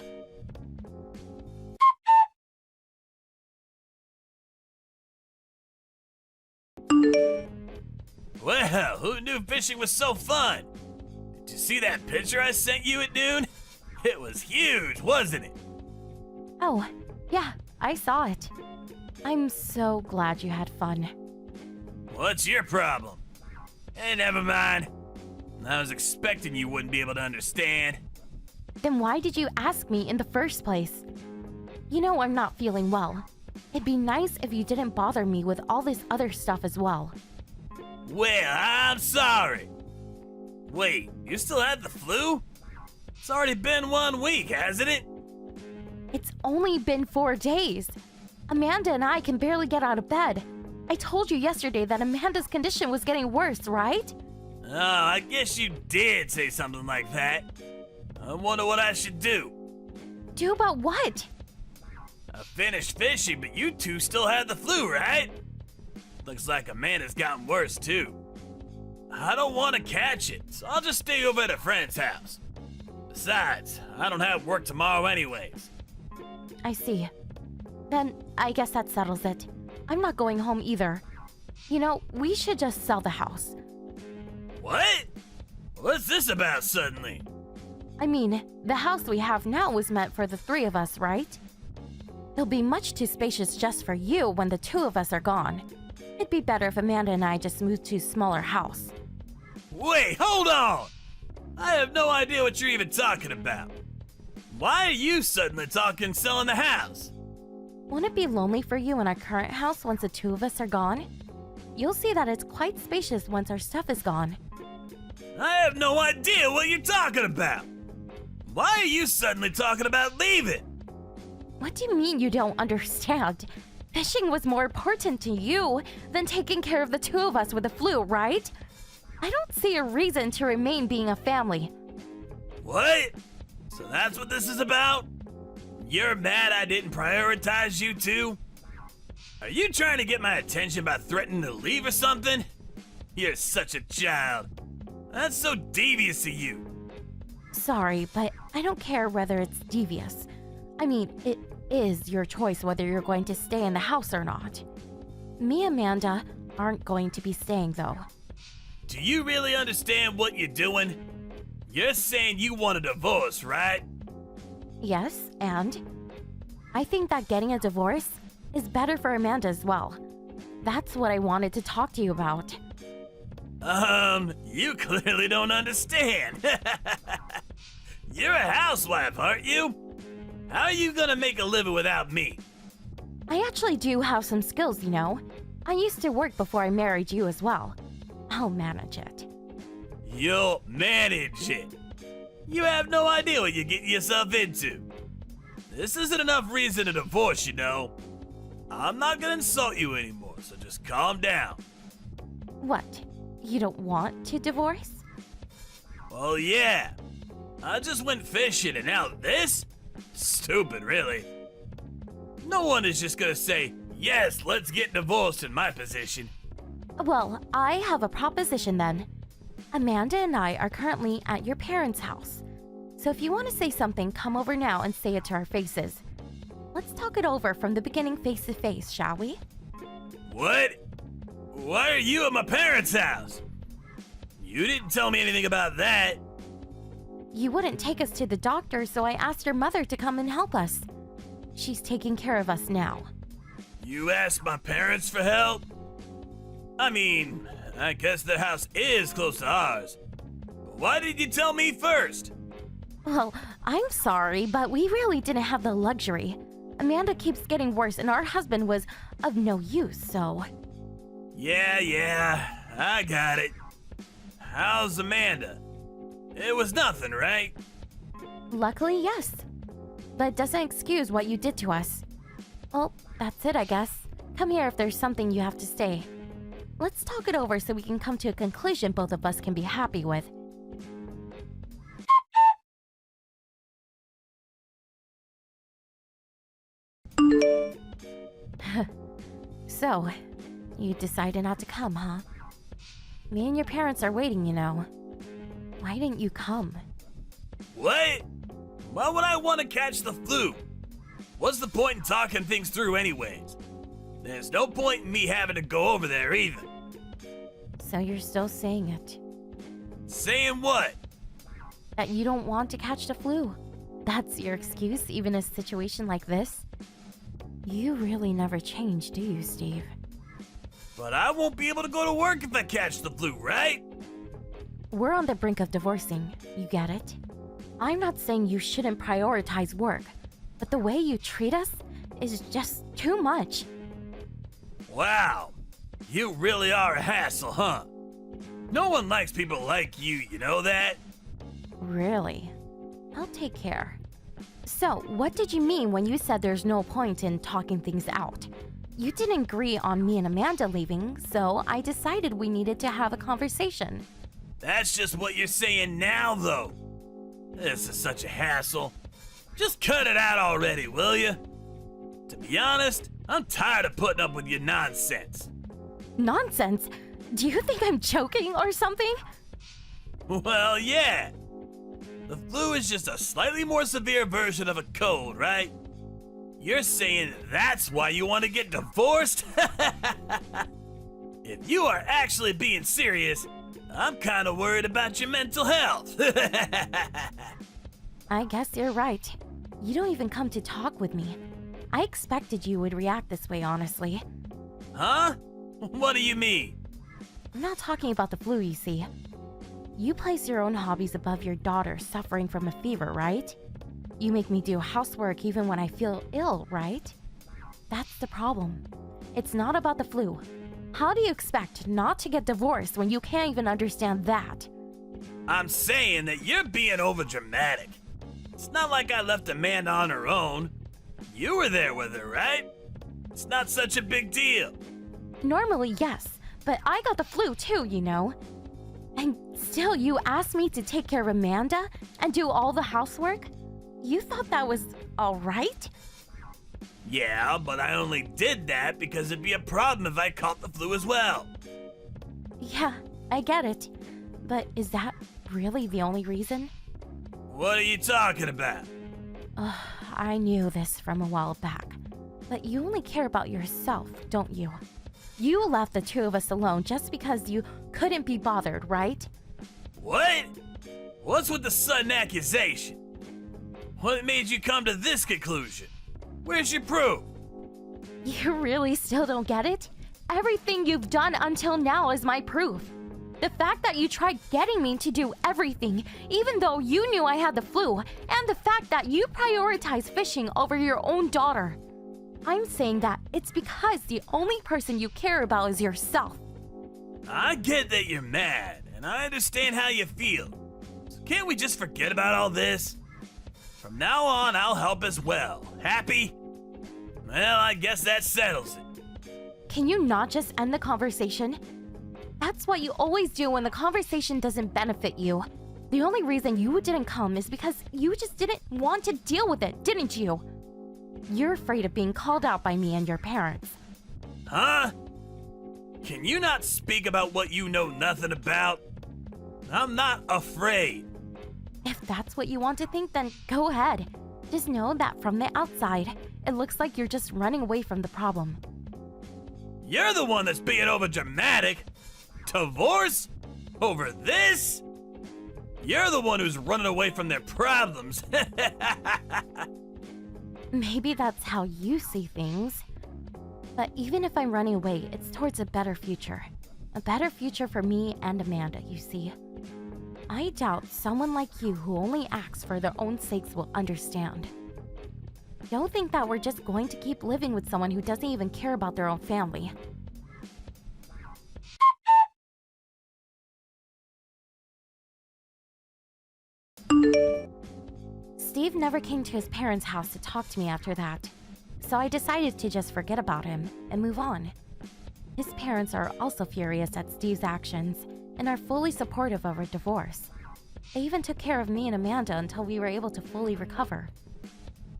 Well, who knew fishing was so fun? Did you see that picture I sent you at noon? It was huge, wasn't it? Oh, yeah, I saw it. I'm so glad you had fun. What's your problem? Hey, never mind. I was expecting you wouldn't be able to understand. Then why did you ask me in the first place? You know I'm not feeling well. It'd be nice if you didn't bother me with all this other stuff as well. Well, I'm sorry. Wait, you still had the flu? It's already been 1 week, hasn't it? It's only been 4 days. Amanda and I can barely get out of bed. I told you yesterday that Amanda's condition was getting worse, right? Oh, I guess you did say something like that. I wonder what I should do. Do about what? I finished fishing, but you two still had the flu, right? Looks like Amanda's gotten worse, too. I don't want to catch it, so I'll just stay over at a friend's house. Besides, I don't have work tomorrow anyways. I see. Then I guess that settles it. I'm not going home either. You know, we should just sell the house. What? What's this about suddenly? I mean, the house we have now was meant for the 3 of us, right? It'll be much too spacious just for you when the 2 of us are gone. It'd be better if Amanda and I just moved to a smaller house. Wait, hold on! I have no idea what you're even talking about. Why are you suddenly talking selling the house? Won't it be lonely for you in our current house once the 2 of us are gone? You'll see that it's quite spacious once our stuff is gone. I have no idea what you're talking about. Why are you suddenly talking about leaving? What do you mean you don't understand? Fishing was more important to you than taking care of the 2 of us with the flu, right? I don't see a reason to remain being a family. What? So that's what this is about? You're mad I didn't prioritize you two? Are you trying to get my attention by threatening to leave or something? You're such a child. That's so devious of you. Sorry, but I don't care whether it's devious. I mean, it is your choice whether you're going to stay in the house or not. Me and Amanda aren't going to be staying, though. Do you really understand what you're doing? You're saying you want a divorce, right? Yes, and? I think that getting a divorce is better for Amanda as well. That's what I wanted to talk to you about. You clearly don't understand. You're a housewife, aren't you? How are you gonna make a living without me? I actually do have some skills, you know. I used to work before I married you as well. I'll manage it. You'll manage it. You have no idea what you're getting yourself into. This isn't enough reason to divorce, you know. I'm not gonna insult you anymore, so just calm down. What? You don't want to divorce? Well, yeah. I just went fishing and now this? Stupid, really. No one is just gonna say, yes, let's get divorced in my position. Well, I have a proposition then. Amanda and I are currently at your parents' house. So if you want to say something, come over now and say it to our faces. Let's talk it over from the beginning face to face, shall we? What? Why are you at my parents' house? You didn't tell me anything about that. You wouldn't take us to the doctor, so I asked your mother to come and help us. She's taking care of us now. You asked my parents for help? I mean, I guess their house is close to ours. But why did you tell me first? Well, I'm sorry, but we really didn't have the luxury. Amanda keeps getting worse and our husband was of no use, so... Yeah, I got it. How's Amanda? It was nothing, right? Luckily, yes. But it doesn't excuse what you did to us. Well, that's it, I guess. Come here if there's something you have to say. Let's talk it over so we can come to a conclusion both of us can be happy with. So, you decided not to come, huh? Me and your parents are waiting, you know. Why didn't you come? What? Why would I want to catch the flu? What's the point in talking things through anyways? There's no point in me having to go over there either. So you're still saying it. Saying what? That you don't want to catch the flu. That's your excuse, even in a situation like this? You really never change, do you, Steve? But I won't be able to go to work if I catch the flu, right? We're on the brink of divorcing, you get it? I'm not saying you shouldn't prioritize work, but the way you treat us is just too much. Wow, you really are a hassle, huh? No one likes people like you know that? Really? I'll take care. So, what did you mean when you said there's no point in talking things out? You didn't agree on me and Amanda leaving, so I decided we needed to have a conversation. That's just what you're saying now, though. This is such a hassle. Just cut it out already, will you? To be honest, I'm tired of putting up with your nonsense. Nonsense? Do you think I'm joking or something? Well, yeah. The flu is just a slightly more severe version of a cold, right? You're saying that's why you want to get divorced? If you are actually being serious, I'm kind of worried about your mental health. I guess you're right. You don't even come to talk with me. I expected you would react this way, honestly. Huh? What do you mean? I'm not talking about the flu, you see. You place your own hobbies above your daughter suffering from a fever, right? You make me do housework even when I feel ill, right? That's the problem. It's not about the flu. How do you expect not to get divorced when you can't even understand that? I'm saying that you're being overdramatic. It's not like I left Amanda on her own. You were there with her, right? It's not such a big deal. Normally, yes, but I got the flu too, you know. And still, you asked me to take care of Amanda and do all the housework? You thought that was all right? Yeah, but I only did that because it'd be a problem if I caught the flu as well. Yeah, I get it. But is that really the only reason? What are you talking about? I knew this from a while back. But you only care about yourself, don't you? You left the two of us alone just because you couldn't be bothered, right? What? What's with the sudden accusation? What made you come to this conclusion? Where's your proof? You really still don't get it? Everything you've done until now is my proof. The fact that you tried getting me to do everything, even though you knew I had the flu, and the fact that you prioritize fishing over your own daughter. I'm saying that it's because the only person you care about is yourself. I get that you're mad, and I understand how you feel. So can't we just forget about all this? From now on, I'll help as well. Happy? Well, I guess that settles it. Can you not just end the conversation? That's what you always do when the conversation doesn't benefit you. The only reason you didn't come is because you just didn't want to deal with it, didn't you? You're afraid of being called out by me and your parents. Huh? Can you not speak about what you know nothing about? I'm not afraid. If that's what you want to think, then go ahead. Just know that from the outside, it looks like you're just running away from the problem. You're the one that's being over dramatic. Divorce? Over this? You're the one who's running away from their problems. Maybe that's how you see things. But even if I'm running away, it's towards a better future. A better future for me and Amanda, you see. I doubt someone like you who only acts for their own sakes will understand. Don't think that we're just going to keep living with someone who doesn't even care about their own family. Steve never came to his parents' house to talk to me after that, so I decided to just forget about him and move on. His parents are also furious at Steve's actions and are fully supportive of our divorce. They even took care of me and Amanda until we were able to fully recover.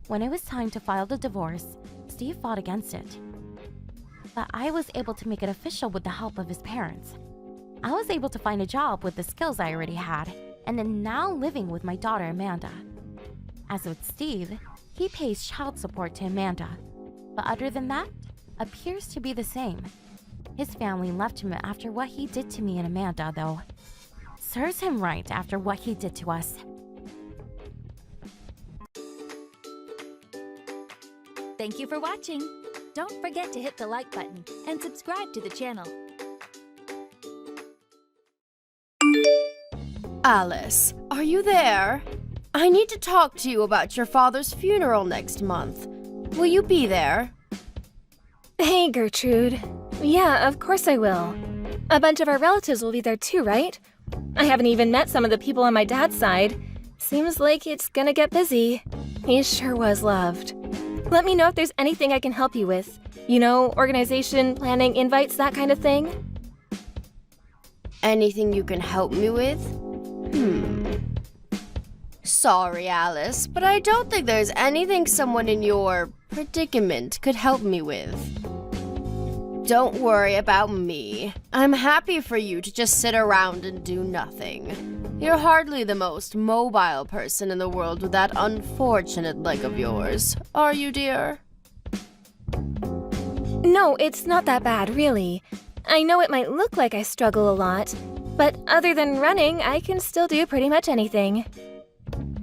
When it was time to file the divorce, Steve fought against it. But I was able to make it official with the help of his parents. I was able to find a job with the skills I already had, and am now living with my daughter Amanda. As with Steve, he pays child support to Amanda, but other than that, appears to be the same. His family left him after what he did to me and Amanda, though. Serves him right after what he did to us. Thank you for watching. Don't forget to hit the like button and subscribe to the channel. Alice, are you there? I need to talk to you about your father's funeral next month. Will you be there? Hey, Gertrude. Yeah, of course I will. A bunch of our relatives will be there too, right? I haven't even met some of the people on my dad's side. Seems like it's gonna get busy. He sure was loved. Let me know if there's anything I can help you with. You know, organization, planning, invites, that kind of thing. Anything you can help me with? Sorry, Alice, but I don't think there's anything someone in your predicament could help me with. Don't worry about me. I'm happy for you to just sit around and do nothing. You're hardly the most mobile person in the world with that unfortunate leg of yours, are you, dear? No, it's not that bad, really. I know it might look like I struggle a lot, but other than running, I can still do pretty much anything.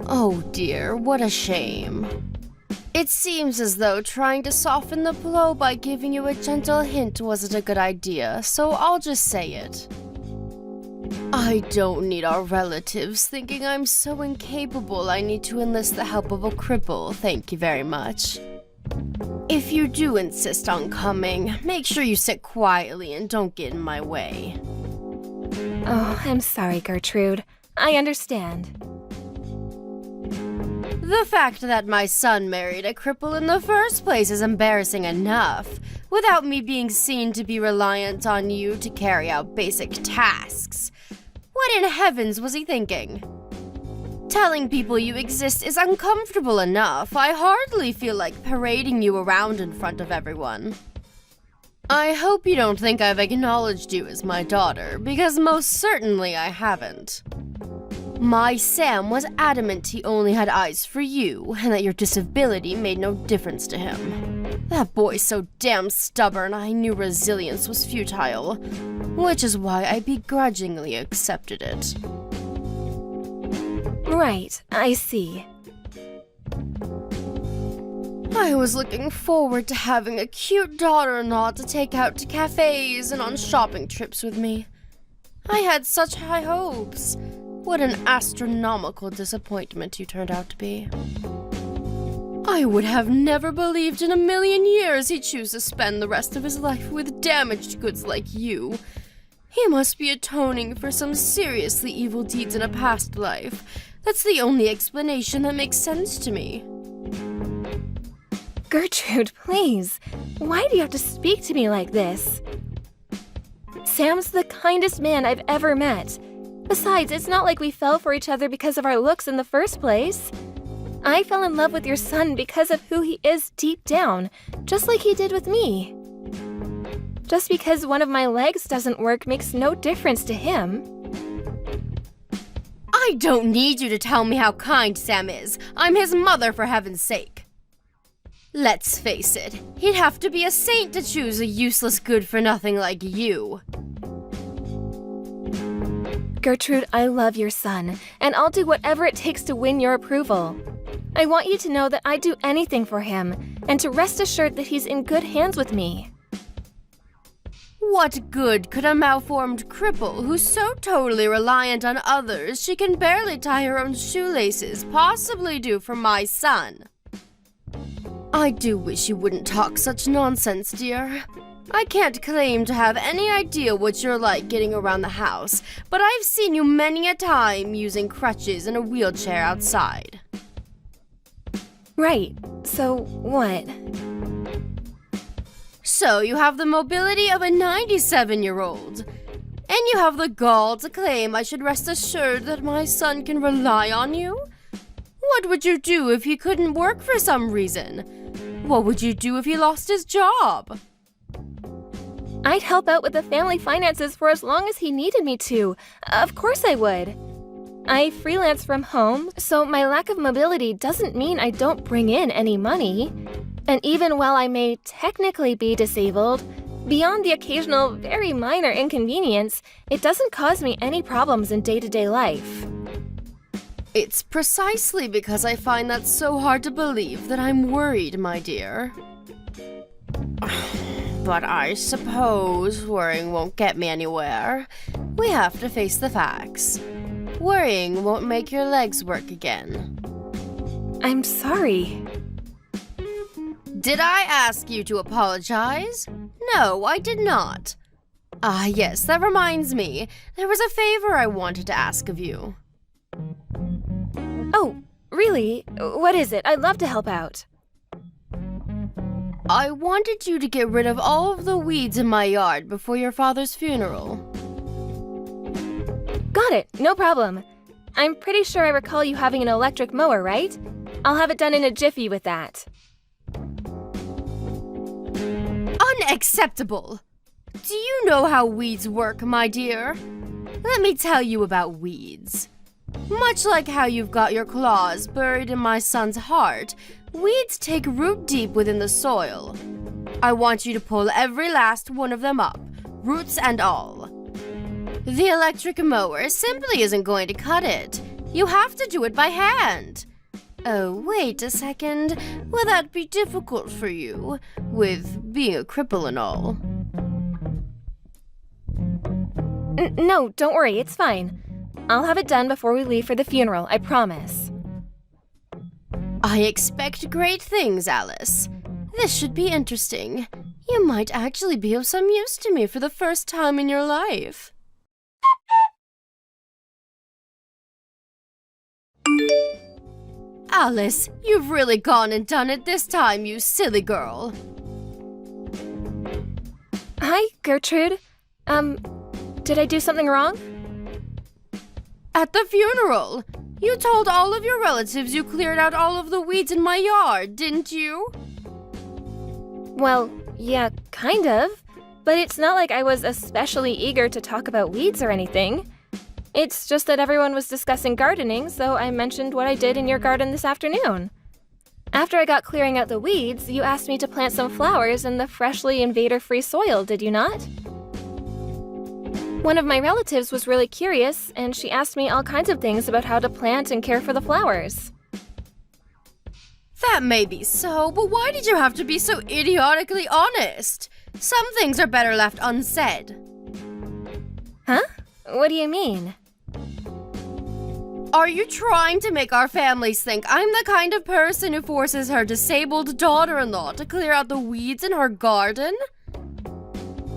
Oh dear, what a shame. It seems as though trying to soften the blow by giving you a gentle hint wasn't a good idea, so I'll just say it. I don't need our relatives thinking I'm so incapable I need to enlist the help of a cripple, thank you very much. If you do insist on coming, make sure you sit quietly and don't get in my way. Oh, I'm sorry, Gertrude. I understand. The fact that my son married a cripple in the first place is embarrassing enough, without me being seen to be reliant on you to carry out basic tasks. What in heavens was he thinking? Telling people you exist is uncomfortable enough. I hardly feel like parading you around in front of everyone. I hope you don't think I've acknowledged you as my daughter, because most certainly I haven't. My Sam was adamant he only had eyes for you, and that your disability made no difference to him. That boy's so damn stubborn, I knew resilience was futile, which is why I begrudgingly accepted it. Right, I see. I was looking forward to having a cute daughter-in-law to take out to cafes and on shopping trips with me. I had such high hopes. What an astronomical disappointment you turned out to be. I would have never believed in a million years he'd choose to spend the rest of his life with damaged goods like you. He must be atoning for some seriously evil deeds in a past life. That's the only explanation that makes sense to me. Gertrude, please. Why do you have to speak to me like this? Sam's the kindest man I've ever met. Besides, it's not like we fell for each other because of our looks in the first place. I fell in love with your son because of who he is deep down, just like he did with me. Just because one of my legs doesn't work makes no difference to him. I don't need you to tell me how kind Sam is. I'm his mother, for heaven's sake. Let's face it, he'd have to be a saint to choose a useless good-for-nothing like you. Gertrude, I love your son, and I'll do whatever it takes to win your approval. I want you to know that I'd do anything for him, and to rest assured that he's in good hands with me. What good could a malformed cripple who's so totally reliant on others she can barely tie her own shoelaces possibly do for my son? I do wish you wouldn't talk such nonsense, dear. I can't claim to have any idea what you're like getting around the house, but I've seen you many a time using crutches in a wheelchair outside. Right. So, what? So you have the mobility of a 97-year-old. And you have the gall to claim I should rest assured that my son can rely on you? What would you do if he couldn't work for some reason? What would you do if he lost his job? I'd help out with the family finances for as long as he needed me to. Of course I would. I freelance from home, so my lack of mobility doesn't mean I don't bring in any money. And even while I may technically be disabled, beyond the occasional very minor inconvenience, it doesn't cause me any problems in day-to-day life. It's precisely because I find that so hard to believe that I'm worried, my dear. But I suppose worrying won't get me anywhere. We have to face the facts. Worrying won't make your legs work again. I'm sorry. Did I ask you to apologize? No, I did not. Ah, yes, that reminds me. There was a favor I wanted to ask of you. Oh, really? What is it? I'd love to help out. I wanted you to get rid of all of the weeds in my yard before your father's funeral. Got it, no problem. I'm pretty sure I recall you having an electric mower, right? I'll have it done in a jiffy with that. Unacceptable! Do you know how weeds work, my dear? Let me tell you about weeds. Much like how you've got your claws buried in my son's heart, weeds take root deep within the soil. I want you to pull every last one of them up, roots and all. The electric mower simply isn't going to cut it. You have to do it by hand. Oh, wait a second. Will that be difficult for you, with being a cripple and all? No, don't worry, it's fine. I'll have it done before we leave for the funeral, I promise. I expect great things, Alice. This should be interesting. You might actually be of some use to me for the first time in your life. Alice, you've really gone and done it this time, you silly girl. Hi, Gertrude. Did I do something wrong? At the funeral, you told all of your relatives you cleared out all of the weeds in my yard, didn't you? Well, yeah, kind of. But it's not like I was especially eager to talk about weeds or anything. It's just that everyone was discussing gardening, so I mentioned what I did in your garden this afternoon. After I got clearing out the weeds, you asked me to plant some flowers in the freshly invader-free soil, did you not? One of my relatives was really curious, and she asked me all kinds of things about how to plant and care for the flowers. That may be so, but why did you have to be so idiotically honest? Some things are better left unsaid. Huh? What do you mean? Are you trying to make our families think I'm the kind of person who forces her disabled daughter-in-law to clear out the weeds in her garden?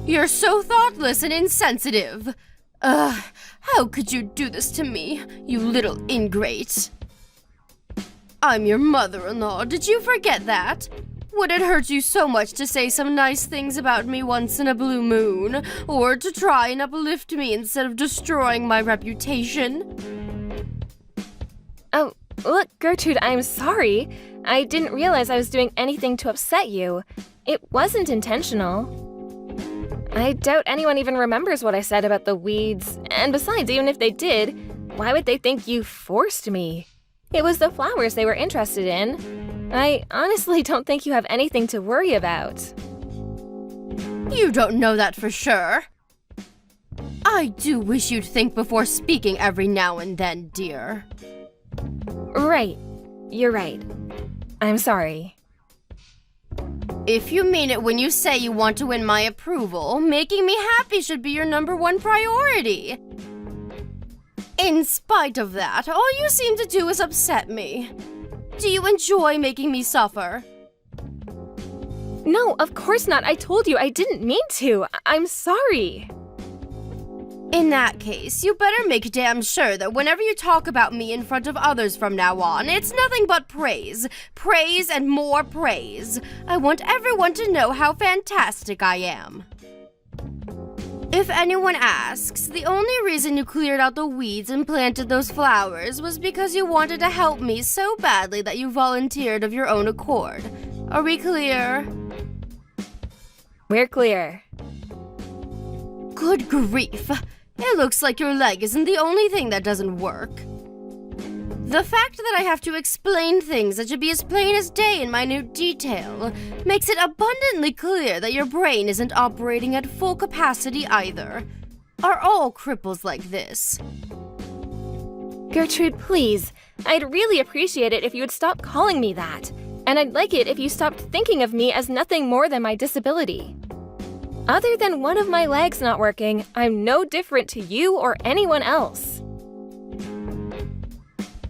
You're so thoughtless and insensitive. How could you do this to me, you little ingrate? I'm your mother-in-law, did you forget that? Would it hurt you so much to say some nice things about me once in a blue moon, or to try and uplift me instead of destroying my reputation? Oh, look, Gertrude, I'm sorry. I didn't realize I was doing anything to upset you. It wasn't intentional. I doubt anyone even remembers what I said about the weeds, and besides, even if they did, why would they think you forced me? It was the flowers they were interested in. I honestly don't think you have anything to worry about. You don't know that for sure. I do wish you'd think before speaking every now and then, dear. Right. You're right. I'm sorry. If you mean it when you say you want to win my approval, making me happy should be your #1 priority. In spite of that, all you seem to do is upset me. Do you enjoy making me suffer? No, of course not. I told you I didn't mean to. I'm sorry. In that case, you better make damn sure that whenever you talk about me in front of others from now on, it's nothing but praise. Praise and more praise. I want everyone to know how fantastic I am. If anyone asks, the only reason you cleared out the weeds and planted those flowers was because you wanted to help me so badly that you volunteered of your own accord. Are we clear? We're clear. Good grief. It looks like your leg isn't the only thing that doesn't work. The fact that I have to explain things that should be as plain as day in minute detail makes it abundantly clear that your brain isn't operating at full capacity either. Are all cripples like this? Gertrude, please. I'd really appreciate it if you would stop calling me that. And I'd like it if you stopped thinking of me as nothing more than my disability. Other than one of my legs not working, I'm no different to you or anyone else.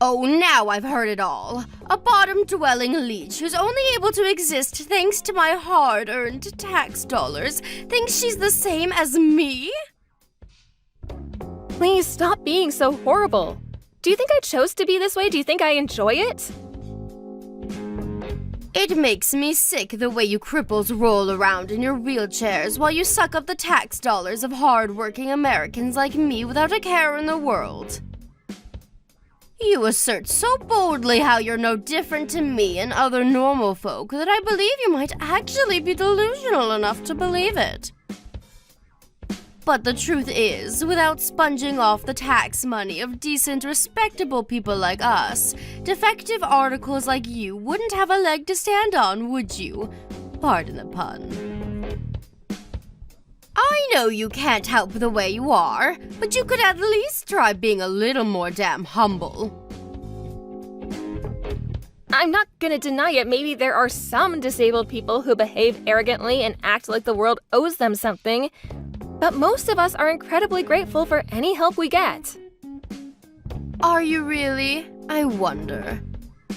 Oh, now I've heard it all. A bottom-dwelling leech who's only able to exist thanks to my hard-earned tax dollars thinks she's the same as me? Please stop being so horrible. Do you think I chose to be this way? Do you think I enjoy it? It makes me sick the way you cripples roll around in your wheelchairs while you suck up the tax dollars of hard-working Americans like me without a care in the world. You assert so boldly how you're no different to me and other normal folk that I believe you might actually be delusional enough to believe it. But the truth is, without sponging off the tax money of decent, respectable people like us, defective articles like you wouldn't have a leg to stand on, would you? Pardon the pun. I know you can't help the way you are, but you could at least try being a little more damn humble. I'm not gonna deny it. Maybe there are some disabled people who behave arrogantly and act like the world owes them something. But most of us are incredibly grateful for any help we get. Are you really? I wonder.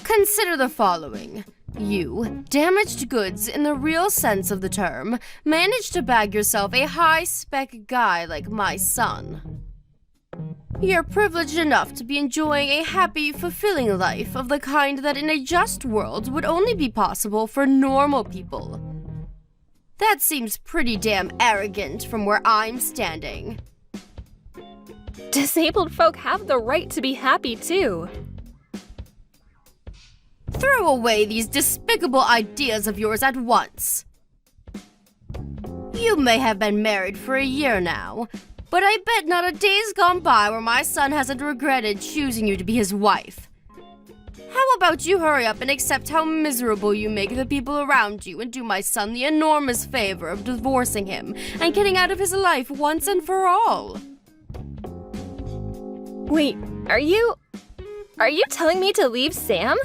Consider the following. You, damaged goods in the real sense of the term, managed to bag yourself a high-spec guy like my son. You're privileged enough to be enjoying a happy, fulfilling life of the kind that in a just world would only be possible for normal people. That seems pretty damn arrogant from where I'm standing. Disabled folk have the right to be happy too. Throw away these despicable ideas of yours at once. You may have been married for a year now, but I bet not a day's gone by where my son hasn't regretted choosing you to be his wife. How about you hurry up and accept how miserable you make the people around you and do my son the enormous favor of divorcing him and getting out of his life once and for all? Wait, are you telling me to leave Sam?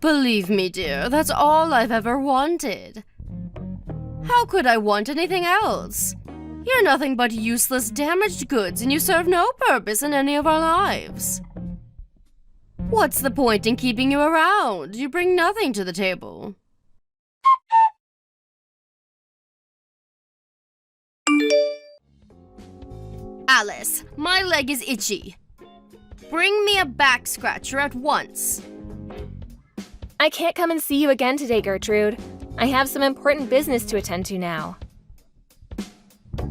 Believe me, dear, that's all I've ever wanted. How could I want anything else? You're nothing but useless, damaged goods, and you serve no purpose in any of our lives. What's the point in keeping you around? You bring nothing to the table. Alice, my leg is itchy. Bring me a back scratcher at once. I can't come and see you again today, Gertrude. I have some important business to attend to now.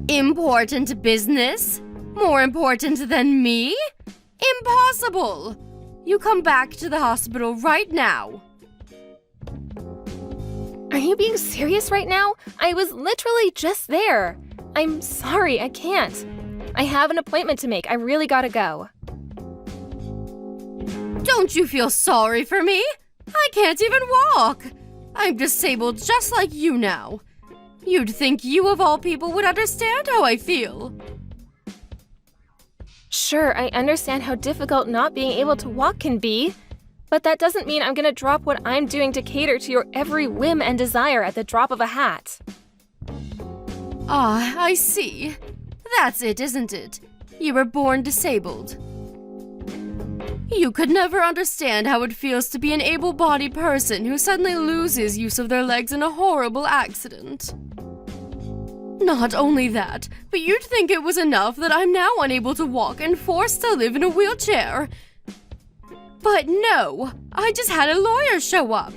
Important business? More important than me? Impossible! You come back to the hospital right now. Are you being serious right now? I was literally just there. I'm sorry, I can't. I have an appointment to make. I really gotta go. Don't you feel sorry for me? I can't even walk. I'm disabled just like you now. You'd think you of all people would understand how I feel. Sure, I understand how difficult not being able to walk can be, but that doesn't mean I'm gonna drop what I'm doing to cater to your every whim and desire at the drop of a hat. Ah, I see. That's it, isn't it? You were born disabled. You could never understand how it feels to be an able-bodied person who suddenly loses use of their legs in a horrible accident. Not only that, but you'd think it was enough that I'm now unable to walk and forced to live in a wheelchair. But no, I just had a lawyer show up.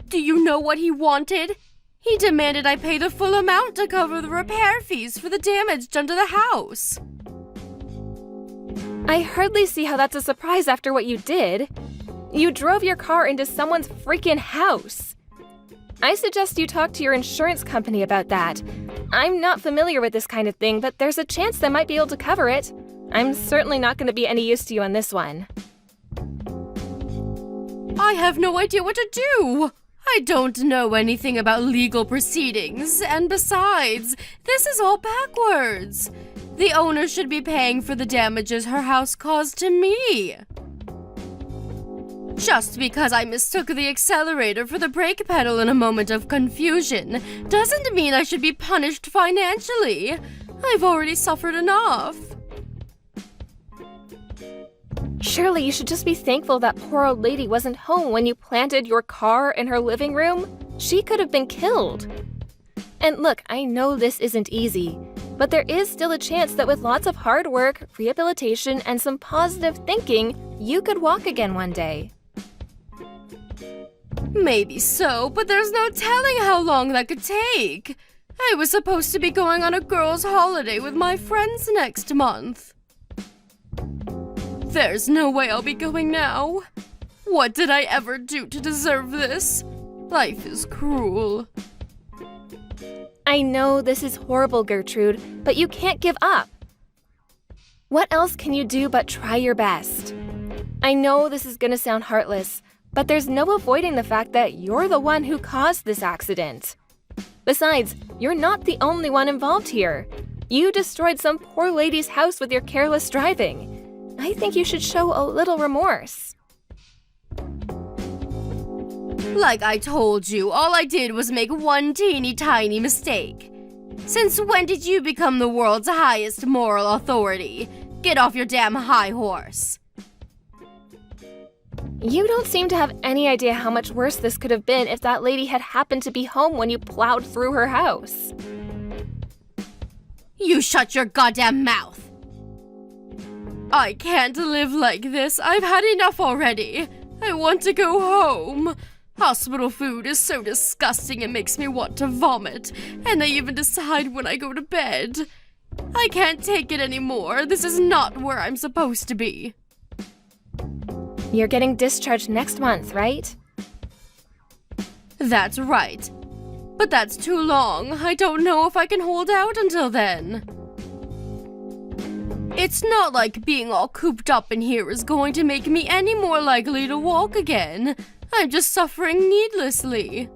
Do you know what he wanted? He demanded I pay the full amount to cover the repair fees for the damage done to the house. I hardly see how that's a surprise after what you did. You drove your car into someone's freaking house. I suggest you talk to your insurance company about that. I'm not familiar with this kind of thing, but there's a chance they might be able to cover it. I'm certainly not going to be any use to you on this one. I have no idea what to do. I don't know anything about legal proceedings, and besides, this is all backwards. The owner should be paying for the damages her house caused to me. Just because I mistook the accelerator for the brake pedal in a moment of confusion doesn't mean I should be punished financially. I've already suffered enough. Surely you should just be thankful that poor old lady wasn't home when you planted your car in her living room. She could have been killed. And look, I know this isn't easy, but there is still a chance that with lots of hard work, rehabilitation, and some positive thinking, you could walk again one day. Maybe so, but there's no telling how long that could take. I was supposed to be going on a girls' holiday with my friends next month. There's no way I'll be going now. What did I ever do to deserve this? Life is cruel. I know this is horrible, Gertrude, but you can't give up. What else can you do but try your best? I know this is gonna sound heartless, but there's no avoiding the fact that you're the one who caused this accident. Besides, you're not the only one involved here. You destroyed some poor lady's house with your careless driving. I think you should show a little remorse. Like I told you, all I did was make one teeny tiny mistake. Since when did you become the world's highest moral authority? Get off your damn high horse. You don't seem to have any idea how much worse this could have been if that lady had happened to be home when you plowed through her house. You shut your goddamn mouth. I can't live like this. I've had enough already. I want to go home. Hospital food is so disgusting it makes me want to vomit, and I even decide when I go to bed. I can't take it anymore. This is not where I'm supposed to be. You're getting discharged next month, right? That's right. But that's too long. I don't know if I can hold out until then. It's not like being all cooped up in here is going to make me any more likely to walk again. I'm just suffering needlessly.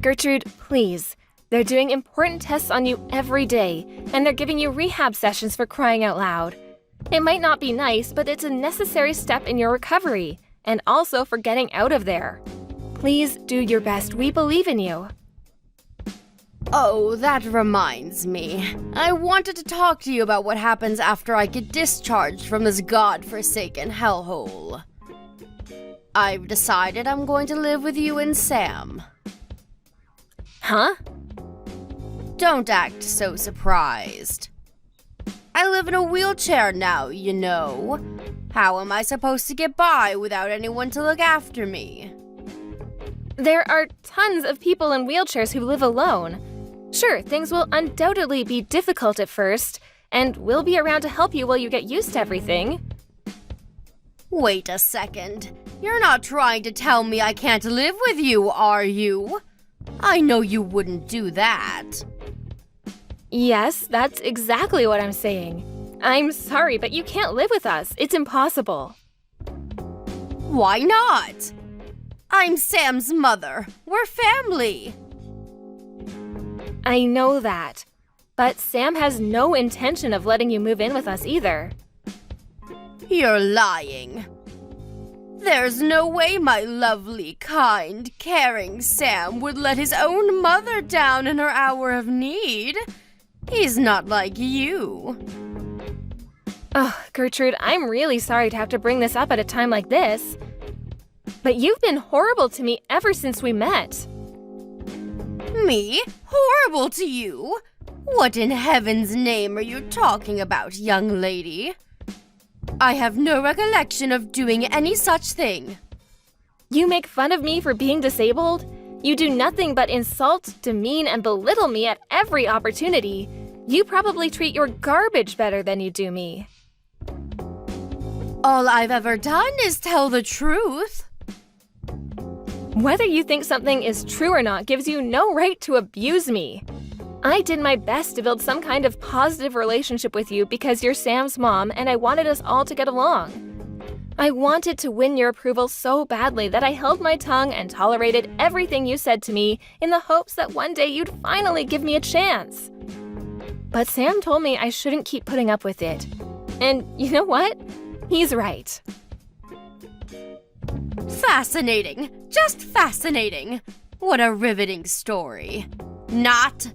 Gertrude, please. They're doing important tests on you every day, and they're giving you rehab sessions for crying out loud. It might not be nice, but it's a necessary step in your recovery, and also for getting out of there. Please do your best. We believe in you. Oh, that reminds me. I wanted to talk to you about what happens after I get discharged from this godforsaken hellhole. I've decided I'm going to live with you and Sam. Huh? Don't act so surprised. I live in a wheelchair now, you know. How am I supposed to get by without anyone to look after me? There are tons of people in wheelchairs who live alone. Sure, things will undoubtedly be difficult at first, and we'll be around to help you while you get used to everything. Wait a second. You're not trying to tell me I can't live with you, are you? I know you wouldn't do that. Yes, that's exactly what I'm saying. I'm sorry, but you can't live with us. It's impossible. Why not? I'm Sam's mother. We're family. I know that. But Sam has no intention of letting you move in with us either. You're lying. There's no way my lovely, kind, caring Sam would let his own mother down in her hour of need. He's not like you. Oh, Gertrude, I'm really sorry to have to bring this up at a time like this. But you've been horrible to me ever since we met. Me? Horrible to you? What in heaven's name are you talking about, young lady? I have no recollection of doing any such thing. You make fun of me for being disabled? You do nothing but insult, demean, and belittle me at every opportunity. You probably treat your garbage better than you do me. All I've ever done is tell the truth. Whether you think something is true or not gives you no right to abuse me. I did my best to build some kind of positive relationship with you because you're Sam's mom and I wanted us all to get along. I wanted to win your approval so badly that I held my tongue and tolerated everything you said to me in the hopes that one day you'd finally give me a chance. But Sam told me I shouldn't keep putting up with it. And you know what? He's right. Fascinating. Just fascinating. What a riveting story. Not.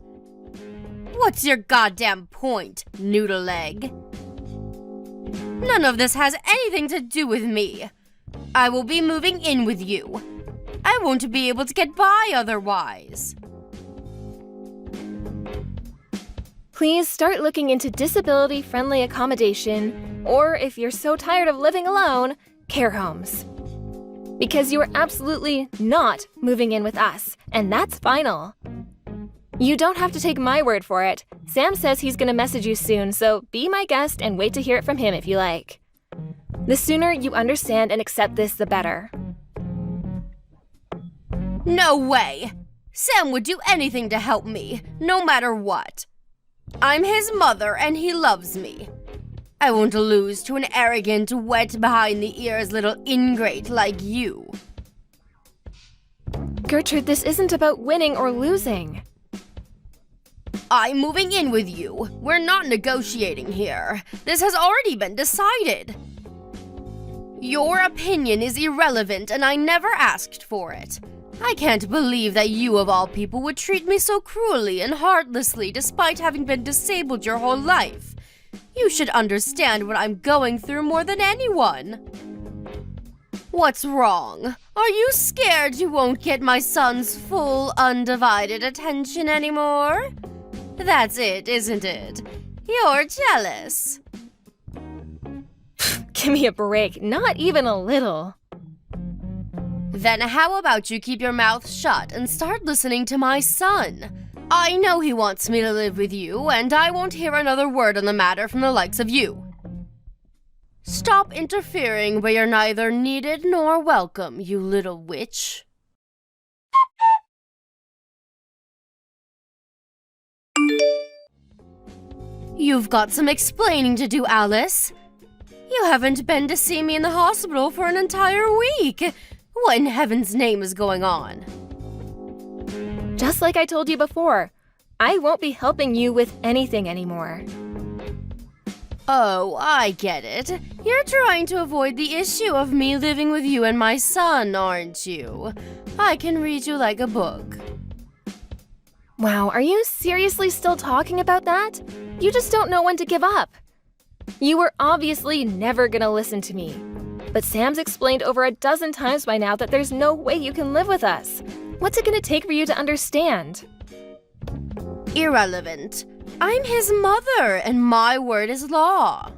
What's your goddamn point, noodle leg? None of this has anything to do with me. I will be moving in with you. I won't be able to get by otherwise. Please start looking into disability-friendly accommodation, or if you're so tired of living alone, care homes. Because you are absolutely not moving in with us, and that's final. You don't have to take my word for it. Sam says he's gonna message you soon, so be my guest and wait to hear it from him if you like. The sooner you understand and accept this, the better. No way! Sam would do anything to help me, no matter what. I'm his mother and he loves me. I won't lose to an arrogant, wet behind the ears little ingrate like you. Gertrude, this isn't about winning or losing. I'm moving in with you. We're not negotiating here. This has already been decided. Your opinion is irrelevant and I never asked for it. I can't believe that you of all people would treat me so cruelly and heartlessly despite having been disabled your whole life. You should understand what I'm going through more than anyone. What's wrong? Are you scared you won't get my son's full, undivided attention anymore? That's it, isn't it? You're jealous. Give me a break, not even a little. Then how about you keep your mouth shut and start listening to my son? I know he wants me to live with you, and I won't hear another word on the matter from the likes of you. Stop interfering where you're neither needed nor welcome, you little witch. You've got some explaining to do, Alice. You haven't been to see me in the hospital for an entire week. What in heaven's name is going on? Just like I told you before, I won't be helping you with anything anymore. Oh, I get it. You're trying to avoid the issue of me living with you and my son, aren't you? I can read you like a book. Wow, are you seriously still talking about that? You just don't know when to give up. You were obviously never gonna listen to me. But Sam's explained over a dozen times by now that there's no way you can live with us. What's it gonna take for you to understand? Irrelevant. I'm his mother, and my word is law.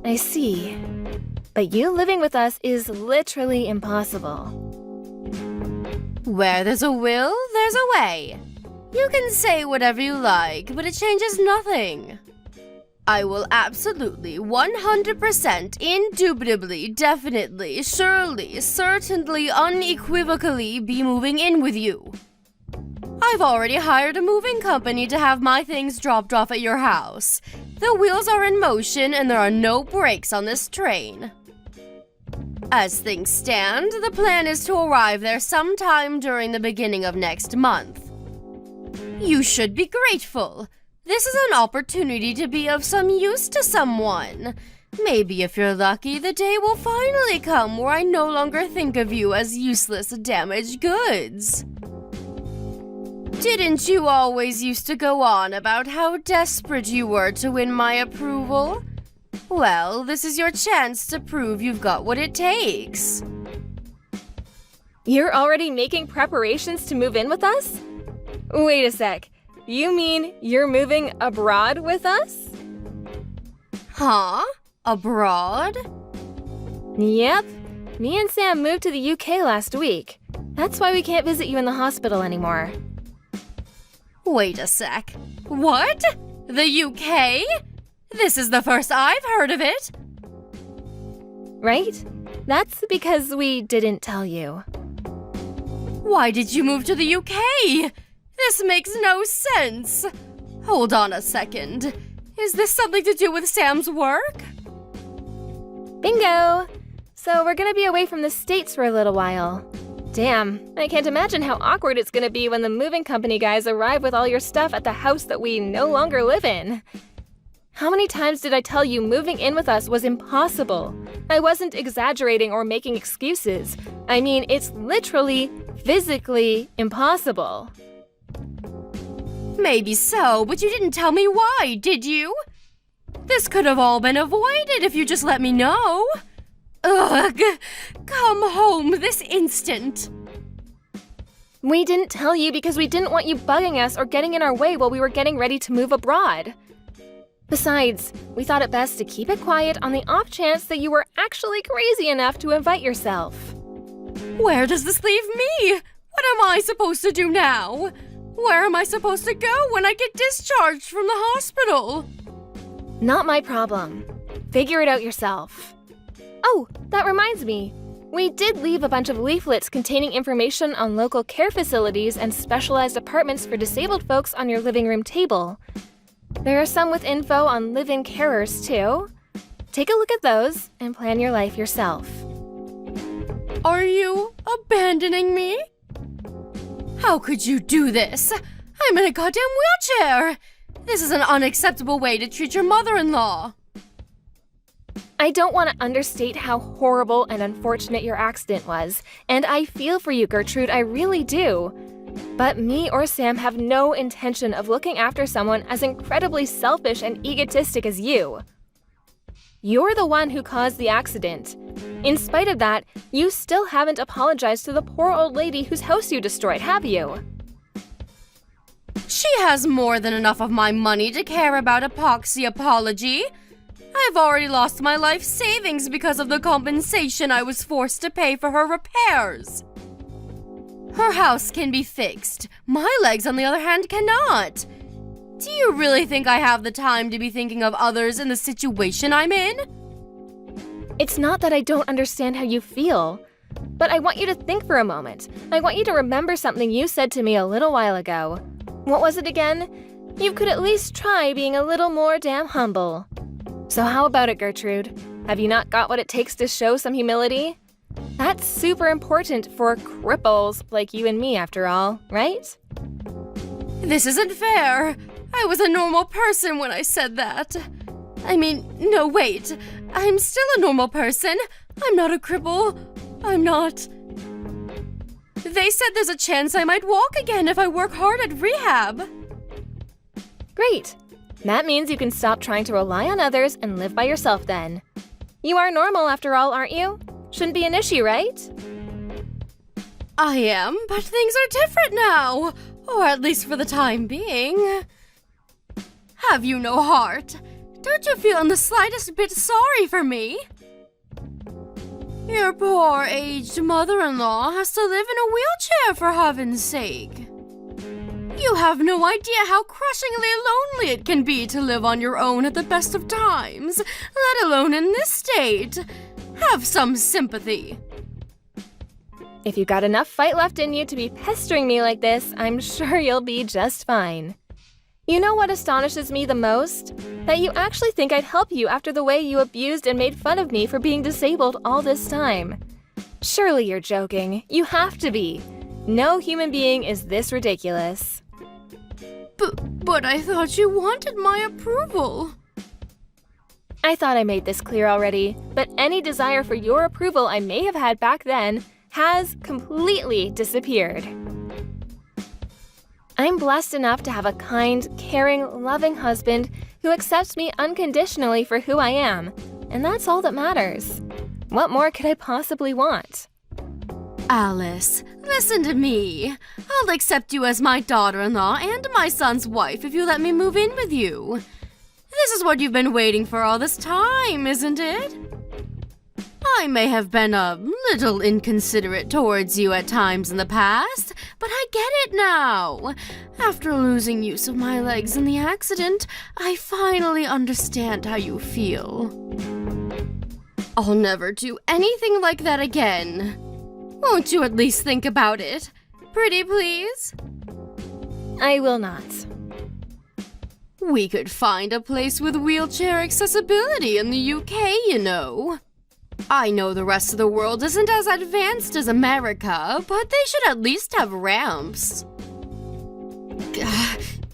I see. But you living with us is literally impossible. Where there's a will, there's a way. You can say whatever you like, but it changes nothing. I will absolutely, 100%, indubitably, definitely, surely, certainly, unequivocally be moving in with you. I've already hired a moving company to have my things dropped off at your house. The wheels are in motion and there are no brakes on this train. As things stand, the plan is to arrive there sometime during the beginning of next month. You should be grateful. This is an opportunity to be of some use to someone. Maybe if you're lucky, the day will finally come where I no longer think of you as useless, damaged goods. Didn't you always used to go on about how desperate you were to win my approval? Well, this is your chance to prove you've got what it takes. You're already making preparations to move in with us? Wait a sec. You mean you're moving abroad with us? Huh? Abroad? Yep. Me and Sam moved to the UK last week. That's why we can't visit you in the hospital anymore. Wait a sec. What? The UK? This is the first I've heard of it. Right? That's because we didn't tell you. Why did you move to the UK? This makes no sense. Hold on a second. Is this something to do with Sam's work? Bingo! So we're gonna be away from the States for a little while. Damn, I can't imagine how awkward it's gonna be when the moving company guys arrive with all your stuff at the house that we no longer live in. How many times did I tell you moving in with us was impossible? I wasn't exaggerating or making excuses. I mean, it's literally, physically impossible. Maybe so, but you didn't tell me why, did you? This could have all been avoided if you just let me know. Ugh, come home this instant. We didn't tell you because we didn't want you bugging us or getting in our way while we were getting ready to move abroad. Besides, we thought it best to keep it quiet on the off chance that you were actually crazy enough to invite yourself. Where does this leave me? What am I supposed to do now? Where am I supposed to go when I get discharged from the hospital? Not my problem. Figure it out yourself. Oh, that reminds me. We did leave a bunch of leaflets containing information on local care facilities and specialized apartments for disabled folks on your living room table. There are some with info on live-in carers, too. Take a look at those and plan your life yourself. Are you abandoning me? How could you do this? I'm in a goddamn wheelchair! This is an unacceptable way to treat your mother-in-law. I don't want to understate how horrible and unfortunate your accident was, and I feel for you, Gertrude, I really do. But me or Sam have no intention of looking after someone as incredibly selfish and egotistic as you. You're the one who caused the accident. In spite of that, you still haven't apologized to the poor old lady whose house you destroyed, have you? She has more than enough of my money to care about epoxy apology. I've already lost my life savings because of the compensation I was forced to pay for her repairs. Her house can be fixed. My legs, on the other hand, cannot. Do you really think I have the time to be thinking of others in the situation I'm in? It's not that I don't understand how you feel, but I want you to think for a moment. I want you to remember something you said to me a little while ago. What was it again? You could at least try being a little more damn humble. So how about it, Gertrude? Have you not got what it takes to show some humility? That's super important for cripples like you and me, after all, right? This isn't fair. I was a normal person when I said that. I mean, no, wait. I'm still a normal person. I'm not a cripple. I'm not. They said there's a chance I might walk again if I work hard at rehab. Great. That means you can stop trying to rely on others and live by yourself then. You are normal after all, aren't you? Shouldn't be an issue, right? I am, but things are different now. Or at least for the time being. Have you no heart? Don't you feel in the slightest bit sorry for me? Your poor aged mother-in-law has to live in a wheelchair for heaven's sake. You have no idea how crushingly lonely it can be to live on your own at the best of times, let alone in this state. Have some sympathy. If you got enough fight left in you to be pestering me like this, I'm sure you'll be just fine. You know what astonishes me the most? That you actually think I'd help you after the way you abused and made fun of me for being disabled all this time. Surely you're joking. You have to be. No human being is this ridiculous. But I thought you wanted my approval. I thought I made this clear already, but any desire for your approval I may have had back then has completely disappeared. I'm blessed enough to have a kind, caring, loving husband who accepts me unconditionally for who I am, and that's all that matters. What more could I possibly want? Alice, listen to me. I'll accept you as my daughter-in-law and my son's wife if you let me move in with you. This is what you've been waiting for all this time, isn't it? I may have been a little inconsiderate towards you at times in the past, but I get it now. After losing use of my legs in the accident, I finally understand how you feel. I'll never do anything like that again. Won't you at least think about it? Pretty please? I will not. We could find a place with wheelchair accessibility in the UK, you know. I know the rest of the world isn't as advanced as America, but they should at least have ramps.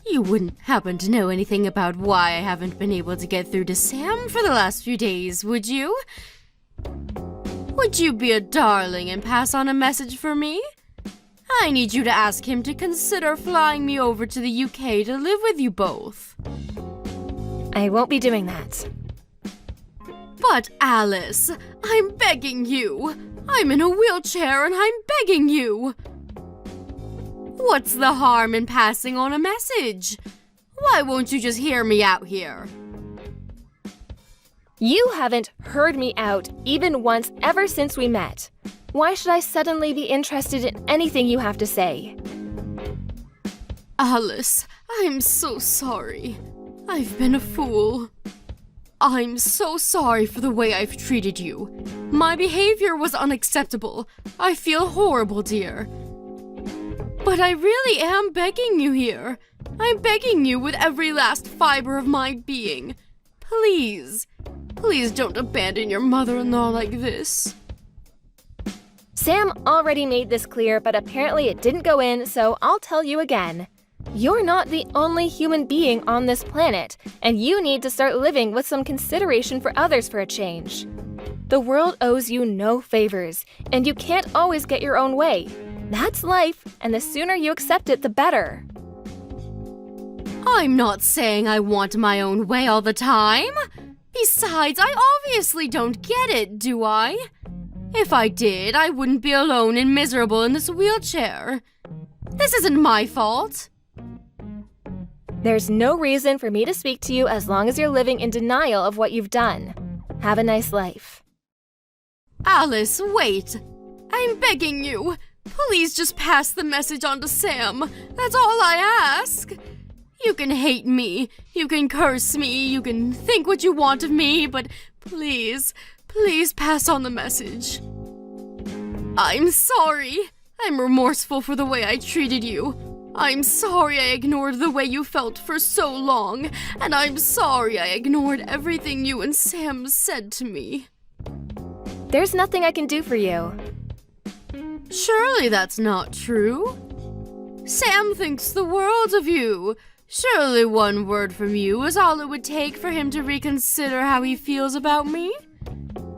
You wouldn't happen to know anything about why I haven't been able to get through to Sam for the last few days, would you? Would you be a darling and pass on a message for me? I need you to ask him to consider flying me over to the UK to live with you both. I won't be doing that. But Alice, I'm begging you. I'm in a wheelchair and I'm begging you. What's the harm in passing on a message? Why won't you just hear me out here? You haven't heard me out even once ever since we met. Why should I suddenly be interested in anything you have to say? Alice, I'm so sorry. I've been a fool. I'm so sorry for the way I've treated you. My behavior was unacceptable. I feel horrible, dear. But I really am begging you here. I'm begging you with every last fiber of my being. Please, please don't abandon your mother-in-law like this. Sam already made this clear, but apparently it didn't go in, so I'll tell you again. You're not the only human being on this planet, and you need to start living with some consideration for others for a change. The world owes you no favors, and you can't always get your own way. That's life, and the sooner you accept it, the better. I'm not saying I want my own way all the time. Besides, I obviously don't get it, do I? If I did, I wouldn't be alone and miserable in this wheelchair. This isn't my fault. There's no reason for me to speak to you as long as you're living in denial of what you've done. Have a nice life. Alice, wait. I'm begging you. Please just pass the message on to Sam. That's all I ask. You can hate me, you can curse me, you can think what you want of me, but please, please pass on the message. I'm sorry. I'm remorseful for the way I treated you. I'm sorry I ignored the way you felt for so long, and I'm sorry I ignored everything you and Sam said to me. There's nothing I can do for you. Surely that's not true. Sam thinks the world of you. Surely one word from you is all it would take for him to reconsider how he feels about me.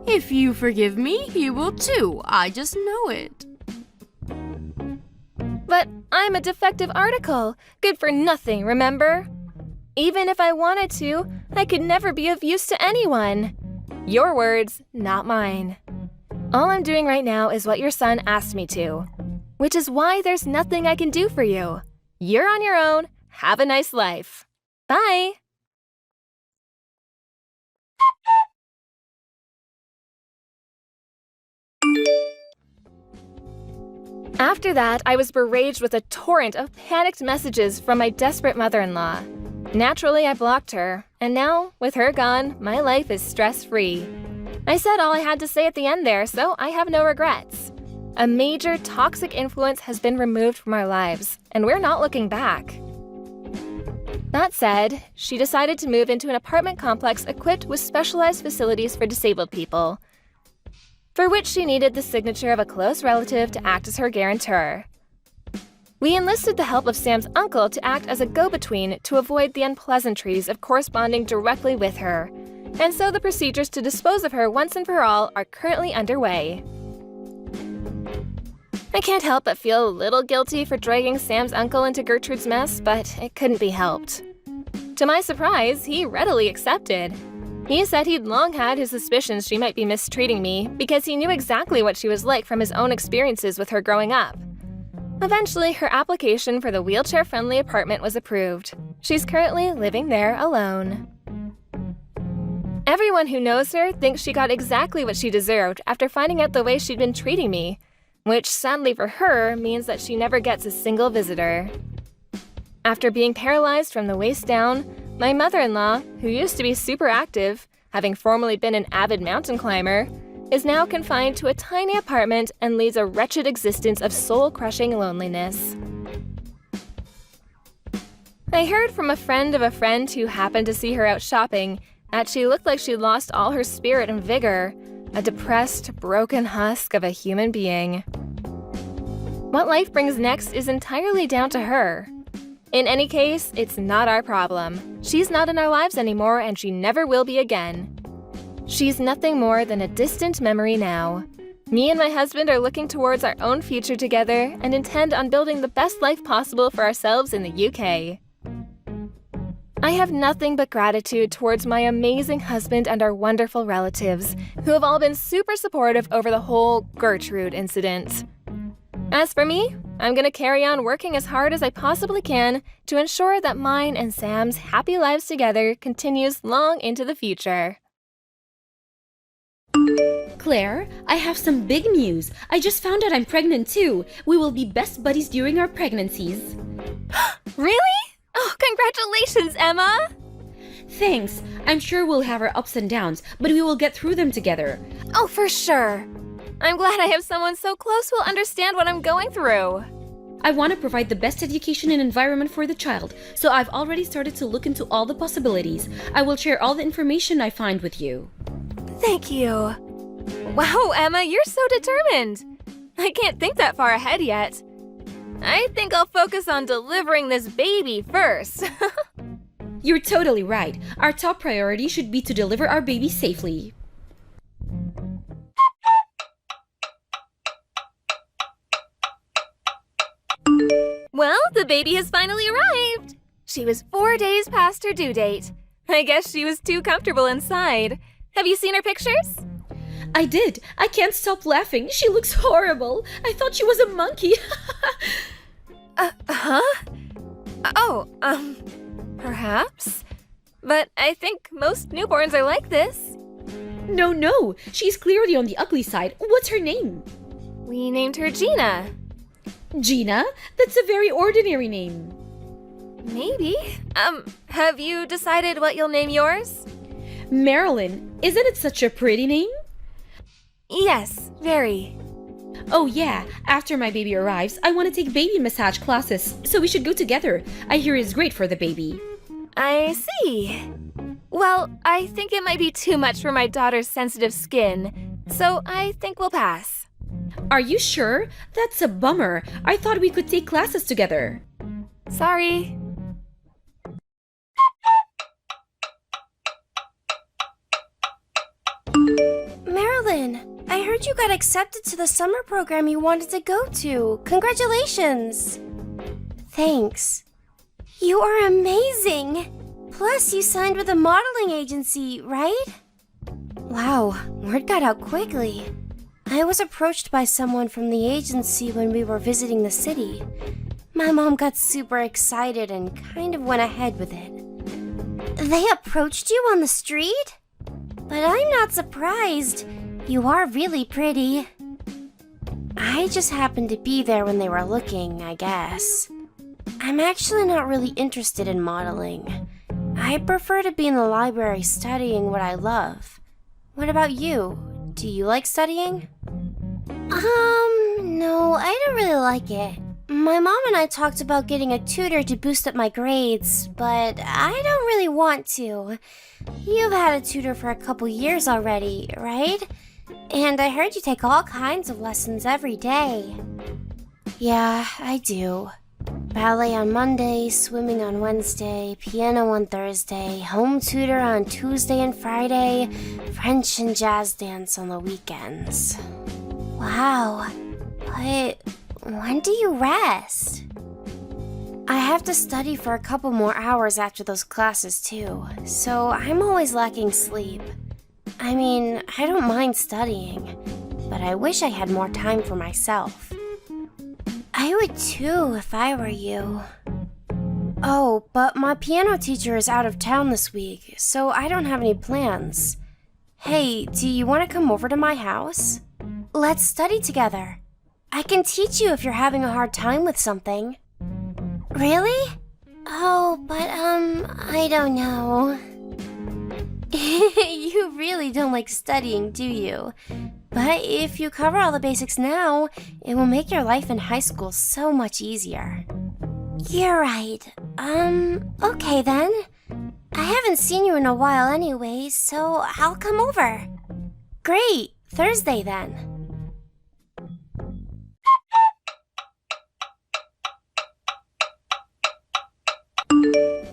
If you forgive me, he will too. I just know it. But I'm a defective article, good for nothing, remember? Even if I wanted to, I could never be of use to anyone. Your words, not mine. All I'm doing right now is what your son asked me to, which is why there's nothing I can do for you. You're on your own. Have a nice life. Bye. After that, I was beraged with a torrent of panicked messages from my desperate mother-in-law. Naturally, I blocked her, and now, with her gone, my life is stress-free. I said all I had to say at the end there, so I have no regrets. A major toxic influence has been removed from our lives, and we're not looking back. That said, she decided to move into an apartment complex equipped with specialized facilities for disabled people, for which she needed the signature of a close relative to act as her guarantor. We enlisted the help of Sam's uncle to act as a go-between to avoid the unpleasantries of corresponding directly with her, and so the procedures to dispose of her once and for all are currently underway. I can't help but feel a little guilty for dragging Sam's uncle into Gertrude's mess, but it couldn't be helped. To my surprise, he readily accepted. He said he'd long had his suspicions she might be mistreating me because he knew exactly what she was like from his own experiences with her growing up. Eventually, her application for the wheelchair-friendly apartment was approved. She's currently living there alone. Everyone who knows her thinks she got exactly what she deserved after finding out the way she'd been treating me, which sadly for her means that she never gets a single visitor. After being paralyzed from the waist down, my mother-in-law, who used to be super active, having formerly been an avid mountain climber, is now confined to a tiny apartment and leads a wretched existence of soul-crushing loneliness. I heard from a friend of a friend who happened to see her out shopping that she looked like she'd lost all her spirit and vigor, a depressed, broken husk of a human being. What life brings next is entirely down to her. In any case, it's not our problem. She's not in our lives anymore, and she never will be again. She's nothing more than a distant memory now. Me and my husband are looking towards our own future together and intend on building the best life possible for ourselves in the UK. I have nothing but gratitude towards my amazing husband and our wonderful relatives, who have all been super supportive over the whole Gertrude incident. As for me, I'm going to carry on working as hard as I possibly can to ensure that mine and Sam's happy lives together continues long into the future. Claire, I have some big news. I just found out I'm pregnant too. We will be best buddies during our pregnancies. Really? Oh, congratulations, Emma! Thanks. I'm sure we'll have our ups and downs, but we will get through them together. Oh, for sure. I'm glad I have someone so close who will understand what I'm going through. I want to provide the best education and environment for the child, so I've already started to look into all the possibilities. I will share all the information I find with you. Thank you. Wow, Emma, you're so determined. I can't think that far ahead yet. I think I'll focus on delivering this baby first. You're totally right. Our top priority should be to deliver our baby safely. Well, the baby has finally arrived. She was 4 days past her due date. I guess she was too comfortable inside. Have you seen her pictures? I did. I can't stop laughing. She looks horrible. I thought she was a monkey. Perhaps. But I think most newborns are like this. No. She's clearly on the ugly side. What's her name? We named her Gina. Gina? That's a very ordinary name. Maybe. Have you decided what you'll name yours? Marilyn. Isn't it such a pretty name? Yes, very. Oh yeah, after my baby arrives, I want to take baby massage classes, so we should go together. I hear it's great for the baby. I see. Well, I think it might be too much for my daughter's sensitive skin, so I think we'll pass. Are you sure? That's a bummer. I thought we could take classes together. Sorry. Marilyn, I heard you got accepted to the summer program you wanted to go to. Congratulations! Thanks. You are amazing! Plus, you signed with a modeling agency, right? Wow, word got out quickly. I was approached by someone from the agency when we were visiting the city. My mom got super excited and kind of went ahead with it. They approached you on the street? But I'm not surprised. You are really pretty. I just happened to be there when they were looking, I guess. I'm actually not really interested in modeling. I prefer to be in the library studying what I love. What about you? Do you like studying? No, I don't really like it. My mom and I talked about getting a tutor to boost up my grades, but I don't really want to. You've had a tutor for a couple years already, right? And I heard you take all kinds of lessons every day. Yeah, I do. Ballet on Monday, swimming on Wednesday, piano on Thursday, home tutor on Tuesday and Friday, French and jazz dance on the weekends. Wow, but when do you rest? I have to study for a couple more hours after those classes too, so I'm always lacking sleep. I mean, I don't mind studying, but I wish I had more time for myself. I would too if I were you. Oh, but my piano teacher is out of town this week, so I don't have any plans. Hey, do you want to come over to my house? Let's study together. I can teach you if you're having a hard time with something. Really? Oh, but I don't know. You really don't like studying, do you? But if you cover all the basics now, it will make your life in high school so much easier. You're right. Okay then. I haven't seen you in a while anyway, so I'll come over. Great, Thursday then.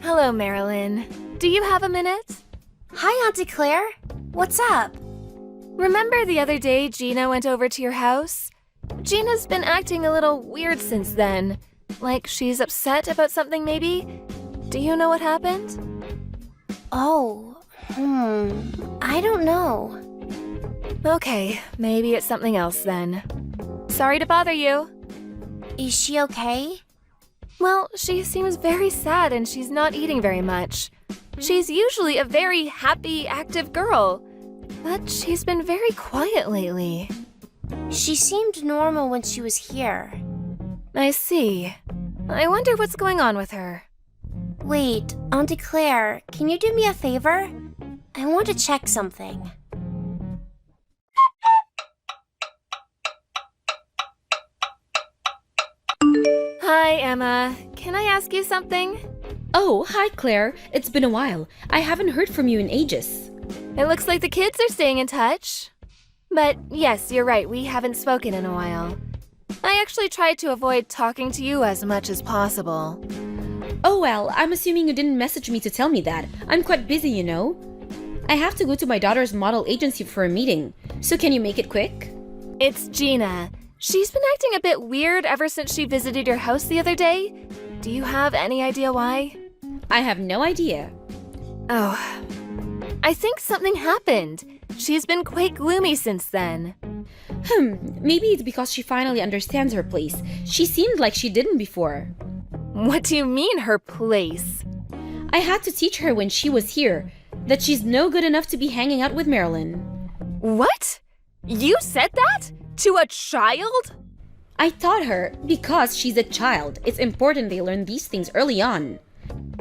Hello, Marilyn. Do you have a minute? Hi, Auntie Claire. What's up? Remember the other day Gina went over to your house? Gina's been acting a little weird since then. Like she's upset about something maybe? Do you know what happened? Oh, I don't know. Okay, maybe it's something else then. Sorry to bother you. Is she okay? Well, she seems very sad and she's not eating very much. She's usually a very happy, active girl. But she's been very quiet lately. She seemed normal when she was here. I see. I wonder what's going on with her. Wait, Auntie Claire, can you do me a favor? I want to check something. Hi, Emma. Can I ask you something? Oh, hi Claire. It's been a while. I haven't heard from you in ages. It looks like the kids are staying in touch. But yes, you're right, we haven't spoken in a while. I actually tried to avoid talking to you as much as possible. Oh well, I'm assuming you didn't message me to tell me that. I'm quite busy, you know. I have to go to my daughter's model agency for a meeting. So can you make it quick? It's Gina. She's been acting a bit weird ever since she visited your house the other day. Do you have any idea why? I have no idea. Oh, I think something happened. She's been quite gloomy since then. Maybe it's because she finally understands her place. She seemed like she didn't before. What do you mean, her place? I had to teach her when she was here that she's no good enough to be hanging out with Marilyn. What? You said that? To a child? I taught her because she's a child. It's important they learn these things early on.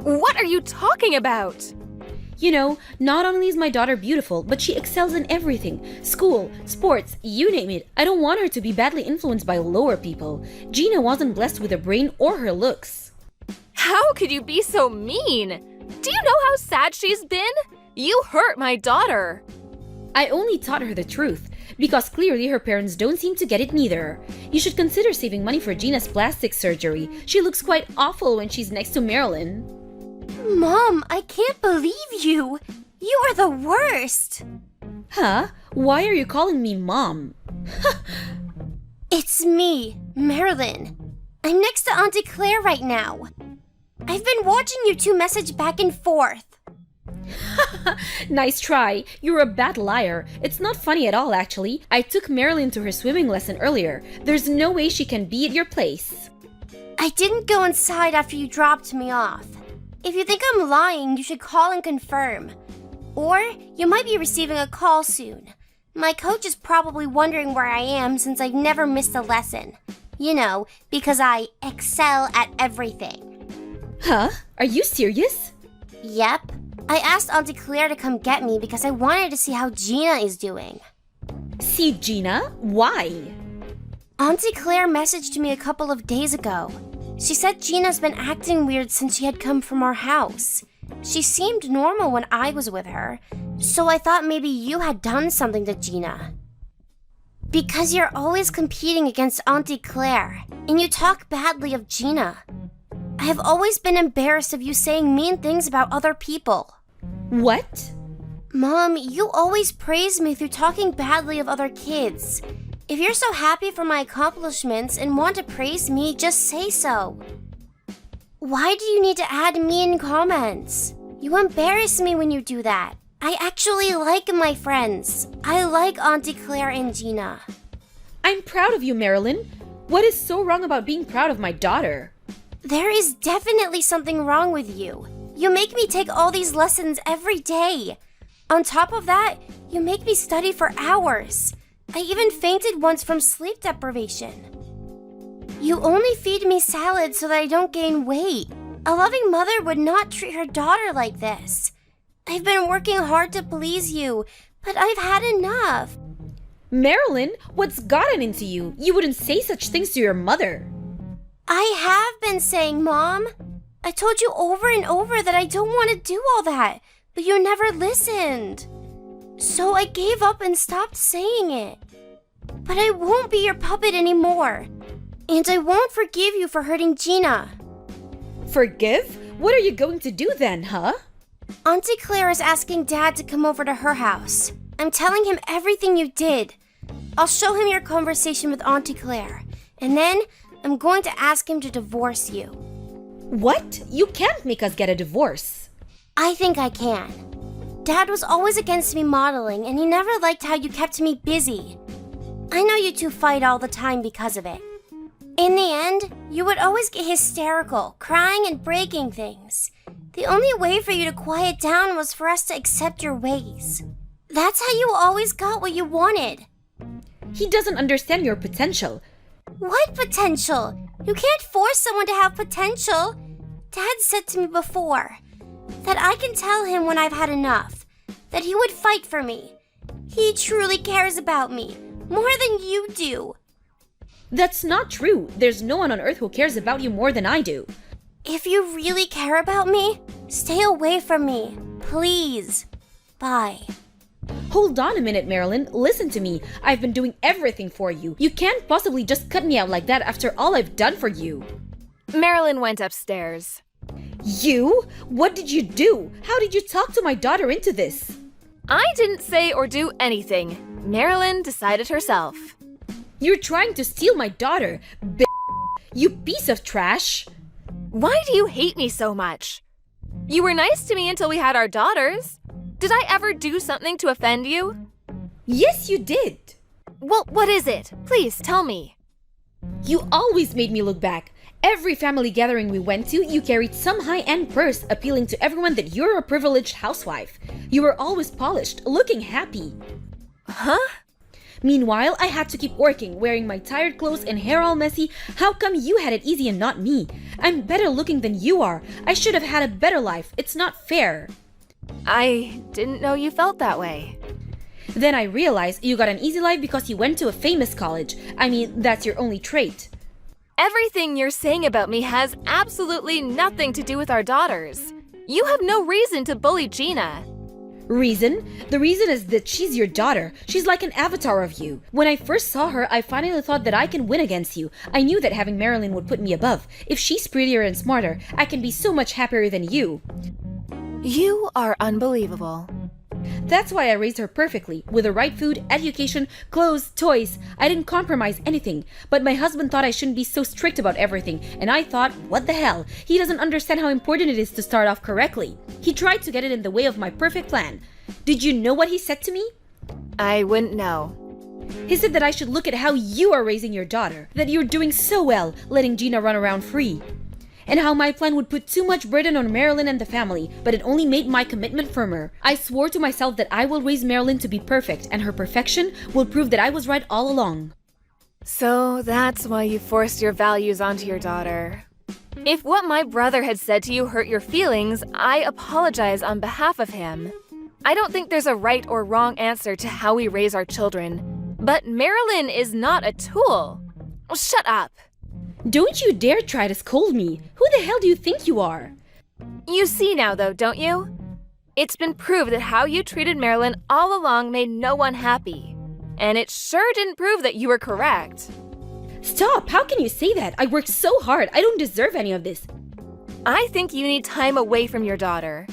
What are you talking about? You know, not only is my daughter beautiful, but she excels in everything. School, sports, you name it. I don't want her to be badly influenced by lower people. Gina wasn't blessed with a brain or her looks. How could you be so mean? Do you know how sad she's been? You hurt my daughter. I only taught her the truth, because clearly her parents don't seem to get it neither. You should consider saving money for Gina's plastic surgery. She looks quite awful when she's next to Marilyn. Mom, I can't believe you. You are the worst. Huh? Why are you calling me Mom? It's me, Marilyn. I'm next to Auntie Claire right now. I've been watching you two message back and forth. Nice try. You're a bad liar. It's not funny at all, actually. I took Marilyn to her swimming lesson earlier. There's no way she can be at your place. I didn't go inside after you dropped me off. If you think I'm lying, you should call and confirm. Or you might be receiving a call soon. My coach is probably wondering where I am since I've never missed a lesson. You know, because I excel at everything. Huh? Are you serious? Yep. I asked Auntie Claire to come get me because I wanted to see how Gina is doing. See Gina? Why? Auntie Claire messaged me a couple of days ago. She said Gina's been acting weird since she had come from our house. She seemed normal when I was with her, so I thought maybe you had done something to Gina. Because you're always competing against Auntie Claire, and you talk badly of Gina. I have always been embarrassed of you saying mean things about other people. What? Mom, you always praise me through talking badly of other kids. If you're so happy for my accomplishments and want to praise me, just say so. Why do you need to add mean comments? You embarrass me when you do that. I actually like my friends. I like Auntie Claire and Gina. I'm proud of you, Marilyn. What is so wrong about being proud of my daughter? There is definitely something wrong with you. You make me take all these lessons every day. On top of that, you make me study for hours. I even fainted once from sleep deprivation. You only feed me salad so that I don't gain weight. A loving mother would not treat her daughter like this. I've been working hard to please you, but I've had enough. Marilyn, what's gotten into you? You wouldn't say such things to your mother. I have been saying, Mom. I told you over and over that I don't want to do all that, but you never listened. So I gave up and stopped saying it. But I won't be your puppet anymore. And I won't forgive you for hurting Gina. Forgive? What are you going to do then, huh? Auntie Claire is asking Dad to come over to her house. I'm telling him everything you did. I'll show him your conversation with Auntie Claire. And then I'm going to ask him to divorce you. What? You can't make us get a divorce. I think I can. Dad was always against me modeling, and he never liked how you kept me busy. I know you two fight all the time because of it. In the end, you would always get hysterical, crying and breaking things. The only way for you to quiet down was for us to accept your ways. That's how you always got what you wanted. He doesn't understand your potential. What potential? You can't force someone to have potential. Dad said to me before that I can tell him when I've had enough, that he would fight for me. He truly cares about me, more than you do. That's not true. There's no one on earth who cares about you more than I do. If you really care about me, stay away from me, please. Bye. Hold on a minute, Marilyn. Listen to me. I've been doing everything for you. You can't possibly just cut me out like that after all I've done for you. Marilyn went upstairs. You? What did you do? How did you talk to my daughter into this? I didn't say or do anything. Marilyn decided herself. You're trying to steal my daughter, you piece of trash. Why do you hate me so much? You were nice to me until we had our daughters. Did I ever do something to offend you? Yes, you did. Well, what is it? Please tell me. You always made me look back. Every family gathering we went to, you carried some high-end purse appealing to everyone that you're a privileged housewife. You were always polished, looking happy. Huh? Meanwhile, I had to keep working, wearing my tired clothes and hair all messy. How come you had it easy and not me? I'm better looking than you are. I should have had a better life. It's not fair. I didn't know you felt that way. Then I realized you got an easy life because you went to a famous college. I mean, that's your only trait. Everything you're saying about me has absolutely nothing to do with our daughters. You have no reason to bully Gina. Reason? The reason is that she's your daughter. She's like an avatar of you. When I first saw her, I finally thought that I can win against you. I knew that having Marilyn would put me above. If she's prettier and smarter, I can be so much happier than you. You are unbelievable. That's why I raised her perfectly, with the right food, education, clothes, toys. I didn't compromise anything. But my husband thought I shouldn't be so strict about everything, and I thought, what the hell? He doesn't understand how important it is to start off correctly. He tried to get it in the way of my perfect plan. Did you know what he said to me? I wouldn't know. He said that I should look at how you are raising your daughter, that you're doing so well, letting Gina run around free. And how my plan would put too much burden on Marilyn and the family, but it only made my commitment firmer. I swore to myself that I will raise Marilyn to be perfect, and her perfection will prove that I was right all along. So that's why you forced your values onto your daughter. If what my brother had said to you hurt your feelings, I apologize on behalf of him. I don't think there's a right or wrong answer to how we raise our children. But Marilyn is not a tool. Shut up. Don't you dare try to scold me. Who the hell do you think you are? You see now, though, don't you? It's been proved that how you treated Marilyn all along made no one happy. And it sure didn't prove that you were correct. Stop! How can you say that? I worked so hard. I don't deserve any of this. I think you need time away from your daughter.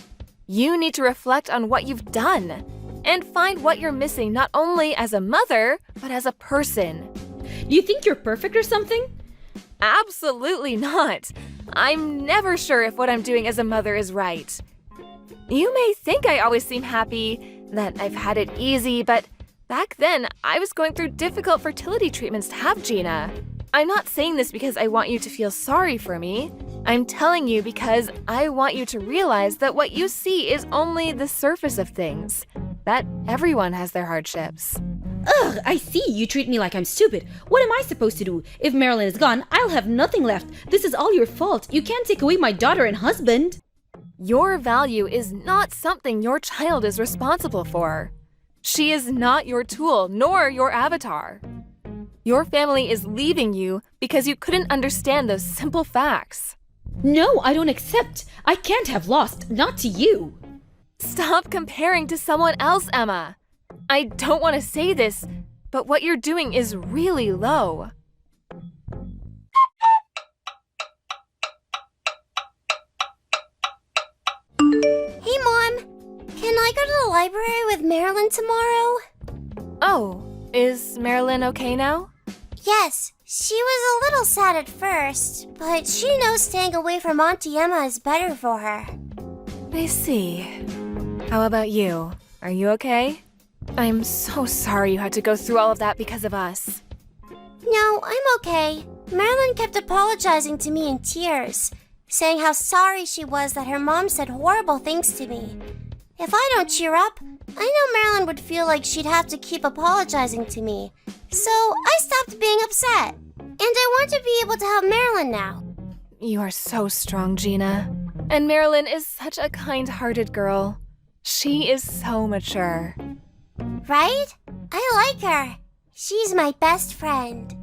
You need to reflect on what you've done and find what you're missing not only as a mother, but as a person. Do you think you're perfect or something? Absolutely not. I'm never sure if what I'm doing as a mother is right. You may think I always seem happy, that I've had it easy, but back then I was going through difficult fertility treatments to have Gina. I'm not saying this because I want you to feel sorry for me. I'm telling you because I want you to realize that what you see is only the surface of things, that everyone has their hardships. Ugh, I see. You treat me like I'm stupid. What am I supposed to do? If Marilyn is gone, I'll have nothing left. This is all your fault. You can't take away my daughter and husband. Your value is not something your child is responsible for. She is not your tool, nor your avatar. Your family is leaving you because you couldn't understand those simple facts. No, I don't accept. I can't have lost. Not to you. Stop comparing to someone else, Emma. I don't want to say this, but what you're doing is really low. Hey, Mom. Can I go to the library with Marilyn tomorrow? Oh, is Marilyn okay now? Yes. She was a little sad at first, but she knows staying away from Auntie Emma is better for her. I see. How about you? Are you okay? I'm so sorry you had to go through all of that because of us. No, I'm okay. Marilyn kept apologizing to me in tears, saying how sorry she was that her mom said horrible things to me. If I don't cheer up, I know Marilyn would feel like she'd have to keep apologizing to me. So I stopped being upset. And I want to be able to help Marilyn now. You are so strong, Gina. And Marilyn is such a kind-hearted girl. She is so mature. Right? I like her. She's my best friend.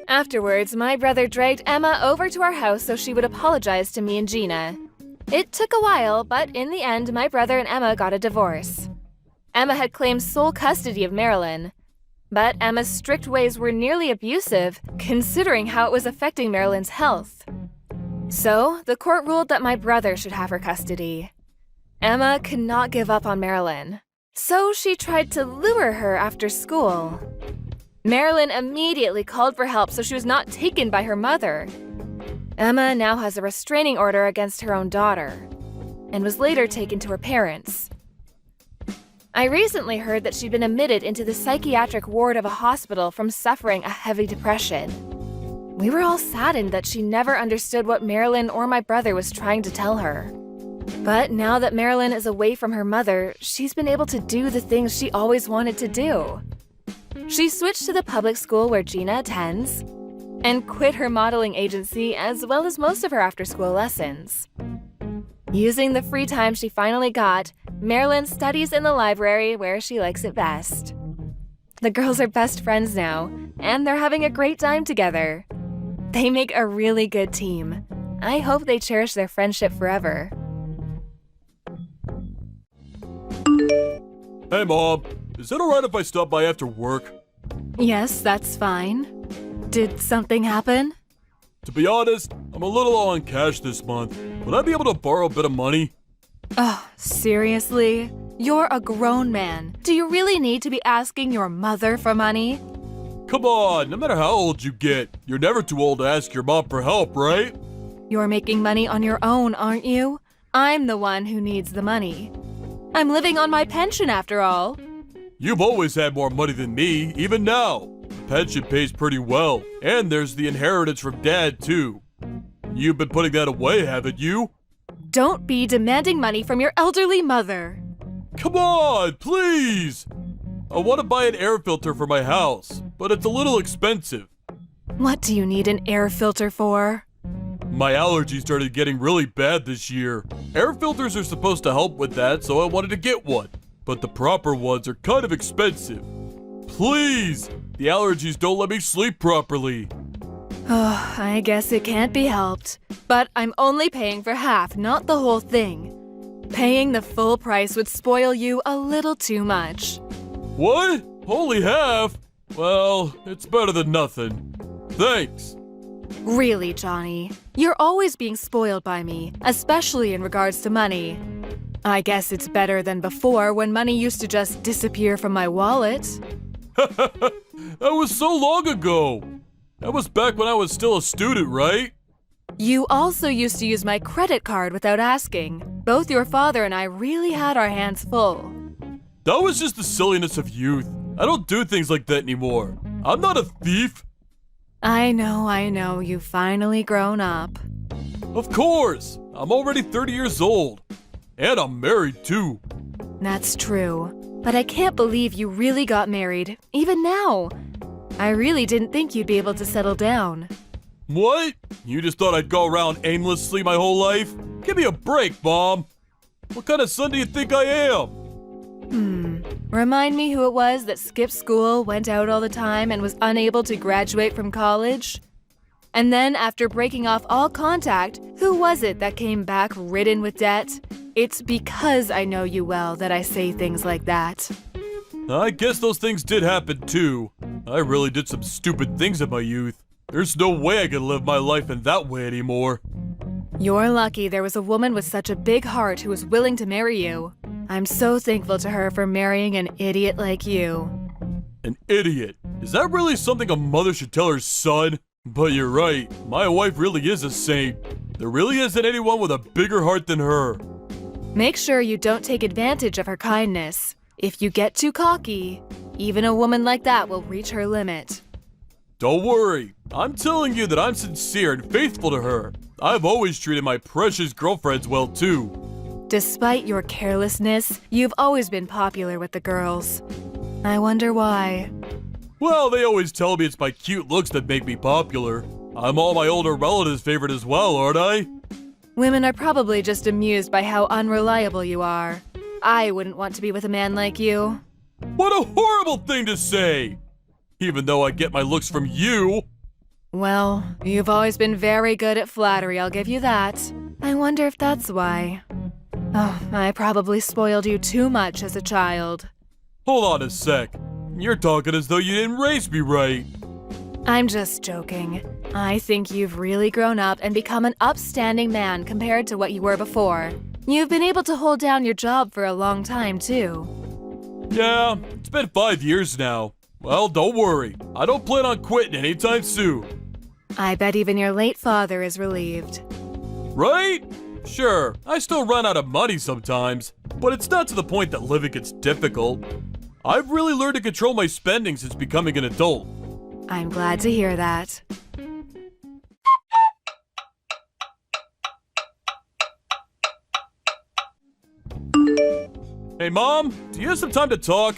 Afterwards, my brother dragged Emma over to our house so she would apologize to me and Gina. It took a while, but in the end, my brother and Emma got a divorce. Emma had claimed sole custody of Marilyn, but Emma's strict ways were nearly abusive, considering how it was affecting Marilyn's health. So, the court ruled that my brother should have her custody. Emma could not give up on Marilyn, so she tried to lure her after school. Marilyn immediately called for help so she was not taken by her mother. Emma now has a restraining order against her own daughter, and was later taken to her parents. I recently heard that she'd been admitted into the psychiatric ward of a hospital from suffering a heavy depression. We were all saddened that she never understood what Marilyn or my brother was trying to tell her. But now that Marilyn is away from her mother, she's been able to do the things she always wanted to do. She switched to the public school where Gina attends. and quit her modeling agency as well as most of her after-school lessons. Using the free time she finally got, Marilyn studies in the library where she likes it best. The girls are best friends now, and they're having a great time together. They make a really good team. I hope they cherish their friendship forever. Hey, Mom. Is it alright if I stop by after work? Yes, that's fine. Did something happen? To be honest, I'm a little low on cash this month. Would I be able to borrow a bit of money? Oh, seriously? You're a grown man. Do you really need to be asking your mother for money? Come on, no matter how old you get, you're never too old to ask your mom for help, right? You're making money on your own, aren't you? I'm the one who needs the money. I'm living on my pension after all. You've always had more money than me, even now. The pension pays pretty well, and there's the inheritance from Dad, too. You've been putting that away, haven't you? Don't be demanding money from your elderly mother. Come on, please! I want to buy an air filter for my house, but it's a little expensive. What do you need an air filter for? My allergies started getting really bad this year. Air filters are supposed to help with that, so I wanted to get one. But the proper ones are kind of expensive. Please! The allergies don't let me sleep properly. Oh, I guess it can't be helped. But I'm only paying for half, not the whole thing. Paying the full price would spoil you a little too much. What? Only half? Well, it's better than nothing. Thanks. Really, Johnny? You're always being spoiled by me, especially in regards to money. I guess it's better than before when money used to just disappear from my wallet. That was so long ago. That was back when I was still a student, right? You also used to use my credit card without asking. Both your father and I really had our hands full. That was just the silliness of youth. I don't do things like that anymore. I'm not a thief. I know, you've finally grown up. Of course. I'm already 30 years old. And I'm married too. That's true. But I can't believe you really got married, even now. I really didn't think you'd be able to settle down. What? You just thought I'd go around aimlessly my whole life? Give me a break, Mom. What kind of son do you think I am? Remind me who it was that skipped school, went out all the time, and was unable to graduate from college? And then, after breaking off all contact, who was it that came back ridden with debt? It's because I know you well that I say things like that. I guess those things did happen too. I really did some stupid things in my youth. There's no way I can live my life in that way anymore. You're lucky there was a woman with such a big heart who was willing to marry you. I'm so thankful to her for marrying an idiot like you. An idiot? Is that really something a mother should tell her son? But you're right, my wife really is a saint. There really isn't anyone with a bigger heart than her. Make sure you don't take advantage of her kindness. If you get too cocky, even a woman like that will reach her limit. Don't worry, I'm telling you that I'm sincere and faithful to her. I've always treated my precious girlfriends well too. Despite your carelessness, you've always been popular with the girls. I wonder why. Well, they always tell me it's my cute looks that make me popular. I'm all my older relatives' favorite as well, aren't I? Women are probably just amused by how unreliable you are. I wouldn't want to be with a man like you. What a horrible thing to say! Even though I get my looks from you. Well, you've always been very good at flattery, I'll give you that. I wonder if that's why. Oh, I probably spoiled you too much as a child. Hold on a sec. You're talking as though you didn't raise me right. I'm just joking. I think you've really grown up and become an upstanding man compared to what you were before. You've been able to hold down your job for a long time, too. Yeah, it's been 5 years now. Well, don't worry. I don't plan on quitting anytime soon. I bet even your late father is relieved. Right? Sure, I still run out of money sometimes, but it's not to the point that living gets difficult. I've really learned to control my spending since becoming an adult. I'm glad to hear that. Hey, Mom, do you have some time to talk?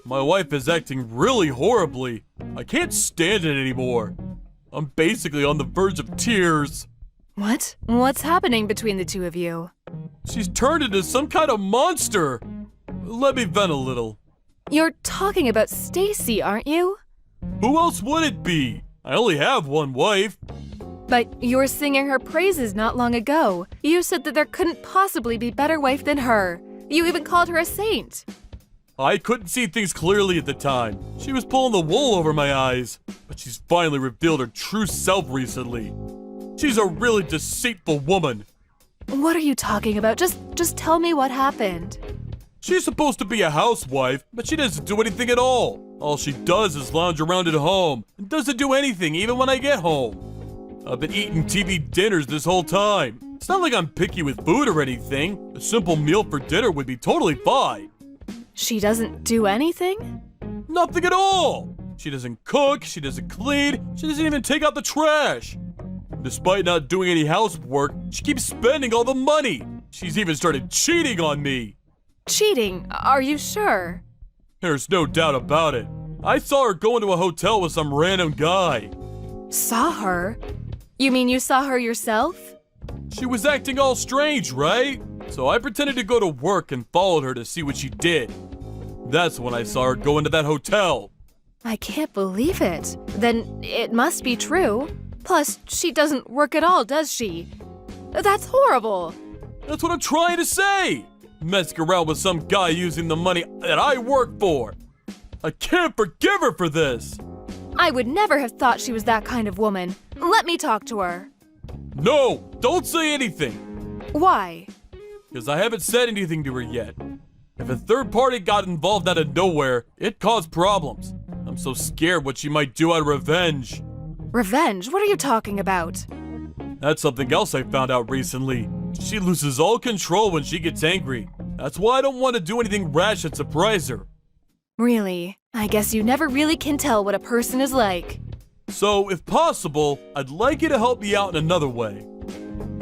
My wife is acting really horribly. I can't stand it anymore. I'm basically on the verge of tears. What? What's happening between the two of you? She's turned into some kind of monster. Let me vent a little. You're talking about Stacy, aren't you? Who else would it be? I only have one wife. But you were singing her praises not long ago. You said that there couldn't possibly be better wife than her. You even called her a saint. I couldn't see things clearly at the time. She was pulling the wool over my eyes. But she's finally revealed her true self recently. She's a really deceitful woman. What are you talking about? Just tell me what happened. She's supposed to be a housewife, but she doesn't do anything at all. All she does is lounge around at home and doesn't do anything even when I get home. I've been eating TV dinners this whole time. It's not like I'm picky with food or anything. A simple meal for dinner would be totally fine. She doesn't do anything? Nothing at all. She doesn't cook, she doesn't clean, she doesn't even take out the trash. Despite not doing any housework, she keeps spending all the money. She's even started cheating on me. Cheating? Are you sure? There's no doubt about it. I saw her go into a hotel with some random guy. Saw her? You mean you saw her yourself? She was acting all strange, right? So I pretended to go to work and followed her to see what she did. That's when I saw her go into that hotel. I can't believe it. Then it must be true. Plus, she doesn't work at all, does she? That's horrible. That's what I'm trying to say. Messing around with some guy using the money that I work for. I can't forgive her for this. I would never have thought she was that kind of woman. Let me talk to her. No, don't say anything. Why? Because I haven't said anything to her yet. If a third party got involved out of nowhere, it caused problems. I'm so scared what she might do out of revenge. Revenge? What are you talking about? That's something else I found out recently. She loses all control when she gets angry. That's why I don't want to do anything rash and surprise her. Really? I guess you never really can tell what a person is like. So, if possible, I'd like you to help me out in another way.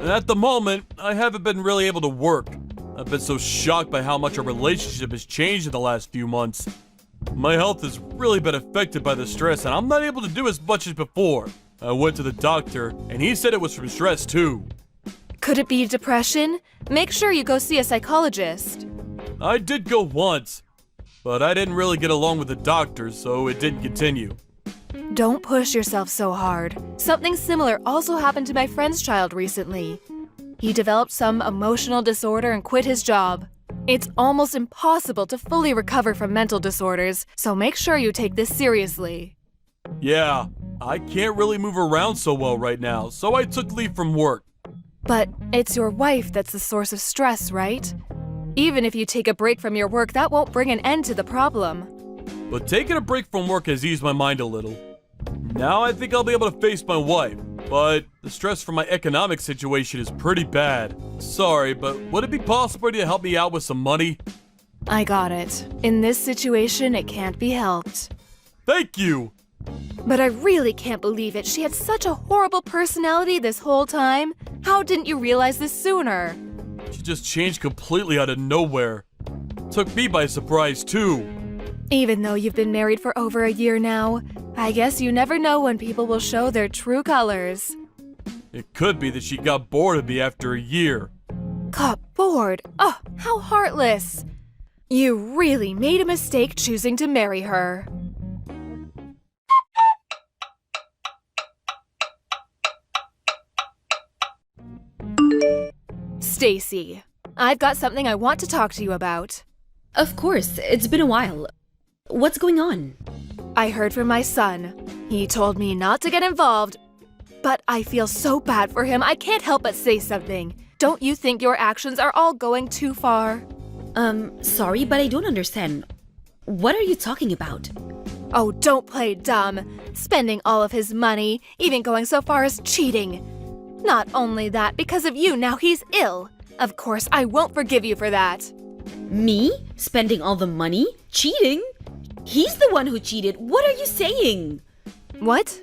At the moment, I haven't been really able to work. I've been so shocked by how much our relationship has changed in the last few months. My health has really been affected by the stress, and I'm not able to do as much as before. I went to the doctor, and he said it was from stress too. Could it be depression? Make sure you go see a psychologist. I did go once, but I didn't really get along with the doctor, so it didn't continue. Don't push yourself so hard. Something similar also happened to my friend's child recently. He developed some emotional disorder and quit his job. It's almost impossible to fully recover from mental disorders, so make sure you take this seriously. Yeah, I can't really move around so well right now, so I took leave from work. But it's your wife that's the source of stress, right? Even if you take a break from your work, that won't bring an end to the problem. But taking a break from work has eased my mind a little. Now I think I'll be able to face my wife, but the stress from my economic situation is pretty bad. Sorry, but would it be possible to help me out with some money? I got it. In this situation, it can't be helped. Thank you! But I really can't believe it. She had such a horrible personality this whole time. How didn't you realize this sooner? She just changed completely out of nowhere. Took me by surprise too. Even though you've been married for over a year now, I guess you never know when people will show their true colors. It could be that she got bored of me after a year. Got bored? Oh, how heartless. You really made a mistake choosing to marry her. Stacy, I've got something I want to talk to you about. Of course, it's been a while. What's going on? I heard from my son. He told me not to get involved, but I feel so bad for him I can't help but say something. Don't you think your actions are all going too far? Sorry, but I don't understand. What are you talking about? Oh, don't play dumb. Spending all of his money, even going so far as cheating. Not only that, because of you, now he's ill. Of course, I won't forgive you for that. Me? Spending all the money? Cheating? He's the one who cheated. What are you saying? What?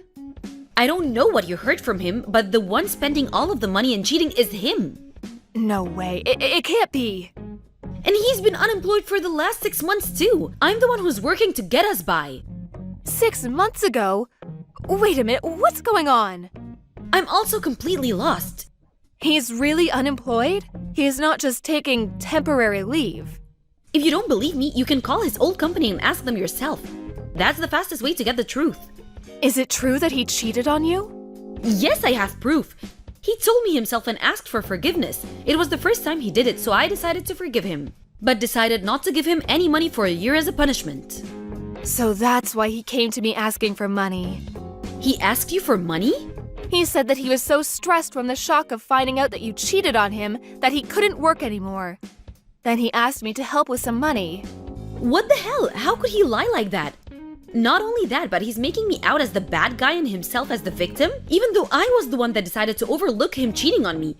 I don't know what you heard from him, but the one spending all of the money and cheating is him. No way. It can't be. And he's been unemployed for the last 6 months too. I'm the one who's working to get us by. 6 months ago? Wait a minute, what's going on? I'm also completely lost. He's really unemployed? He's not just taking temporary leave. If you don't believe me, you can call his old company and ask them yourself. That's the fastest way to get the truth. Is it true that he cheated on you? Yes, I have proof. He told me himself and asked for forgiveness. It was the first time he did it, so I decided to forgive him, but decided not to give him any money for a year as a punishment. So that's why he came to me asking for money. He asked you for money? He said that he was so stressed from the shock of finding out that you cheated on him that he couldn't work anymore. Then he asked me to help with some money. What the hell? How could he lie like that? Not only that, but he's making me out as the bad guy and himself as the victim, even though I was the one that decided to overlook him cheating on me.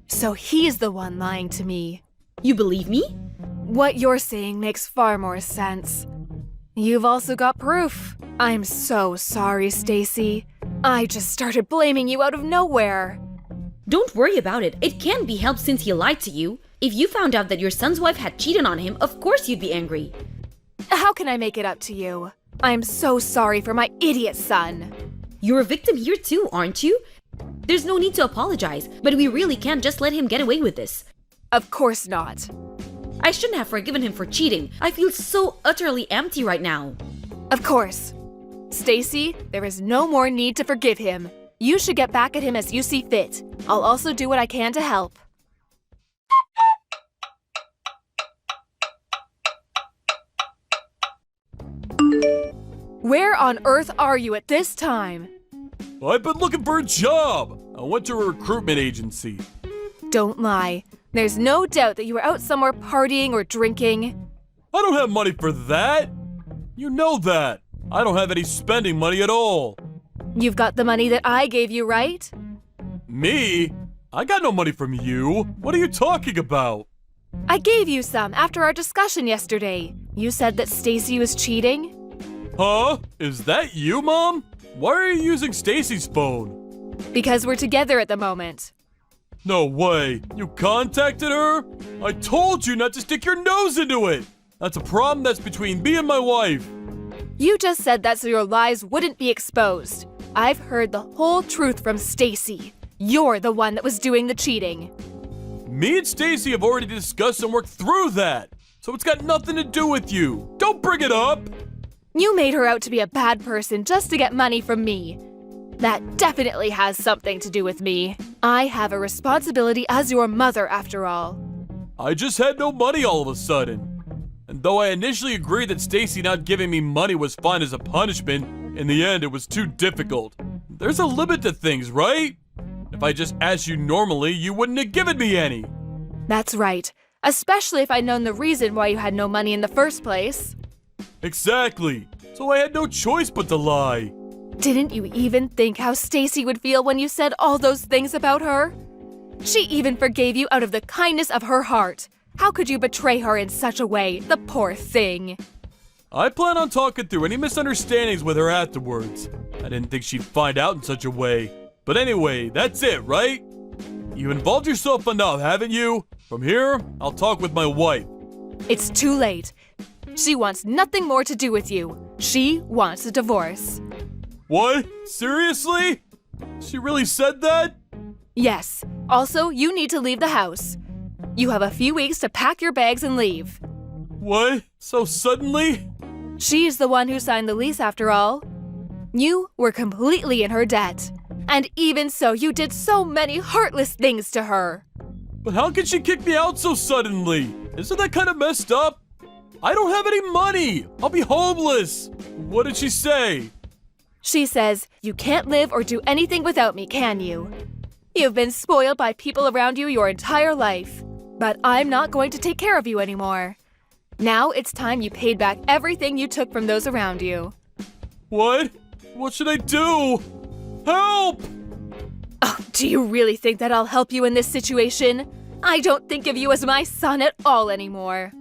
So he's the one lying to me. You believe me? What you're saying makes far more sense. You've also got proof. I'm so sorry, Stacy. I just started blaming you out of nowhere. Don't worry about it. It can't be helped since he lied to you. If you found out that your son's wife had cheated on him, of course you'd be angry. How can I make it up to you? I'm so sorry for my idiot son. You're a victim here too, aren't you? There's no need to apologize, but we really can't just let him get away with this. Of course not. I shouldn't have forgiven him for cheating. I feel so utterly empty right now. Of course. Stacy, there is no more need to forgive him. You should get back at him as you see fit. I'll also do what I can to help. Where on earth are you at this time? I've been looking for a job. I went to a recruitment agency. Don't lie. There's no doubt that you were out somewhere partying or drinking. I don't have money for that. You know that. I don't have any spending money at all. You've got the money that I gave you, right? Me? I got no money from you. What are you talking about? I gave you some after our discussion yesterday. You said that Stacy was cheating. Huh? Is that you, Mom? Why are you using Stacy's phone? Because we're together at the moment. No way. You contacted her? I told you not to stick your nose into it. That's a problem that's between me and my wife. You just said that so your lies wouldn't be exposed. I've heard the whole truth from Stacy. You're the one that was doing the cheating. Me and Stacy have already discussed and worked through that. So it's got nothing to do with you. Don't bring it up. You made her out to be a bad person just to get money from me. That definitely has something to do with me. I have a responsibility as your mother, after all. I just had no money all of a sudden. And though I initially agreed that Stacy not giving me money was fine as a punishment, in the end it was too difficult. There's a limit to things, right? If I just asked you normally, you wouldn't have given me any. That's right. Especially if I'd known the reason why you had no money in the first place. Exactly. So I had no choice but to lie. Didn't you even think how Stacy would feel when you said all those things about her? She even forgave you out of the kindness of her heart. How could you betray her in such a way, the poor thing? I plan on talking through any misunderstandings with her afterwards. I didn't think she'd find out in such a way. But anyway, that's it, right? You involved yourself enough, haven't you? From here, I'll talk with my wife. It's too late. She wants nothing more to do with you. She wants a divorce. What? Seriously? She really said that? Yes. Also, you need to leave the house. You have a few weeks to pack your bags and leave. What? So suddenly? She's the one who signed the lease after all. You were completely in her debt. And even so, you did so many heartless things to her. But how can she kick me out so suddenly? Isn't that kind of messed up? I don't have any money. I'll be homeless. What did she say? She says, you can't live or do anything without me, can you? You've been spoiled by people around you your entire life. But I'm not going to take care of you anymore. Now it's time you paid back everything you took from those around you. What? What should I do? Help! Oh, do you really think that I'll help you in this situation? I don't think of you as my son at all anymore.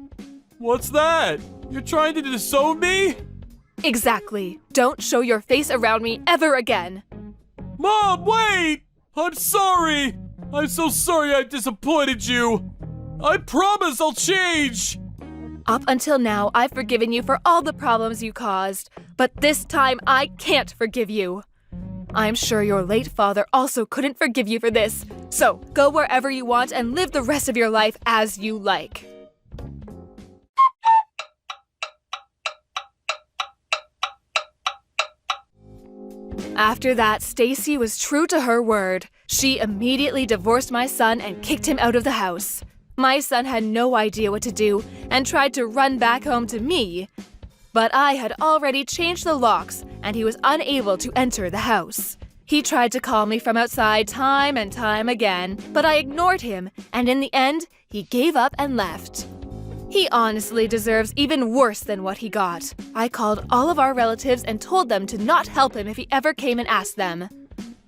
What's that? You're trying to disown me? Exactly. Don't show your face around me ever again. Mom, wait! I'm sorry! I'm so sorry I disappointed you! I promise I'll change! Up until now, I've forgiven you for all the problems you caused, but this time I can't forgive you. I'm sure your late father also couldn't forgive you for this. So, go wherever you want and live the rest of your life as you like. After that, Stacy was true to her word. She immediately divorced my son and kicked him out of the house. My son had no idea what to do and tried to run back home to me. But I had already changed the locks and he was unable to enter the house. He tried to call me from outside time and time again, but I ignored him, and in the end, he gave up and left. He honestly deserves even worse than what he got. I called all of our relatives and told them to not help him if he ever came and asked them.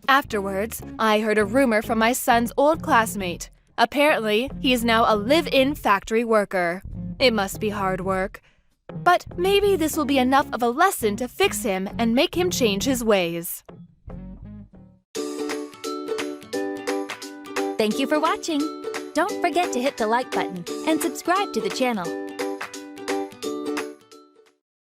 Afterwards, I heard a rumor from my son's old classmate. Apparently, he is now a live-in factory worker. It must be hard work. But maybe this will be enough of a lesson to fix him and make him change his ways. Thank you for watching. Don't forget to hit the like button and subscribe to the channel.